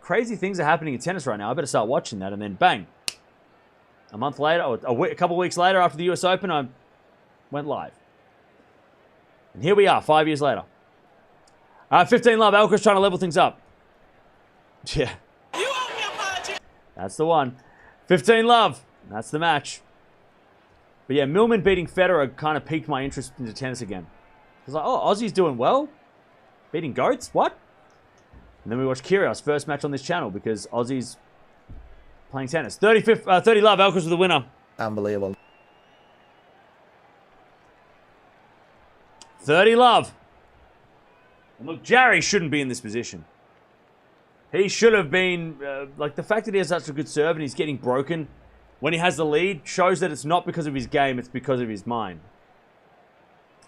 crazy things are happening in tennis right now. I better start watching that, and then bang. A month later, or a couple of weeks later after the US Open, I went live. And here we are, 5 years later. 15-love, Alcaraz trying to level things up. Yeah. That's the one. 15-love. That's the match. But yeah, Millman beating Federer kind of piqued my interest into tennis again. I was like, oh, Aussie's doing well? Beating goats? What? And then we watched Kyrgios' first match on this channel because Aussie's playing tennis. 30-love, Alcaraz with the winner. Unbelievable. 30-love. And look, Jarry shouldn't be in this position. He should have been, like, the fact that he has such a good serve and he's getting broken when he has the lead shows that it's not because of his game, it's because of his mind.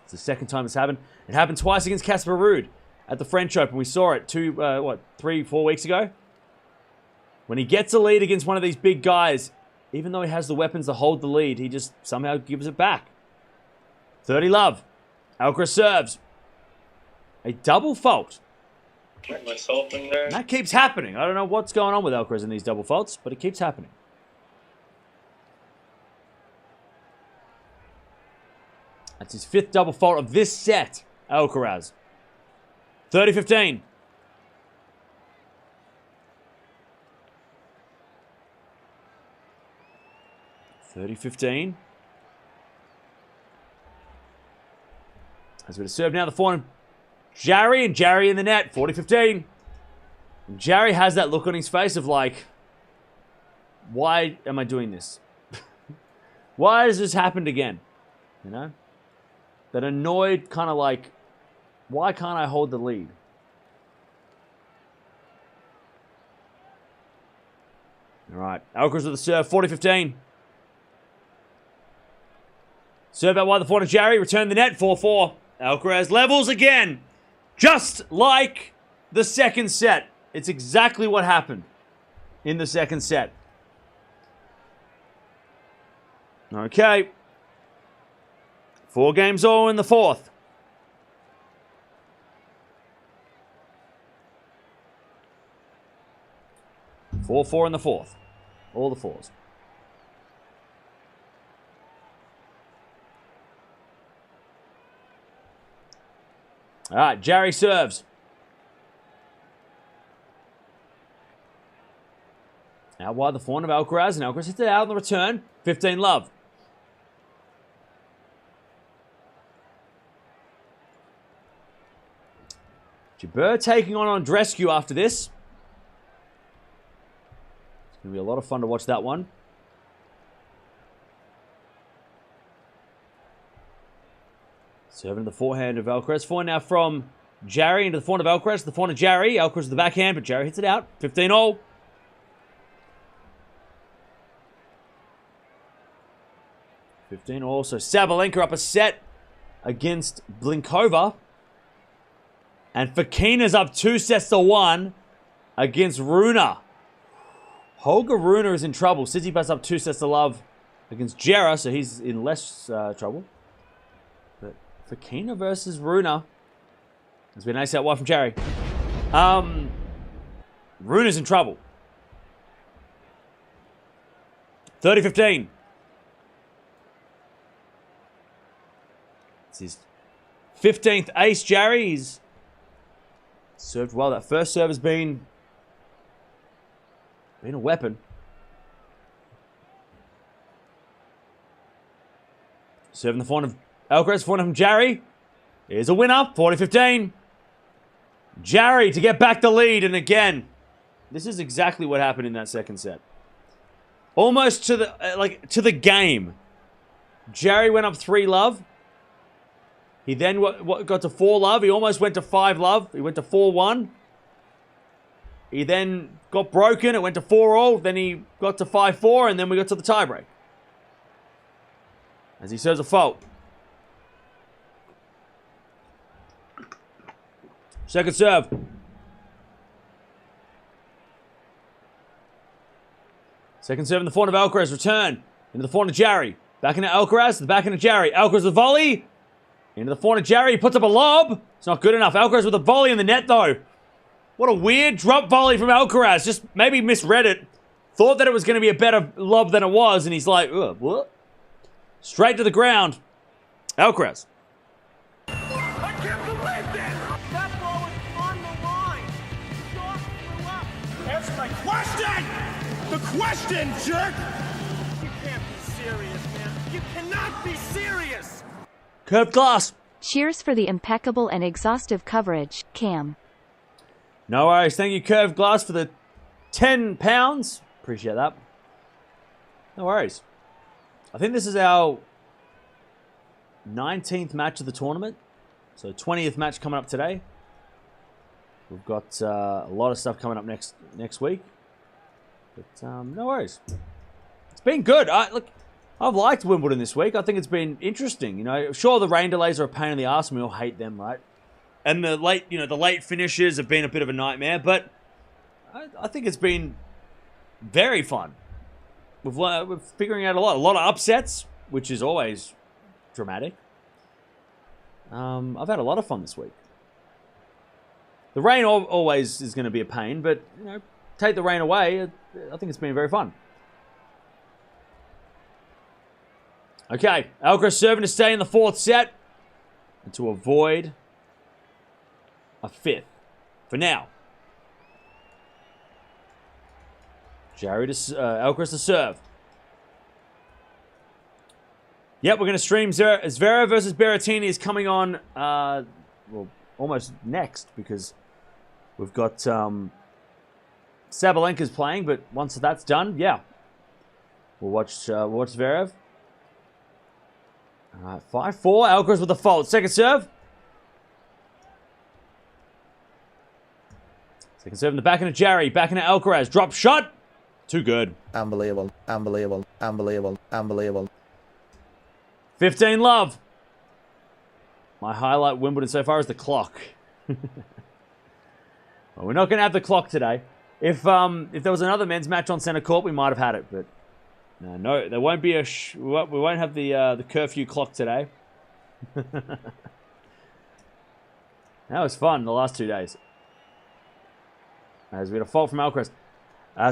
It's the second time it's happened. It happened twice against Casper Ruud at the French Open. We saw it 3-4 weeks ago. When he gets a lead against one of these big guys, even though he has the weapons to hold the lead, he just somehow gives it back. 30-love. Alcaraz serves. A double fault. Get myself in there. And that keeps happening. I don't know what's going on with Alcaraz in these double faults, but it keeps happening. That's his 5th double fault of this set, Alcaraz. 30-15. (30-15). As we're to serve now, the forehand. Jarry and Jarry in the net. 40-15. And Jarry has that look on his face of like, why am I doing this? Why has this happened again? You know? That annoyed kind of like, why can't I hold the lead? All right. Alcaraz with the serve. 40-15. Serve out wide the forehand. Jarry. Return the net. 4-4. Alcaraz levels again. Just like the second set. It's exactly what happened in the second set. Okay. 4 games all in the 4th. Four in the 4th. All the 4s. All right, Jarry serves. Out wide the forehand of Alcaraz, and Alcaraz hits it out on the return. 15 love. Jabeur taking on Andreescu after this. It's going to be a lot of fun to watch that one. Serving the forehand of Alcaraz. Forehand now from Jarry into the forehand of Alcaraz. The forehand of Jarry. Alcaraz with the backhand, but Jarry hits it out. 15-all. So Sabalenka up a set against Blinkova. And Fokina's up 2-1 against Rune. Holger Rune is in trouble. Tsitsipas up 2-love against Jera, so he's in less trouble. But Fokina versus Rune. There's been an ace out wide from Jarry. Rune's in trouble. 30-15. It's his 15th ace, Jarry. He's served well. That first serve has been a weapon. Serving the forehand of Alcaraz, forehand from Jarry. Here's a winner, 40-15. Jarry to get back the lead, and again, this is exactly what happened in that second set. Almost to the game. Jarry went up 3-love. He then got to 4-love. He almost went to 5-love. He went to 4-1. He then got broken. It went to 4-all. Then he got to 5-4, and then we got to the tiebreak. As he serves a fault. Second serve. Second serve in the forehand of Alcaraz. Return into the forehand of Jarry. Back into Alcaraz. The back into Jarry. Alcaraz with volley. Into the forehand of Jarry. He puts up a lob. It's not good enough. Alcaraz with a volley in the net, though. What a weird drop volley from Alcaraz. Just maybe misread it. Thought that it was going to be a better lob than it was. And he's like, what? Straight to the ground. Alcaraz. I can't believe this! That ball was on the line. Short flew up. Answer my question! The question, jerk! You can't be serious, man. You cannot be serious! Curved glass. Cheers for the impeccable and exhaustive coverage, Cam. No worries. Thank you, Curved Glass, for the £10. Appreciate that. No worries. I think this is our 19th match of the tournament. So 20th match coming up today. We've got a lot of stuff coming up next week. But no worries. It's been good. I've liked Wimbledon this week. I think it's been interesting. You know, sure, the rain delays are a pain in the ass, and we all hate them, right? And the late finishes have been a bit of a nightmare, but I think it's been very fun. We're figuring out a lot of upsets, which is always dramatic. I've had a lot of fun this week. The rain always is going to be a pain, but you know, take the rain away, I think it's been very fun. Okay, Alcaraz serving to stay in the fourth set and to avoid a fifth for now. Jarry to Alcaraz to serve. Yep, we're going to stream Zverev versus Berrettini is coming on, well, almost next because we've got Sabalenka's playing, but once that's done, yeah, we'll watch Zverev. All right, 5-4. Alcaraz with the fault. Second serve. Second serve in the back into Jarry. Back into Alcaraz. Drop shot. Too good. Unbelievable. 15 love. My highlight Wimbledon so far is the clock. Well, we're not going to have the clock today. If there was another men's match on centre court, we might have had it, but no, there won't be we won't have the curfew clock today. That was fun the last 2 days. As we had a fault from Alcaraz.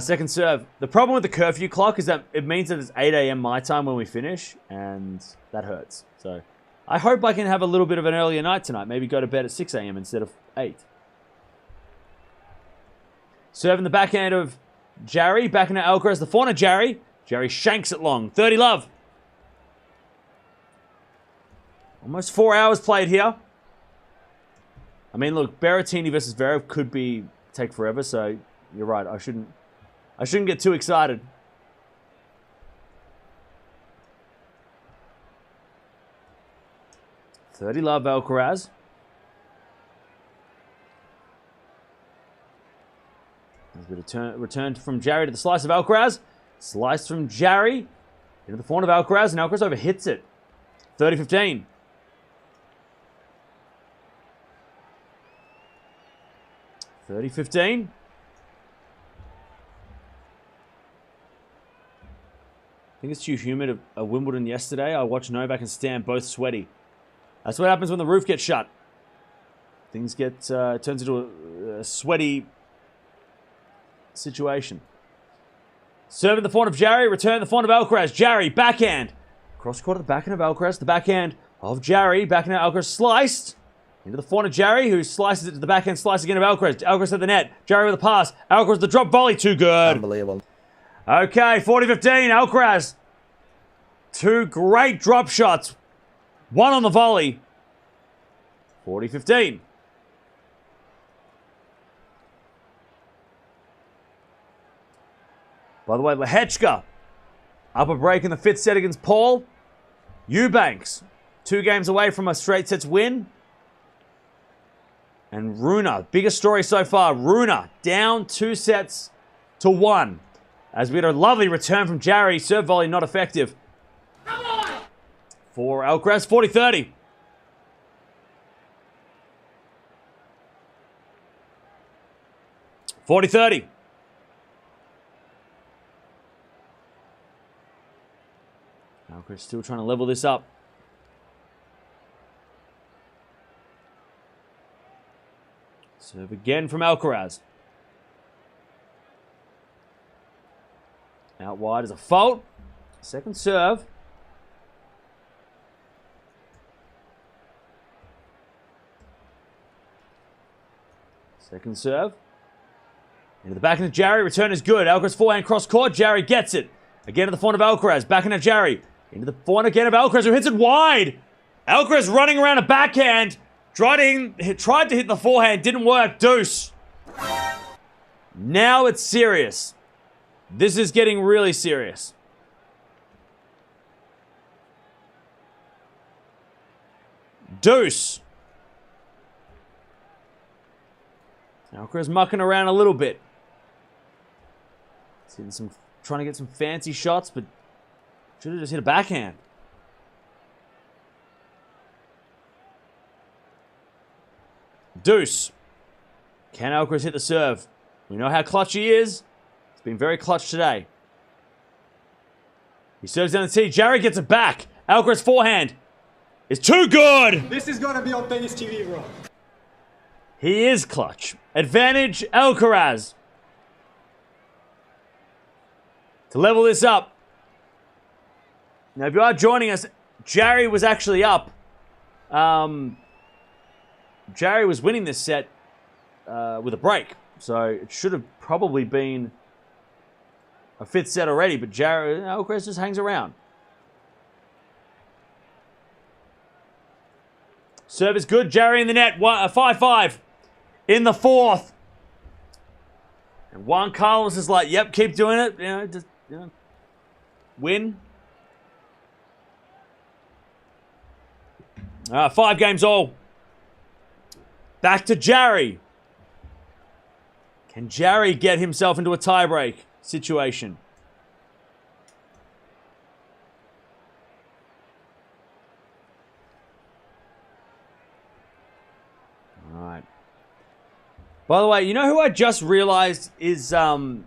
Second serve. The problem with the curfew clock is that it means that it's 8 a.m. my time when we finish, and that hurts. So I hope I can have a little bit of an earlier night tonight. Maybe go to bed at 6 a.m. instead of 8. Serving the backhand of Jarry. Backhand of Alcaraz. The forehand of Jarry. Jarry shanks it long. 30 love. Almost 4 hours played here. I mean, look, Berrettini versus Zverev could take forever, so you're right. I shouldn't get too excited. $30 love Alcaraz. There's a bit of return from Jarry to the slice of Alcaraz. Slice from Jarry into the forehand of Alcaraz, and Alcaraz overhits it. 30-15. $30-15. I think it's too humid at Wimbledon yesterday. I watched Novak and Stan both sweaty. That's what happens when the roof gets shut. Things turns into a sweaty situation. Serving the forehand of Jarry, return the forehand of Alcaraz. Jarry, backhand. Cross court of the backhand of Alcaraz. The backhand of Jarry. Backhand of Alcaraz sliced. Into the forehand of Jarry, who slices it to the backhand slice again of Alcaraz. Alcaraz at the net. Jarry with a pass. Alcaraz the drop volley. Too good. Unbelievable. Okay, 40-15. Alcaraz. 2 great drop shots. 1 on the volley. 40-15. By the way, Lehechka up a break in the 5th set against Paul. Eubanks 2 games away from a straight sets win. And Runa, biggest story so far. Runa down 2-1. As we had a lovely return from Jarry. Serve volley not effective. Come on! For Alcaraz, 40-30. $40-30. Alcaraz still trying to level this up. Serve again from Alcaraz. Out wide is a fault. Second serve. Second serve. Into the backhand of Jarry. Return is good. Alcaraz forehand cross court. Jarry gets it. Again to the forehand of Alcaraz. Backhand of Jarry. Into the forehand again of Alcaraz, who hits it wide. Alcaraz running around a backhand. Tried to hit the forehand. Didn't work. Deuce. Now it's serious. This is getting really serious. Deuce. Alcaraz mucking around a little bit. Trying to get some fancy shots, but should have just hit a backhand. Deuce. Can Alcaraz hit the serve? We know how clutch he is. He's been very clutch today. He serves down the tee. Jarry gets it back. Alcaraz forehand is too good. This is gonna be on tennis TV, bro. He is clutch. Advantage Alcaraz. To level this up. Now, if you are joining us, Jarry was actually up. Jarry was winning this set with a break. So it should have probably been a 5th set already, but Alcaraz just hangs around. Serve is good. Jarry in the net. 5-5 in the 4th. And Juan Carlos is like, yep, keep doing it. Win. 5 games all. Back to Jarry. Can Jarry get himself into a tiebreak situation? All right. By the way, you know who I just realized is who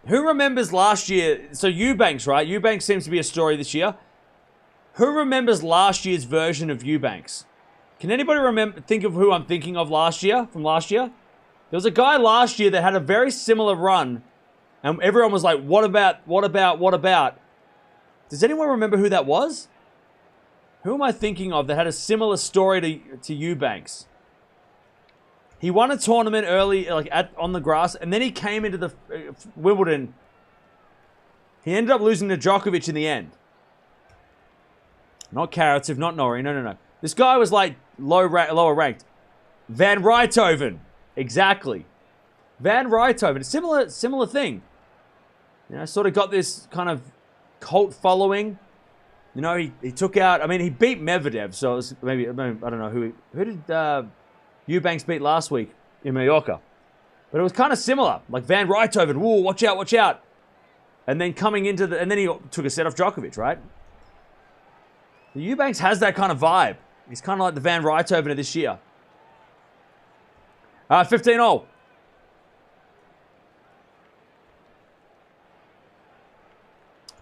remembers last year? So Eubanks, right? Eubanks seems to be a story this year. Who remembers last year's version of Eubanks? Can anybody think of who I'm thinking of from last year? There was a guy last year that had a very similar run, and everyone was like, what about? Does anyone remember who that was? Who am I thinking of that had a similar story to Eubanks? He won a tournament early, like on the grass, and then he came into the Wimbledon. He ended up losing to Djokovic in the end. Not Karatsev, not Norrie. No. This guy was like lower ranked. Van Rijthoven. Exactly. Van Rijthoven. Similar thing. You know, sort of got this kind of cult following. You know, he took out... I mean, he beat Medvedev, so it was maybe... I don't know who did Eubanks beat last week in Mallorca. But it was kind of similar. Like Van Rijthoven, whoa, watch out. And then coming into the... And then he took a set off Djokovic, right? The Eubanks has that kind of vibe. He's kind of like the Van Rijthoven of this year. 15-all.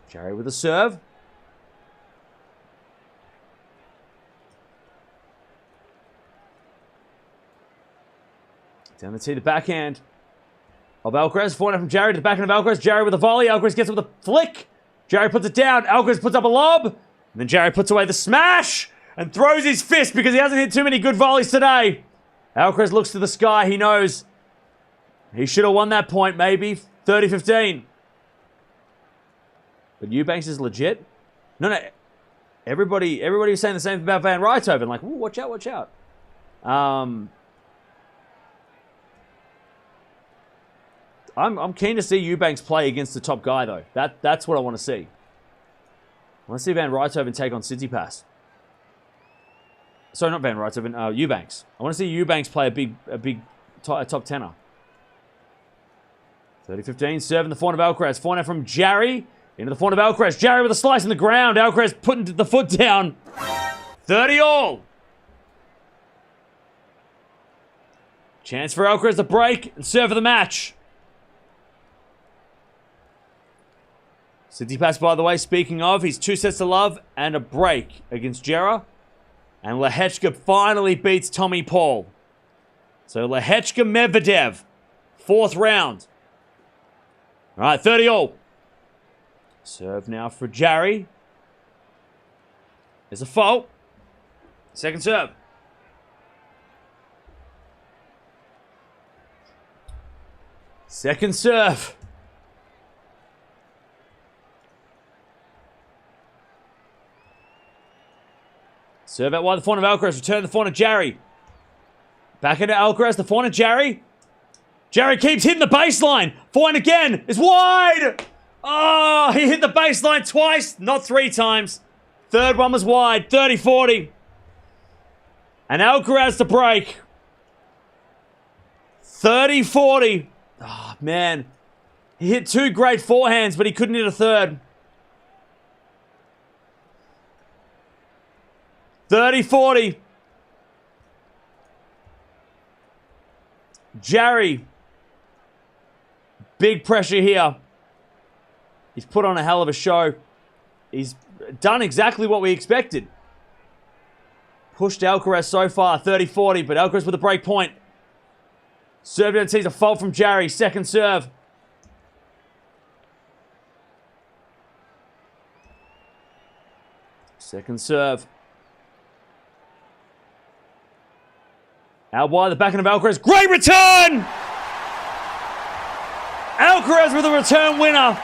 Jarry with a serve. Down the tee, the backhand of Alcaraz. Forehand from Jarry to the backhand of Alcaraz. Jarry with a volley. Alcaraz gets it with a flick. Jarry puts it down. Alcaraz puts up a lob. And then Jarry puts away the smash and throws his fist because he hasn't hit too many good volleys today. Alcaraz looks to the sky. He knows he should have won that point, maybe. 30-15. But Eubanks is legit. No. Everybody was saying the same thing about Van Rijthoven. Like, ooh, watch out. I'm keen to see Eubanks play against the top guy, though. That's what I want to see. I want to see Van Rijthoven take on Tsitsipas. Sorry, not Van Rijthoven. Eubanks. I want to see Eubanks play a big top tenor. 30-15. Serving the forehand of Alcaraz. Forehand from Jarry. Into the forehand of Alcaraz. Jarry with a slice in the ground. Alcaraz putting the foot down. 30-all. Chance for Alcaraz to break and serve for the match. Tsitsipas, by the way, speaking of, he's 2 sets to love and a break against Jera. And Lehechka finally beats Tommy Paul. So Lehechka Medvedev, 4th round. All right, 30-all. Serve now for Jarry. There's a fault. Second serve. Second serve. Serve out wide, the forehand of Alcaraz. Return the forehand of Jarry. Back into Alcaraz, the forehand of Jarry. Jarry keeps hitting the baseline. Forehand again is wide. Oh, he hit the baseline twice, not 3 times. Third one was wide, 30-40. And Alcaraz to break. 30-40. Oh, man. He hit 2 great forehands, but he couldn't hit a third. 30-40. Jarry. Big pressure here. He's put on a hell of a show. He's done exactly what we expected. Pushed Alcaraz so far, 30-40, but Alcaraz with a break point. Serve down, sees a fault from Jarry. Second serve. Second serve. Out wide, the backhand of Alcaraz. Great return! Alcaraz with a return winner.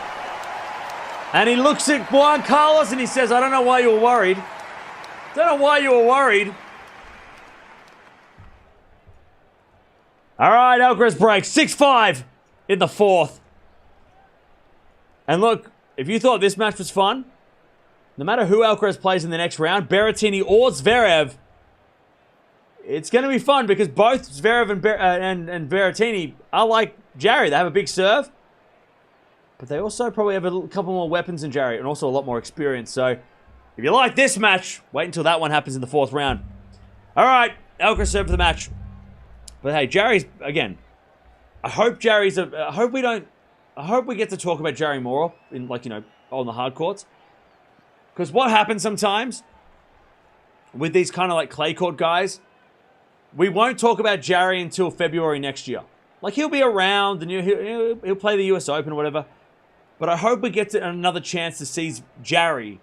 And he looks at Juan Carlos and he says, I don't know why you were worried. Don't know why you were worried. All right, Alcaraz breaks. 6-5 in the 4th. And look, if you thought this match was fun, no matter who Alcaraz plays in the next round, Berrettini or Zverev, it's going to be fun because both Zverev and Berrettini are like Jarry. They have a big serve. But they also probably have a couple more weapons than Jarry and also a lot more experience. So, if you like this match, wait until that one happens in the 4th round. All right, Alcaraz serve for the match. But hey, Jarry's, again, I hope we get to talk about Jarry more in, like, you know, on the hard courts. Because what happens sometimes with these kind of like clay court guys, we won't talk about Jarry until February next year. Like, he'll be around and he'll play the US Open or whatever. But I hope we get to another chance to see Jarry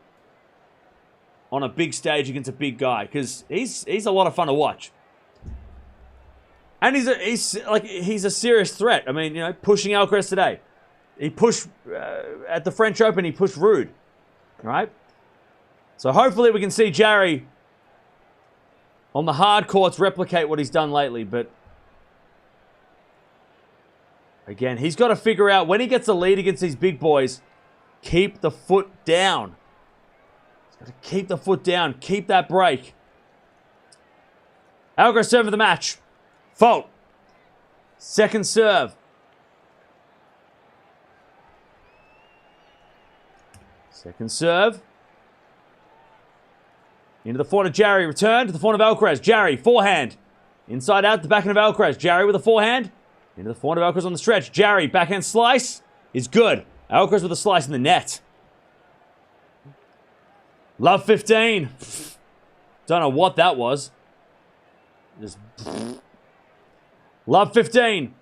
on a big stage against a big guy, because he's a lot of fun to watch. And he's a serious threat. I mean, you know, pushing Alcaraz today. He pushed at the French Open. He pushed Rude, right? So hopefully we can see Jarry on the hard courts replicate what he's done lately. But again, he's got to figure out when he gets a lead against these big boys, keep the foot down. He's got to keep the foot down, keep that break. Alcaraz serving the match. Fault. Second serve. Second serve. Into the forehand of Jarry. Return to the forehand of Alcaraz. Jarry, forehand. Inside out, the backhand of Alcaraz. Jarry with a forehand. Into the forehand of Alcaraz on the stretch. Jarry, backhand slice is good. Alcaraz with a slice in the net. Love 15. Don't know what that was. Just... Love 15.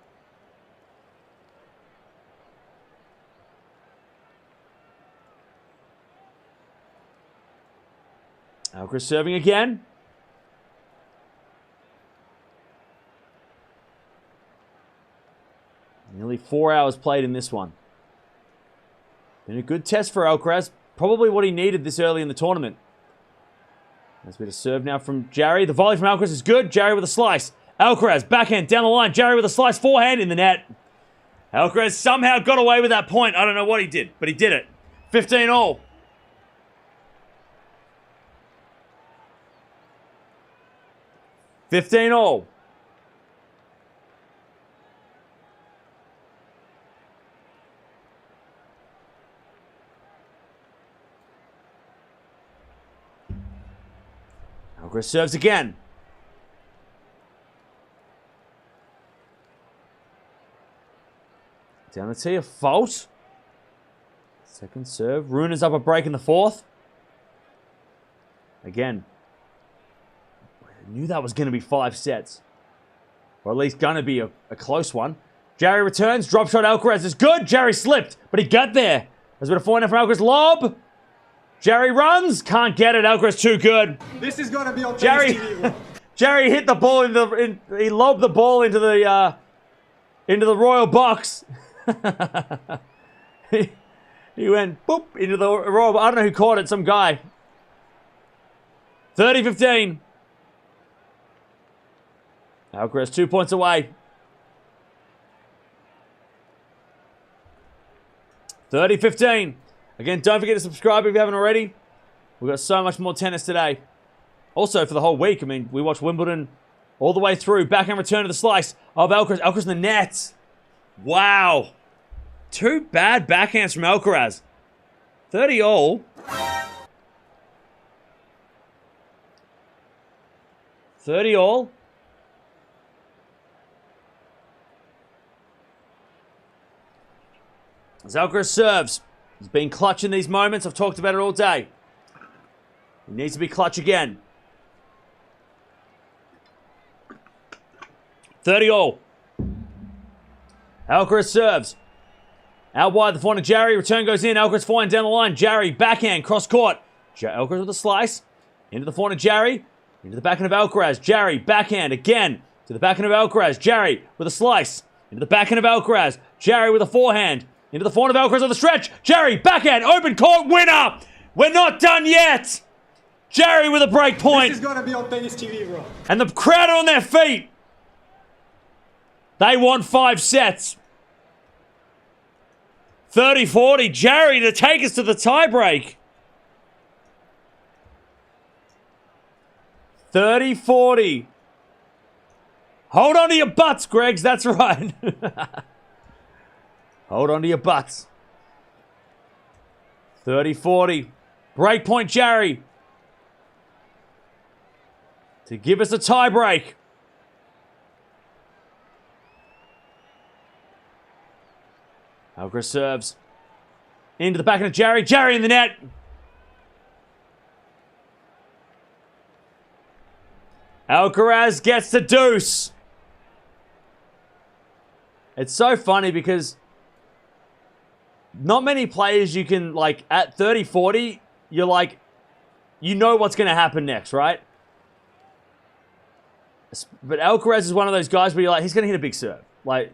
Alcaraz serving again. Nearly 4 hours played in this one. Been a good test for Alcaraz. Probably what he needed this early in the tournament. There's a bit of serve now from Jarry. The volley from Alcaraz is good. Jarry with a slice. Alcaraz, backhand, down the line. Jarry with a slice, forehand in the net. Alcaraz somehow got away with that point. I don't know what he did, but he did it. 15 all. Alcaraz serves again. Down the tee, a fault. Second serve. Rune is up a break in the fourth. Again. I knew that was going to be 5 sets. Or at least going to be a close one. Jarry returns. Drop shot Alcaraz is good. Jarry slipped, but he got there. There's a bit of forehand from Alcaraz. Lob. Jarry runs. Can't get it. Alcaraz too good. This is gonna be on Jarry. Jarry hit the ball he lobbed the ball into the royal box. he went boop into the royal. I don't know who caught it. Some guy. 30-15. Alcaraz 2 points away. 30-15. Again, don't forget to subscribe if you haven't already. We've got so much more tennis today. Also, for the whole week, I mean, we watched Wimbledon all the way through. Backhand return to the slice of Alcaraz. Alcaraz in the net. Wow. 2 bad backhands from Alcaraz. 30 all. 30 all. As Alcaraz serves. He's been clutch in these moments. I've talked about it all day. He needs to be clutch again. 30 all. Alcaraz serves. Out wide, the forehand of Jarry. Return goes in. Alcaraz forehand down the line. Jarry, backhand, cross court. Alcaraz with a slice. Into the forehand of Jarry. Into the backhand of Alcaraz. Jarry, backhand again. To the backhand of Alcaraz. Jarry with a slice. Into the backhand of Alcaraz. Jarry with a forehand. Into the forehand of Alcaraz on the stretch. Jarry, backhand, open court, winner! We're not done yet! Jarry with a break point. This is gonna be on Tennis TV, bro. And the crowd are on their feet. They want 5 sets. 30-40. Jarry to take us to the tiebreak. 30-40. Hold on to your butts, Gregs. That's right. Hold on to your butts. 30-40. Breakpoint Jarry. To give us a tiebreak. Alcaraz serves. Into the backhand of Jarry. Jarry in the net. Alcaraz gets the deuce. It's so funny because not many players you can, like, at 30-40, you're like, you know what's going to happen next, right? But Alcaraz is one of those guys where you're like, he's going to hit a big serve. Like,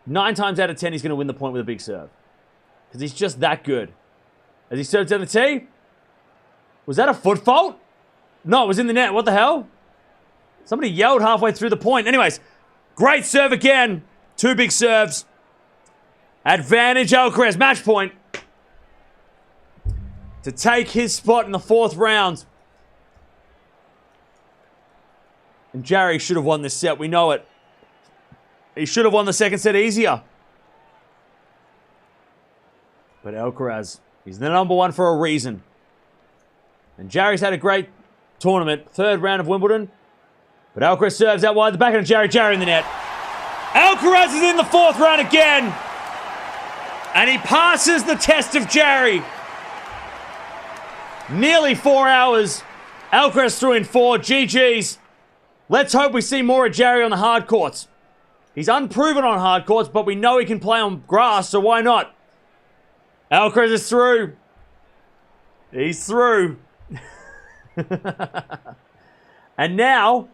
9 times out of 10, he's going to win the point with a big serve. Because he's just that good. As he serves down the tee. Was that a foot fault? No, it was in the net. What the hell? Somebody yelled halfway through the point. Anyways, great serve again. 2 big serves. Advantage Alcaraz. Match point. To take his spot in the 4th round. And Jarry should have won this set. We know it. He should have won the 2nd set easier. But Alcaraz, he's the number 1 for a reason. And Jarry's had a great tournament. 3rd round of Wimbledon. But Alcaraz serves out wide. The backhand of Jarry. Jarry in the net. Alcaraz is in the 4th round again. And he passes the test of Jarry. Nearly 4 hours. Alcaraz threw in 4. GG's. Let's hope we see more of Jarry on the hard courts. He's unproven on hard courts, but we know he can play on grass, so why not? Alcaraz is through. He's through. And now,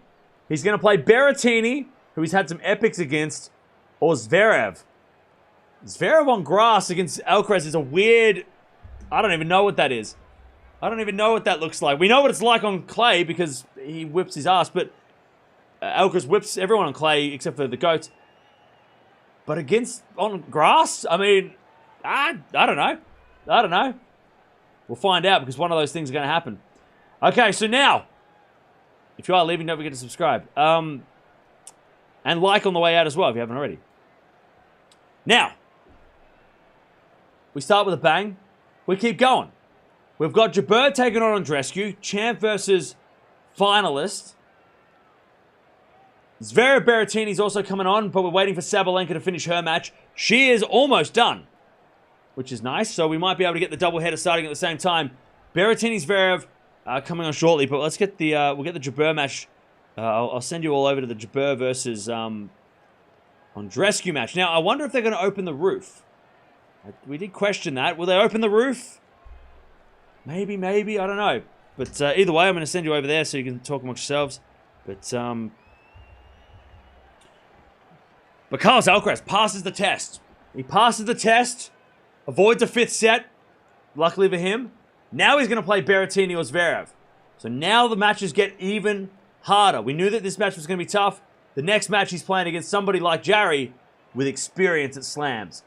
he's going to play Berrettini, who he's had some epics against, or Zverev. Zverev on grass against Alcaraz is a weird... I don't even know what that is. I don't even know what that looks like. We know what it's like on clay because he whips his ass, but Alcaraz whips everyone on clay except for the goats. But on grass, I mean, I don't know. I don't know. We'll find out because one of those things is going to happen. Okay, so now, if you are leaving, don't forget to subscribe. And like on the way out as well if you haven't already. Now, we start with a bang. We keep going. We've got Jabeur taking on Andreescu. Champ versus finalist. Zverev Berrettini's also coming on, but we're waiting for Sabalenka to finish her match. She is almost done, which is nice. So we might be able to get the doubleheader starting at the same time. Berrettini Zverev coming on shortly, but let's get the we'll get the Jabeur match. I'll send you all over to the Jabeur versus Andreescu match. Now I wonder if they're going to open the roof. We did question that. Will they open the roof? Maybe, I don't know. But either way, I'm going to send you over there so you can talk amongst yourselves. But Carlos Alcaraz passes the test. He passes the test, avoids a 5th set, luckily for him. Now he's going to play Berrettini or Zverev. So now the matches get even harder. We knew that this match was going to be tough. The next match he's playing against somebody like Jarry with experience at slams.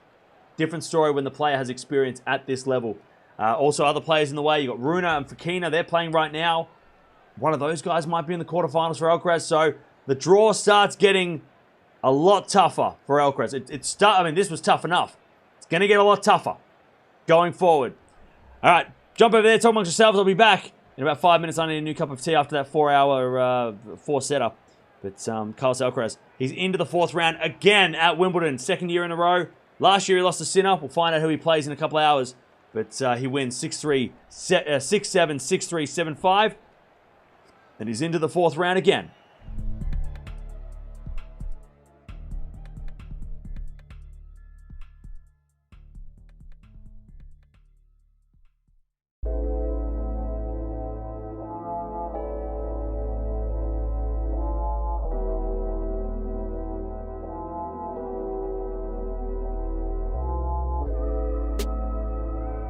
Different story when the player has experience at this level. Also, other players in the way. You've got Runa and Fokina. They're playing right now. One of those guys might be in the quarterfinals for Alcaraz. So the draw starts getting a lot tougher for Alcaraz. I mean, this was tough enough. It's going to get a lot tougher going forward. All right, jump over there, talk amongst yourselves. I'll be back in about 5 minutes. I need a new cup of tea after that 4-hour 4 setup. But Carlos Alcaraz, he's into the 4th round again at Wimbledon. 2nd year in a row. Last year he lost to Sinner. We'll find out who he plays in a couple of hours. But he wins 6-3, 6-7, 6-3, 7-5. And he's into the 4th round again.